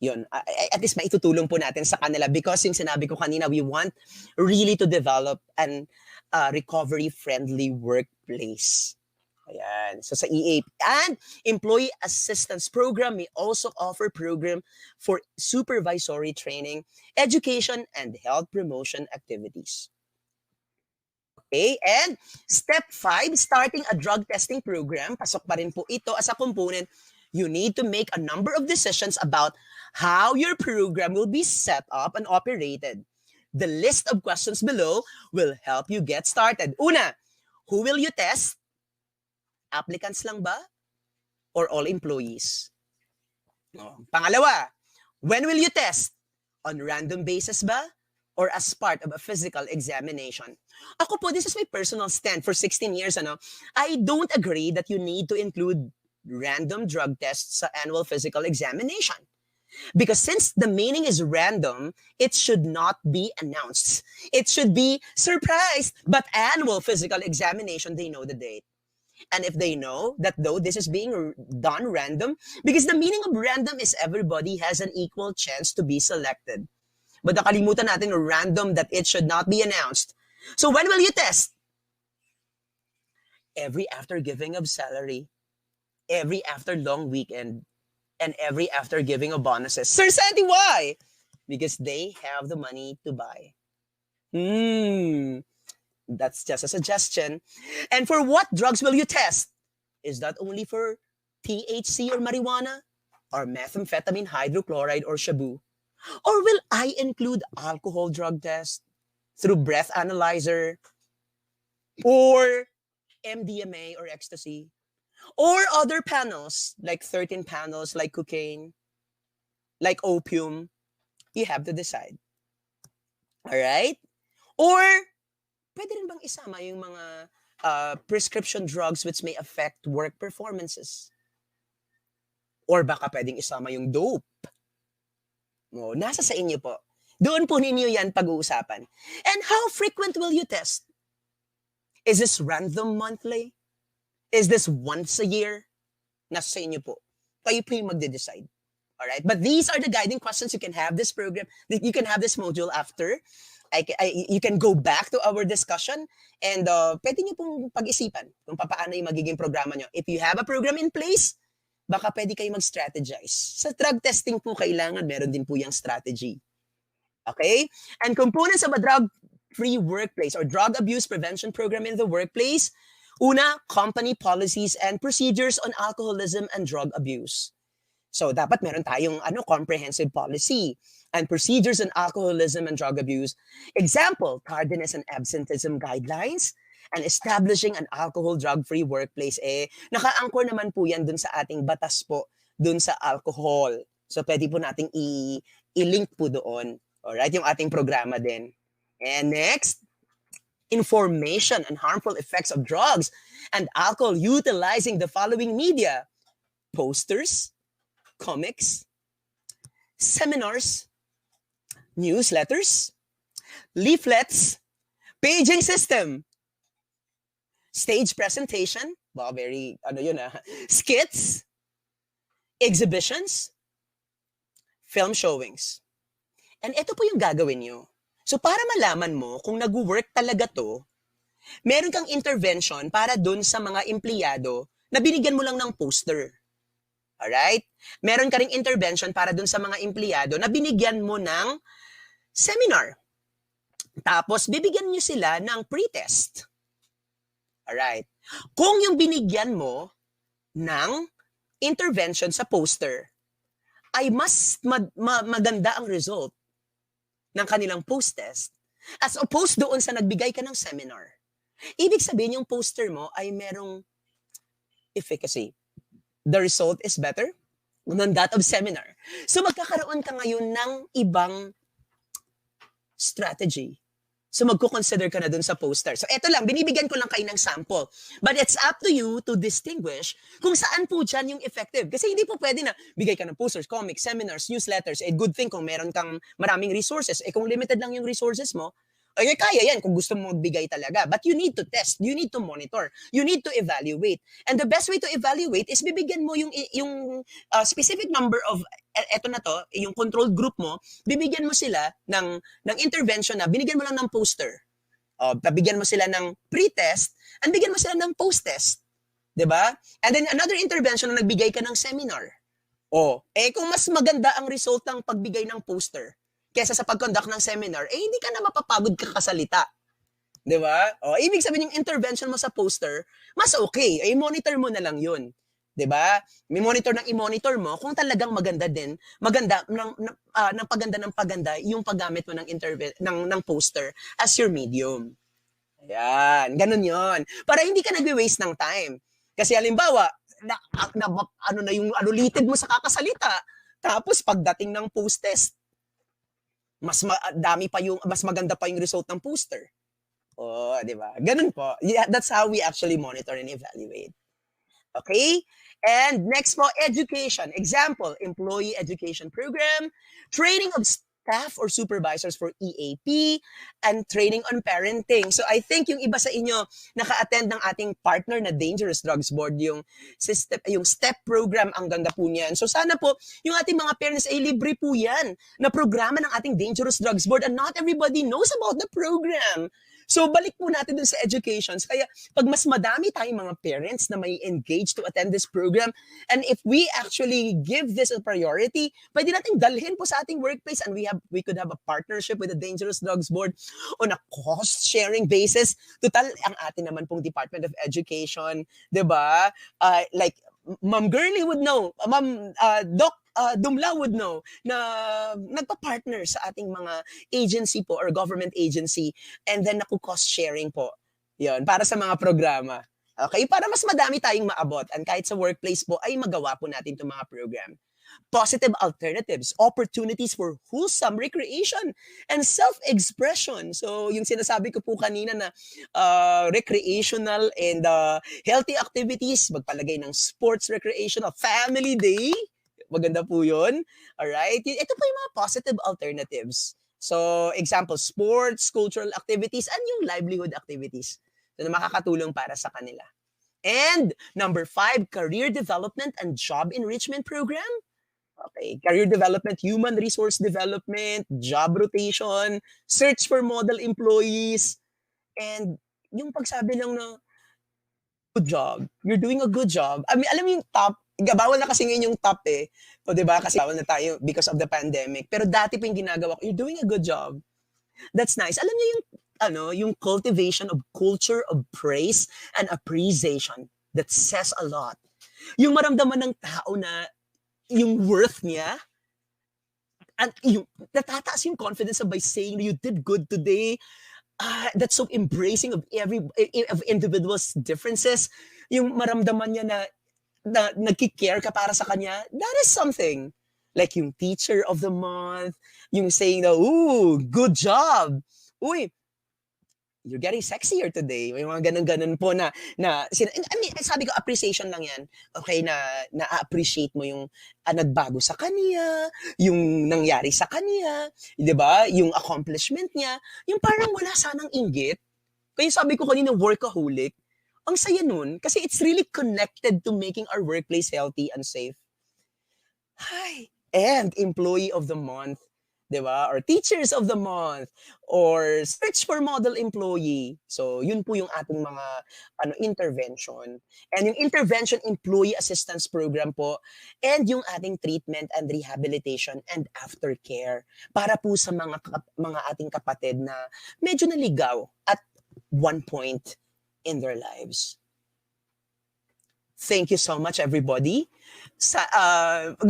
Yun, at least maitutulong po natin sa kanila because yung sinabi ko kanina, we want really to develop an recovery-friendly workplace. Ayan. So sa EAP. And Employee Assistance Program may also offer program for supervisory training, education, and health promotion activities. Okay, and step 5, starting a drug testing program. Pasok pa rin po ito as a component. You need to make a number of decisions about how your program will be set up and operated. The list of questions below will help you get started. Una, who will you test? Applicants lang ba? Or all employees? Pangalawa, when will you test? On random basis ba? Or as part of a physical examination? Ako po, this is my personal stand for 16 years. I don't agree that you need to include random drug tests sa annual physical examination. Because since the meaning is random, it should not be announced. It should be surprised. But annual physical examination, they know the date. And if they know that though this is being done random, because the meaning of random is everybody has an equal chance to be selected. But nakalimutan natin random that it should not be announced. So when will you test? Every after giving of salary, every after long weekend, and every after giving of bonuses. Sir Sandy, why? Because they have the money to buy. That's just a suggestion. And for what drugs will you test? Is that only for THC or marijuana? Or methamphetamine, hydrochloride, or shabu? Or will I include alcohol drug test through breath analyzer? Or MDMA or ecstasy? Or other panels, like 13 panels, like cocaine, like opium? You have to decide. Alright? Or, pwede rin bang isama yung mga prescription drugs which may affect work performances? Or baka pwedeng isama yung dope? Nasa sa inyo po. Doon po ninyo yan pag-uusapan. And how frequent will you test? Is this random monthly? Is this once a year? Nasa sa inyo po. Kayo po yung magde-decide. Alright? But these are the guiding questions. You can have this program. You can have this module after. You can go back to our discussion and pwede nyo pong pag-isipan kung paano yung magiging programa nyo. If you have a program in place, baka pwede kayo mag-strategize. Sa drug testing po kailangan, meron din po yung strategy. Okay? And components of a drug-free workplace or drug abuse prevention program in the workplace. Una, company policies and procedures on alcoholism and drug abuse. So, dapat meron tayong comprehensive policy and procedures on alcoholism and drug abuse. Example, tardiness and absenteeism guidelines and establishing an alcohol drug-free workplace. Naka-anchor naman po yan dun sa ating batas po, dun sa alcohol. So, pwede po nating i-link po doon. Alright, yung ating programa din. And next, information on harmful effects of drugs and alcohol utilizing the following media: posters, comics, seminars, newsletters, leaflets, paging system, stage presentation, very, skits, exhibitions, film showings. And ito po yung gagawin nyo. So para malaman mo kung nag-work talaga to, meron kang intervention para dun sa mga empleyado na binigyan mo lang ng poster. Alright? Meron ka ring intervention para dun sa mga empleyado na binigyan mo ng seminar. Tapos, bibigyan nyo sila ng pre-test. Alright. Kung yung binigyan mo ng intervention sa poster ay mas maganda ang result ng kanilang post-test as opposed doon sa nagbigay ka ng seminar. Ibig sabihin yung poster mo ay merong efficacy. The result is better than that of seminar. So magkakaroon ka ngayon ng ibang strategy. So magko-consider ka na dun sa poster. So eto lang, binibigyan ko lang kayo ng sample. But it's up to you to distinguish kung saan po dyan yung effective. Kasi hindi po pwede na bigay ka ng posters, comics, seminars, newsletters. Good thing kung meron kang maraming resources. Kung limited lang yung resources mo, ay kaya yan kung gusto mo magbigay talaga. But you need to test, you need to monitor, you need to evaluate. And the best way to evaluate is bibigyan mo yung specific number of, eto na to, yung control group mo, bibigyan mo sila ng intervention na binigyan mo lang ng poster. Bigyan mo sila ng pre-test, and bigyan mo sila ng post-test. Diba? And then another intervention na nagbigay ka ng seminar. Kung mas maganda ang result ng pagbigay ng poster, kesa sa pag-conduct ng seminar, hindi ka na mapapagod kakasalita. Di ba? Ibig sabihin yung intervention mo sa poster, mas okay. Monitor mo na lang yun. Di ba? May monitor ng i-monitor mo kung talagang maganda din, ng paganda yung paggamit mo ng poster as your medium. Ayan, ganun yon. Para hindi ka nag-waste ng time. Kasi halimbawa, yung litid mo sa kakasalita, tapos pagdating ng post-test, mas maganda pa yung result ng poster. Di ba? Ganun po. Yeah, that's how we actually monitor and evaluate. Okay? And next po, education. Example, employee education program, training of staff or supervisors for EAP, and training on parenting. So I think yung iba sa inyo naka-attend ng ating partner na Dangerous Drugs Board, yung STEP program, ang ganda po niyan. So sana po, yung ating mga parents ay libre po yan na programa ng ating Dangerous Drugs Board, and not everybody knows about the program. So balik po natin dun sa educations. Kaya pag mas madami tayong mga parents na may engage to attend this program, and if we actually give this a priority, pwede natin dalhin po sa ating workplace, and we could have a partnership with the Dangerous Drugs Board on a cost-sharing basis. Total, ang atin naman pong Department of Education, diba? Like, Ma'am Girlie would know, Ma'am Doc Dumlao would know na nagpa-partner sa ating mga agency po or government agency, and then cost sharing po. Yon, para sa mga programa. Okay? Para mas madami tayong maabot, and kahit sa workplace po ay magawa po natin itong mga program. Positive alternatives, opportunities for wholesome recreation and self-expression. So, yung sinasabi ko po kanina na recreational and healthy activities, magpalagay ng sports recreational family day. Maganda po yun. Alright? Ito po yung mga positive alternatives. So, example, sports, cultural activities, and yung livelihood activities na makakatulong para sa kanila. And number 5, career development and job enrichment program. Okay, career development, human resource development, job rotation, search for model employees, and yung pagsabi lang na good job, you're doing a good job. I mean, alam mo yung top, bawal na kasi ngayon yung top O diba? Kasi bawal na tayo because of the pandemic. Pero dati pa yung ginagawa ko, you're doing a good job. That's nice. Alam niyo yung cultivation of culture of praise and appreciation that says a lot. Yung maramdaman ng tao na yung worth niya, at yung natataas yung confidence by saying you did good today. That's so embracing of of individuals' differences. Yung maramdaman niya na nagki-care ka para sa kanya, that is something. Like yung teacher of the month, yung saying na, ooh, good job. Uy, you're getting sexier today. May mga ganun-ganun po I mean, sabi ko, appreciation lang yan. Okay, na-appreciate mo yung nagbago sa kanya, yung nangyari sa kanya, di ba? Yung accomplishment niya, yung parang wala sanang inggit. Kaya sabi ko kanina, workaholic. Ang saya nun, kasi it's really connected to making our workplace healthy and safe. Hi. And employee of the month. di ba? Or Teachers of the Month, or Search for Model Employee. So, yun po yung ating mga intervention. And yung Intervention Employee Assistance Program po, and yung ating Treatment and Rehabilitation and Aftercare para po sa mga ating kapatid na medyo naligaw at one point in their lives. Thank you so much, everybody.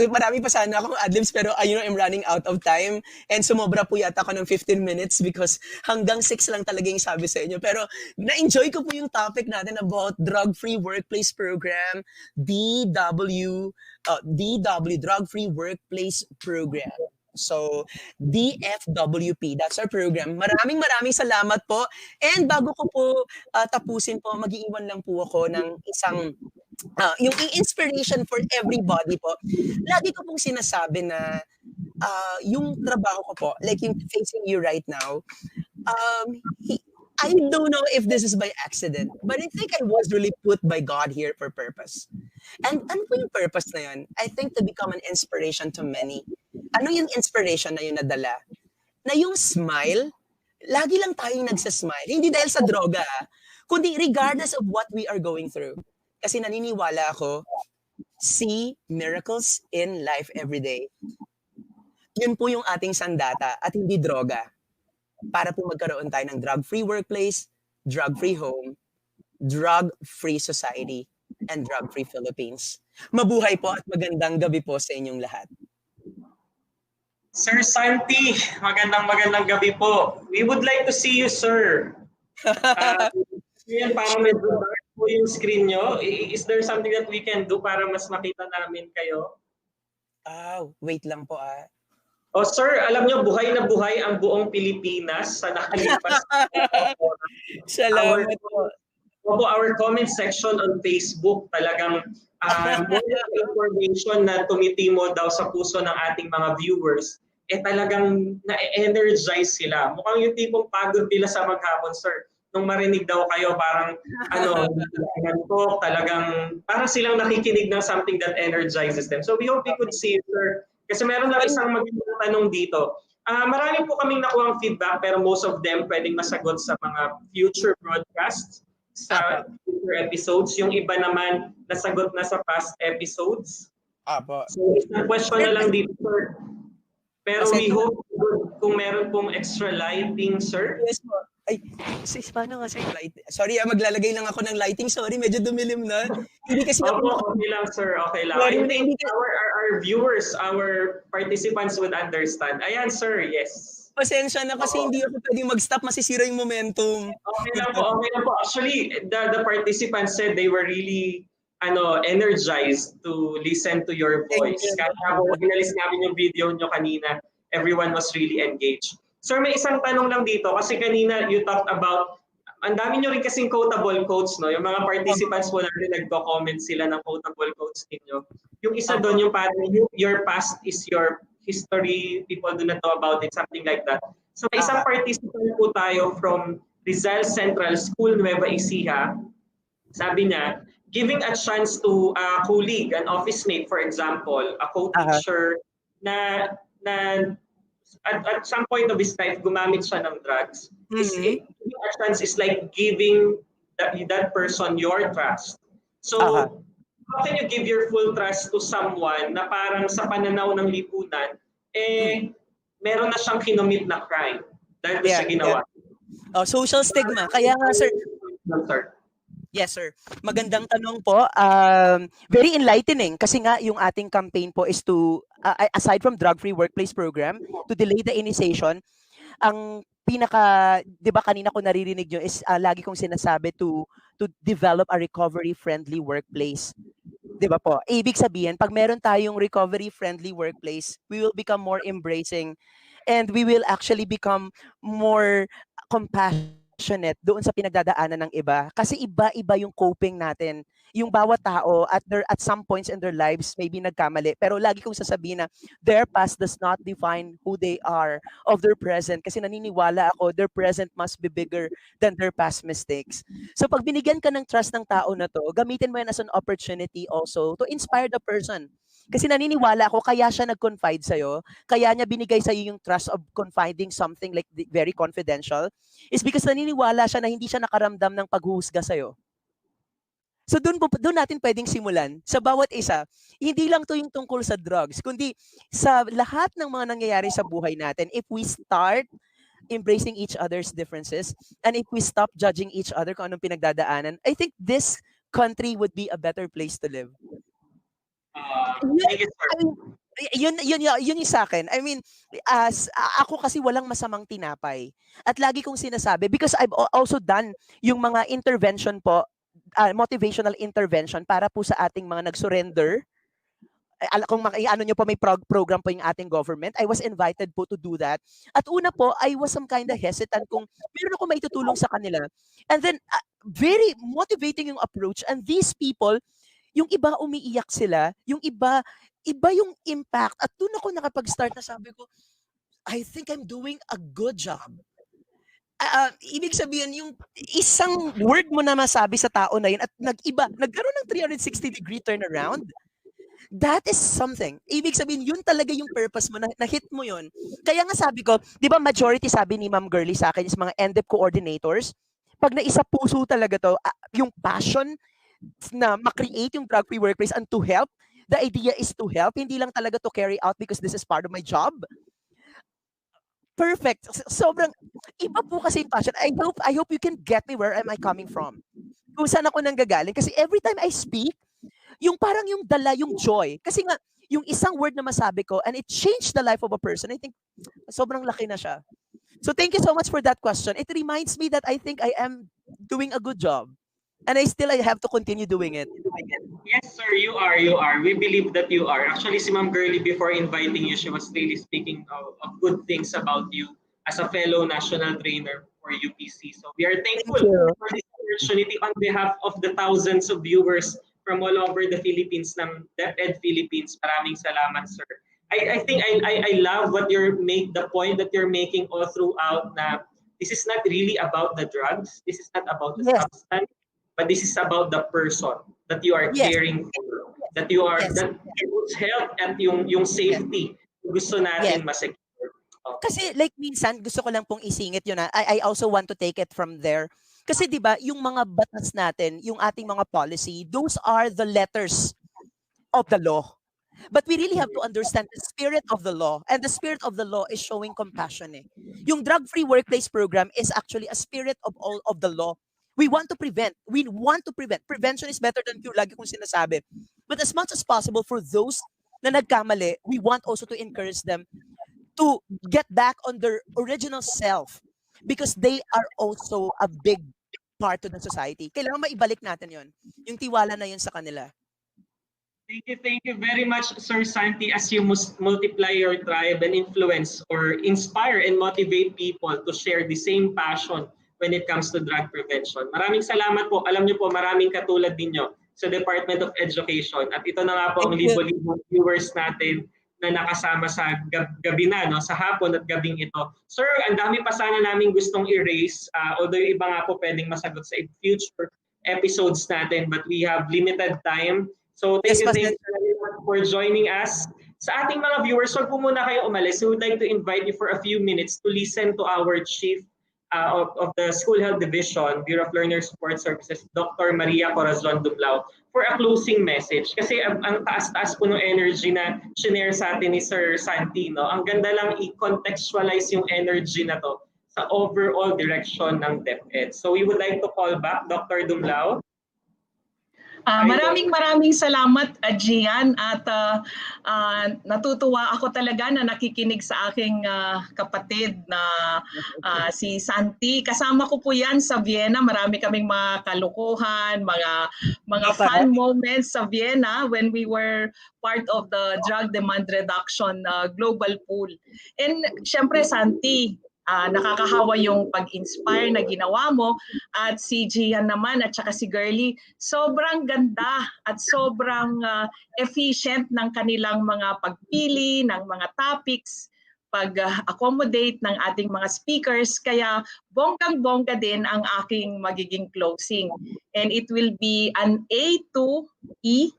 Marami pa sana akong adlibs pero I'm running out of time and sumobra po yata ako ng 15 minutes because hanggang 6 lang talaga yung sabi sa inyo. Pero na-enjoy ko po yung topic natin about Drug-Free Workplace Program, DW, Drug-Free Workplace Program. So, DFWP, that's our program. Maraming salamat po. And bago ko po tapusin po, mag-iiwan lang po ako ng isang yung inspiration for everybody po. Lagi ko pong sinasabi na yung trabaho ko po, like yung facing you right now, I don't know if this is by accident, but I think I was really put by God here for purpose. And ano po yung purpose na yun? I think to become an inspiration to many. Ano yung inspiration na yun nadala? Na yung smile, lagi lang tayong nagsasmile. Hindi dahil sa droga, kundi regardless of what we are going through. Kasi naniniwala ako, see miracles in life every day. Yun po yung ating sandata at hindi droga. Para po magkaroon tayo ng drug-free workplace, drug-free home, drug-free society, and drug-free Philippines. Mabuhay po at magandang gabi po sa inyong lahat. Sir Santi, magandang gabi po. We would like to see you, sir. Yan, parang medyo dark po yung screen nyo. Is there something that we can do para mas makita namin kayo? Wait lang po Oh, sir, alam nyo, buhay na buhay ang buong Pilipinas sa nakalipas. Salamat po. Our comment section on Facebook talagang more information na tumitimo daw sa puso ng ating mga viewers, talagang na-energize sila. Mukhang yung tipong pagod nila sa maghapon, sir. Nung marinig daw kayo, parang talagang parang silang nakikinig ng something that energizes them. So we hope we could see you, sir. Kasi meron lang isang magandang tanong dito. Marami po kaming nakuhang feedback pero most of them pwedeng masagot sa mga future broadcasts, sa future episodes. Yung iba naman nasagot na sa past episodes. So isang question na lang dito, sir. Pero we hope kung meron pong extra lighting, sir. Yes po. Ay, sis, paano nga sir light? Sorry, maglalagay lang ako ng lighting. Sorry, medyo dumilim na. Hindi kasi okay lang, sir. Okay lang. I think our viewers, our participants would understand. Ayan, sir. Yes. Pasensya na kasi hindi ako pwedeng mag-stop. Masisira yung momentum. Okay lang po. Actually, the participants said they were really energized to listen to your voice. Kahit inalis namin yung video nyo kanina, everyone was really engaged. Sir, may isang tanong lang dito kasi kanina you talked about, ang dami nyo rin kasing quotable quotes, no? Yung mga participants mo rin nagko-comment sila ng quotable quotes ninyo. Yung isa doon, yung parang your past is your history, people do not know about it, something like that. So may isang participant po tayo from Rizal Central School, Nueva Ecija. Sabi niya, giving a chance to a colleague, an office mate, for example, a co-teacher na at some point of his life, gumamit siya ng drugs. Giving a chance is like giving that person your trust. So, how can you give your full trust to someone na parang sa pananaw ng lipunan, meron na siyang kinumit na crime dahil sa ginawa? Social stigma. Kaya nga, sir. Yes, sir. Magandang tanong po. Very enlightening kasi nga yung ating campaign po is to, aside from drug-free workplace program, to delay the initiation, ang pinaka, di ba kanina ko naririnig nyo is lagi kong sinasabi to develop a recovery-friendly workplace. Di ba po? Ibig sabihin, pag meron tayong recovery-friendly workplace, we will become more embracing and we will actually become more compassionate doon sa pinagdadaanan ng iba. Kasi iba-iba yung coping natin. Yung bawat tao at some points in their lives maybe nagkamali. Pero lagi kong sasabihin na their past does not define who they are of their present. Kasi naniniwala ako, their present must be bigger than their past mistakes. So pag binigyan ka ng trust ng tao na to, gamitin mo yan as an opportunity also to inspire the person. Kasi naniniwala ako, kaya siya nag-confide sa'yo, kaya niya binigay sa'yo yung trust of confiding something like very confidential, is because naniniwala siya na hindi siya nakaramdam ng paghuhusga sa'yo. So doon natin pwedeng simulan sa bawat isa. Hindi lang to yung tungkol sa drugs, kundi sa lahat ng mga nangyayari sa buhay natin. If we start embracing each other's differences and if we stop judging each other kung anong pinagdadaanan, I think this country would be a better place to live. Thank you, sir. Yun yung sa akin. I mean, ako kasi walang masamang tinapay. At lagi kong sinasabi, because I've also done yung mga intervention po, motivational intervention para po sa ating mga nag-surrender. Kung ano nyo po, may program po yung ating government. I was invited po to do that. At una po, I was some kind of hesitant kung meron ako maitutulong sa kanila. And then, very motivating yung approach. And these people, yung iba umiiyak sila, yung iba yung impact. At doon ako nakapag-start na sabi ko, I think I'm doing a good job. Ibig sabihin, yung isang word mo na masabi sa tao na yun at nagkaroon ng 360-degree turnaround, that is something. Ibig sabihin, yun talaga yung purpose mo, na hit mo yun. Kaya nga sabi ko, di ba majority sabi ni Ma'am Girlie sa akin is mga NDEP coordinators, pag naisa puso talaga to, yung passion na makreate yung drug-free workplace and to help, the idea is to help, hindi lang talaga to carry out because this is part of my job. Perfect. Sobrang iba po kasi yung passion. I hope you can get me where am I coming from. Kung saan ako nanggagaling. Kasi every time I speak, yung parang yung dala, yung joy. Kasi nga, yung isang word na masabi ko and it changed the life of a person, I think sobrang laki na siya. So thank you so much for that question. It reminds me that I think I am doing a good job. And I have to continue doing it. Yes, sir, you are. We believe that you are. Actually, si Ma'am Girlie, before inviting you, she was really speaking of good things about you as a fellow national trainer for UPC. So we are thankful for this opportunity on behalf of the thousands of viewers from all over the Philippines, ng DepEd Philippines. Maraming salamat, sir. I think I love the point that you're making all throughout, na this is not really about the drugs. This is not about the substance, but this is about the person that you are caring for, that you are, that whose health at yung safety gusto natin masecure. Kasi like minsan, gusto ko lang pong isingit yun. I also want to take it from there. Kasi 'di ba, yung mga batas natin, yung ating mga policy, those are the letters of the law. But we really have to understand the spirit of the law. And the spirit of the law is showing compassion. Yung drug-free workplace program is actually a spirit of all of the law. We want to prevent. Prevention is better than cure, lagi kong sinasabi. But as much as possible for those na nagkamali, we want also to encourage them to get back on their original self because they are also a big part of the society. Kailangan maibalik natin yon, yung tiwala na yun sa kanila. Thank you very much, Sir Santi, as you must multiply your tribe and influence or inspire and motivate people to share the same passion when it comes to drug prevention. Maraming salamat po. Alam niyo po, maraming katulad ninyo sa Department of Education. At ito na nga po ang libo-libong viewers natin na nakasama sa gabi na, no, sa hapon at gabing ito. Sir, ang dami pa sana namin gustong i-raise, although yung iba nga po pwedeng masagot sa future episodes natin, but we have limited time. So thank you for joining us. Sa ating mga viewers, wag po muna kayo umalis. We would like to invite you for a few minutes to listen to our Chief of the School Health Division, Bureau of Learner Support Services, Dr. Maria Corazon Dumlao, for a closing message. Kasi ang taas-taas po ng energy na shinare sa atin ni Sir Santi, no? Ang ganda lang i-contextualize yung energy na to sa overall direction ng DepEd. So we would like to call back Dr. Dumlao. Maraming salamat, Gian, at natutuwa ako talaga na nakikinig sa aking kapatid na si Santi. Kasama ko po yan sa Vienna. Marami kaming mga kalukuhan, mga fun moments sa Vienna when we were part of the drug demand reduction global pool. And syempre, Santi, nakakahawa yung pag-inspire na ginawa mo, at si Gian naman at saka si Girlie, sobrang ganda at sobrang efficient ng kanilang mga pagpili ng mga topics, pag-accommodate ng ating mga speakers, kaya bonggang-bongga din ang aking magiging closing. And it will be an A to E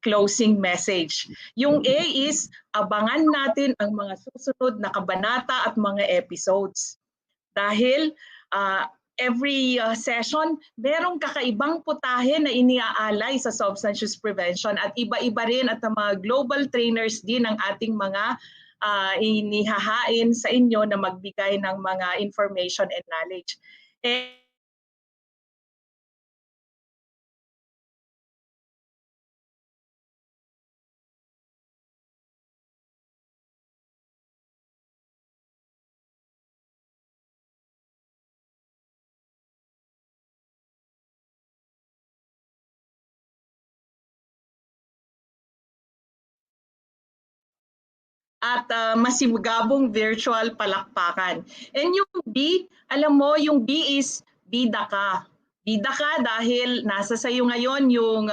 closing message. Yung A is abangan natin ang mga susunod na kabanata at mga episodes. Dahil every session, merong kakaibang putahe na iniaalay sa substance use prevention at iba-iba rin at ang mga global trainers din ang ating mga inihahain sa inyo na magbigay ng mga information and knowledge. At masigabong virtual palakpakan. And yung B, alam mo, yung B is bida ka. Bida ka dahil nasa sayo ngayon yung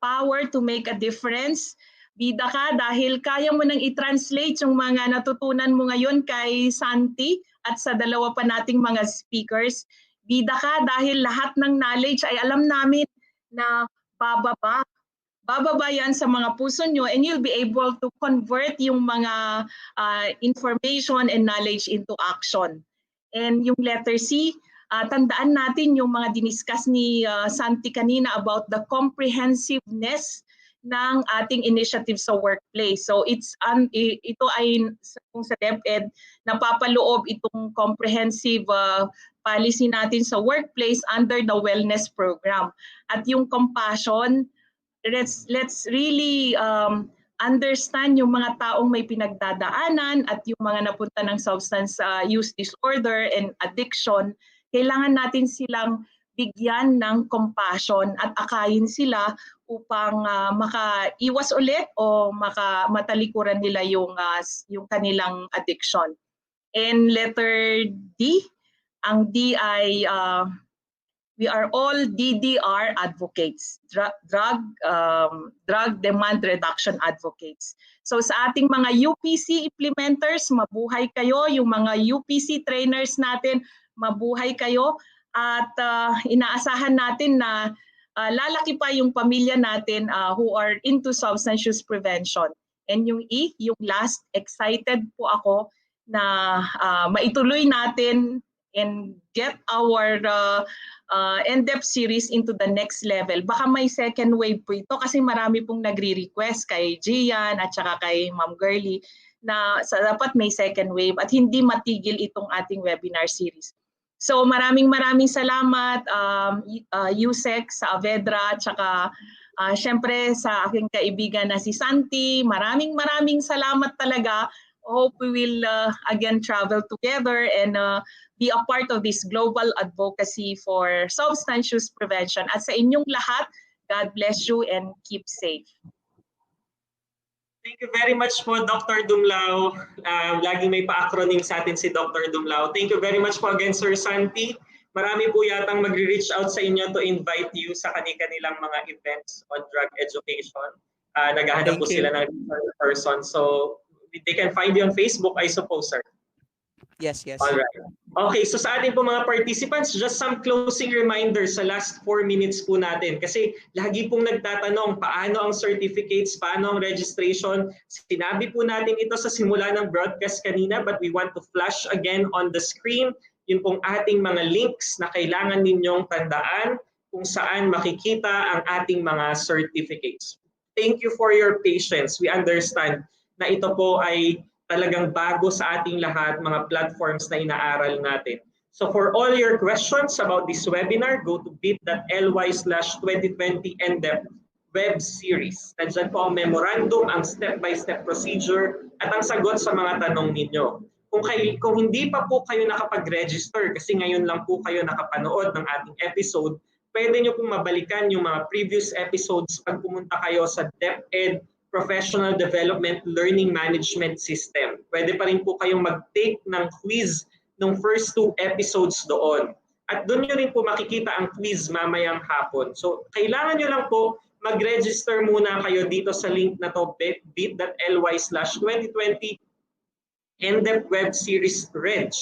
power to make a difference. Bida ka dahil kaya mo nang i-translate yung mga natutunan mo ngayon kay Santi at sa dalawa pa nating mga speakers. Bida ka dahil lahat ng knowledge ay alam namin na bababa yan sa mga puso nyo and you'll be able to convert yung mga information and knowledge into action. And yung letter C, tandaan natin yung mga diniscuss ni Santi kanina about the comprehensiveness ng ating initiative sa workplace. So ito ay kung sa DepEd, napapaloob itong comprehensive policy natin sa workplace under the wellness program. At yung compassion, let's really understand yung mga taong may pinagdadaanan at yung mga napunta ng substance use disorder and addiction. Kailangan natin silang bigyan ng compassion at akayin sila upang makaiwas ulit o matalikuran nila yung kanilang addiction. And letter D, ang D ay we are all DDR advocates, drug demand reduction advocates. So sa ating mga UPC implementers, mabuhay kayo. Yung mga UPC trainers natin, mabuhay kayo. At inaasahan natin na lalaki pa yung pamilya natin who are into substance use prevention. And yung E, yung last, excited po ako na maituloy natin and get our NDEP series into the next level. Baka may second wave po ito kasi marami pong nagre-request kay Gian at saka kay Ma'am Girlie na dapat may second wave at hindi matigil itong ating webinar series. So maraming salamat Yusek sa Avedra at saka syempre sa aking kaibigan na si Santi. Maraming salamat talaga. Hope we will again travel together and be a part of this global advocacy for substance use prevention. At sa inyong lahat, God bless you and keep safe. Thank you very much po, Dr. Dumlao. Laging may pa-acronym sa atin si Dr. Dumlao. Thank you very much po again, Sir Santi. Marami po yatang magre-reach out sa inyo to invite you sa kanilang mga events on drug education. Naghahanap po sila ng person. So they can find you on Facebook, I suppose, sir. Yes. All right. Okay, so sa ating po mga participants, just some closing reminders sa last 4 minutes po natin. Kasi lagi pong nagtatanong, paano ang certificates, paano ang registration? Sinabi po natin ito sa simula ng broadcast kanina, but we want to flash again on the screen yun pong ating mga links na kailangan ninyong tandaan kung saan makikita ang ating mga certificates. Thank you for your patience. We understand na ito po ay talagang bago sa ating lahat, mga platforms na inaaral natin. So for all your questions about this webinar, go to bit.ly/2020 NDEP web series. Nandiyan po ang memorandum, ang step-by-step procedure, at ang sagot sa mga tanong ninyo. Kung hindi pa po kayo nakapag-register, kasi ngayon lang po kayo nakapanood ng ating episode, pwede nyo pong mabalikan yung mga previous episodes pag pumunta kayo sa DepEd Professional Development Learning Management System. Pwede pa rin po kayong mag-take ng quiz ng first 2 episodes doon. At doon nyo rin po makikita ang quiz mamayang hapon. So kailangan nyo lang po mag-register muna kayo dito sa link na to, bit.ly/2020 NDEP Web Series Reg.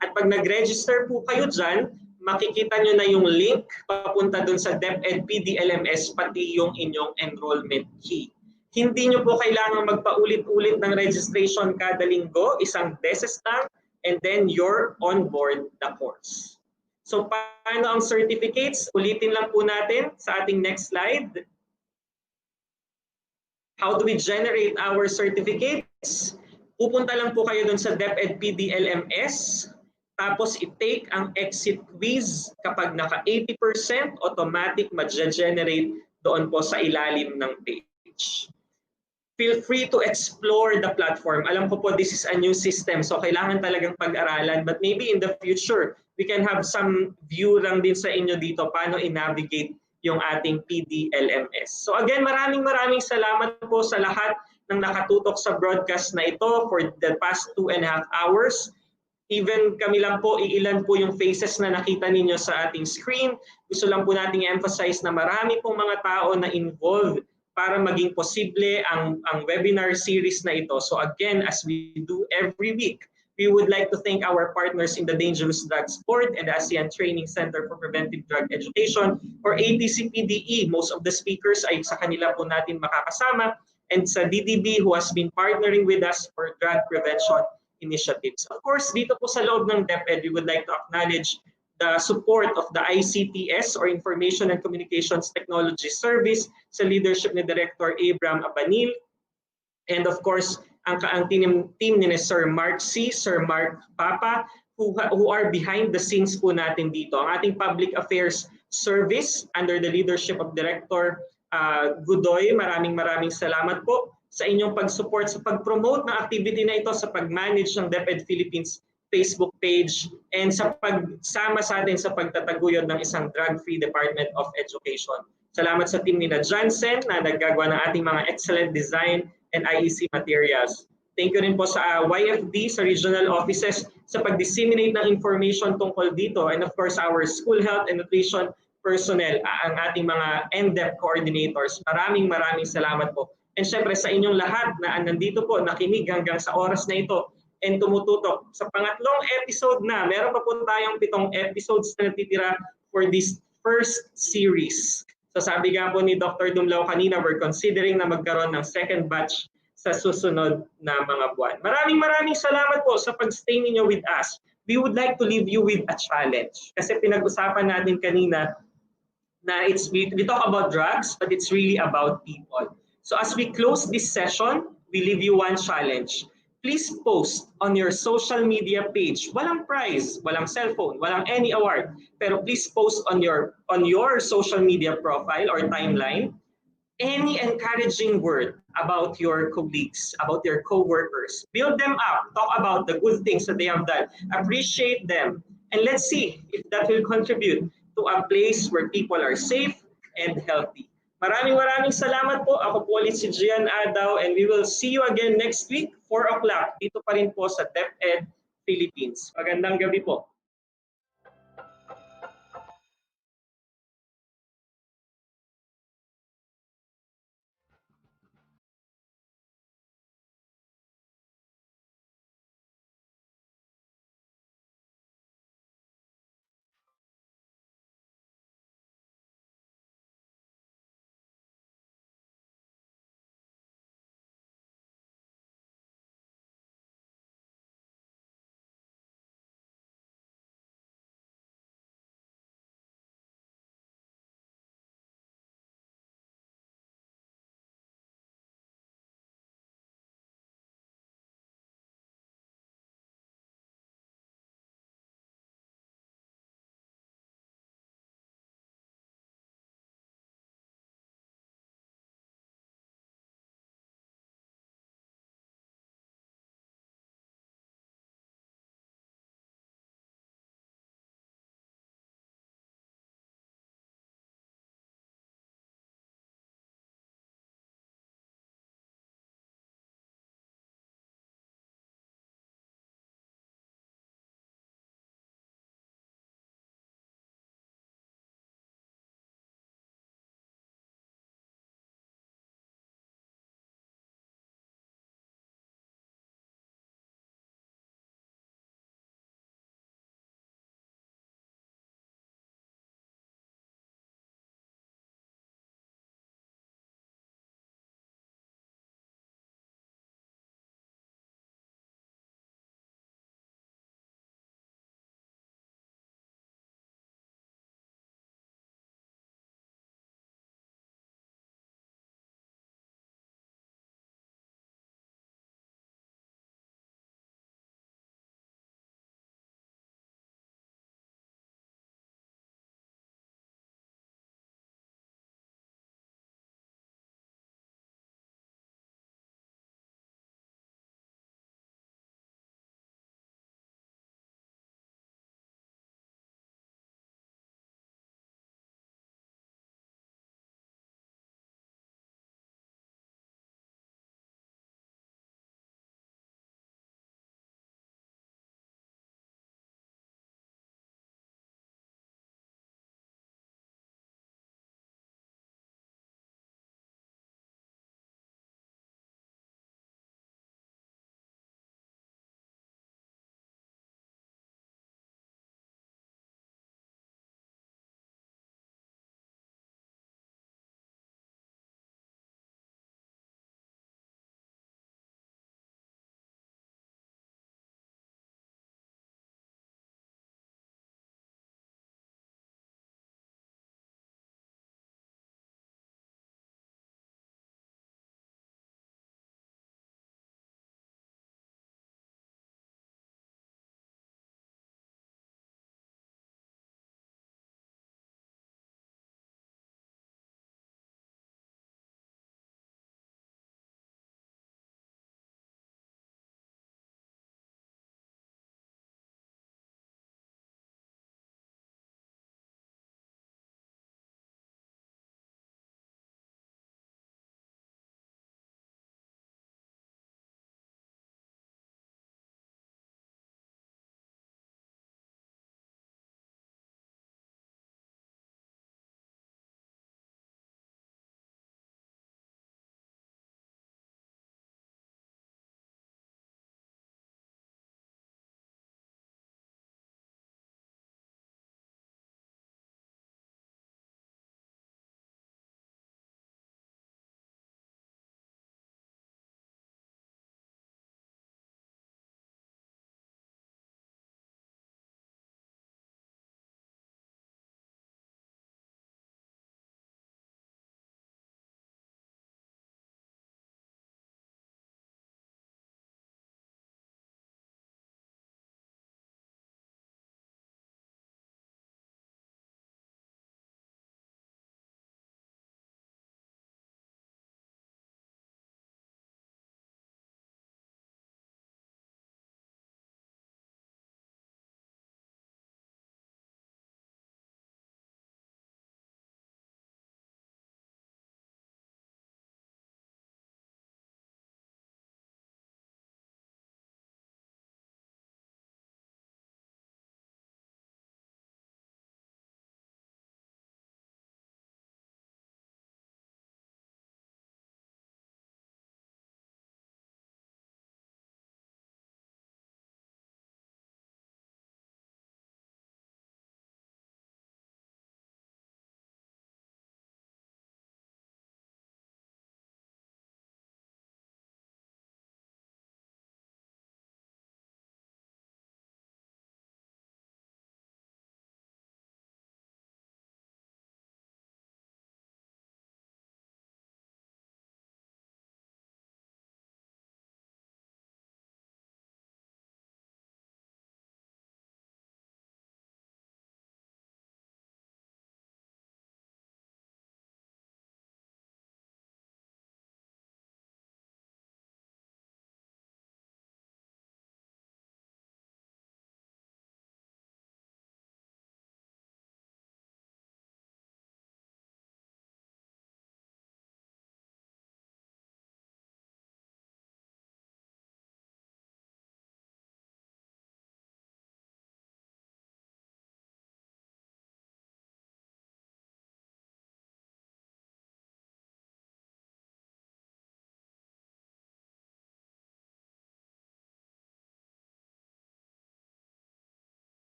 At pag nag-register po kayo dyan, makikita nyo na yung link papunta dun sa DepEd PDLMS pati yung inyong enrollment key. Hindi nyo po kailangan magpaulit-ulit ng registration kada linggo, isang beses lang, and then you're on board the course. So paano ang certificates? Ulitin lang po natin sa ating next slide. How do we generate our certificates? Pupunta lang po kayo dun sa DepEd PDLMS. Tapos i-take ang exit quiz. Kapag naka 80%, automatic ma-generate doon po sa ilalim ng page. Feel free to explore the platform. Alam ko po this is a new system, so kailangan talagang pag-aralan. But maybe in the future, we can have some view lang din sa inyo dito paano i-navigate yung ating PDLMS. So again, maraming salamat po sa lahat ng nakatutok sa broadcast na ito for the past 2.5 hours. Even kami lang po, iilan po yung faces na nakita ninyo sa ating screen. Gusto lang po nating emphasize na marami pong mga tao na involved para maging posible ang webinar series na ito. So again, as we do every week, we would like to thank our partners in the Dangerous Drugs Board and the ASEAN Training Center for Preventive Drug Education or ATC-PDE. Most of the speakers ay sa kanila po natin makakasama, and sa DDB who has been partnering with us for drug prevention initiatives. Of course, dito po sa loob ng DepEd, we would like to acknowledge the support of the ICTS or Information and Communications Technology Service sa leadership ni Director Abram Abanil. And of course, ang team ni Sir Mark C., Sir Mark Papa, who are behind the scenes po natin dito. Ang ating Public Affairs Service under the leadership of Director Gudoy, maraming salamat po sa inyong pag-support sa pag-promote ng activity na ito, sa pag-manage ng DepEd Philippines Facebook page, and sa pagsama sa atin sa pagtataguyod ng isang drug-free Department of Education. Salamat sa team ni Johnson na naggagawa ng ating mga excellent design and IEC materials. Thank you rin po sa YFD, sa regional offices, sa pag-disseminate ng information tungkol dito, and of course our school health and nutrition personnel, ang ating mga NDEP coordinators. Maraming salamat po. And syempre sa inyong lahat na nandito po, nakinig hanggang sa oras na ito and tumututok. Sa pangatlong episode na, meron pa po tayong 7 episodes na natitira for this first series. So sabi nga po ni Dr. Dumlao kanina, we're considering na magkaroon ng second batch sa susunod na mga buwan. Maraming salamat po sa pag-stay ninyo with us. We would like to leave you with a challenge. Kasi pinag-usapan natin kanina na we talk about drugs, but it's really about people. So as we close this session, we leave you one challenge. Please post on your social media page. Walang prize, walang cellphone, walang any award. Pero please post on your social media profile or timeline any encouraging word about your colleagues, about your co-workers. Build them up. Talk about the good things that they have done. Appreciate them. And let's see if that will contribute to a place where people are safe and healthy. Maraming salamat po. Ako po ulit si Gian Adaw, and we will see you again next week, 4 o'clock. Dito pa rin po sa DepEd Philippines. Magandang gabi po.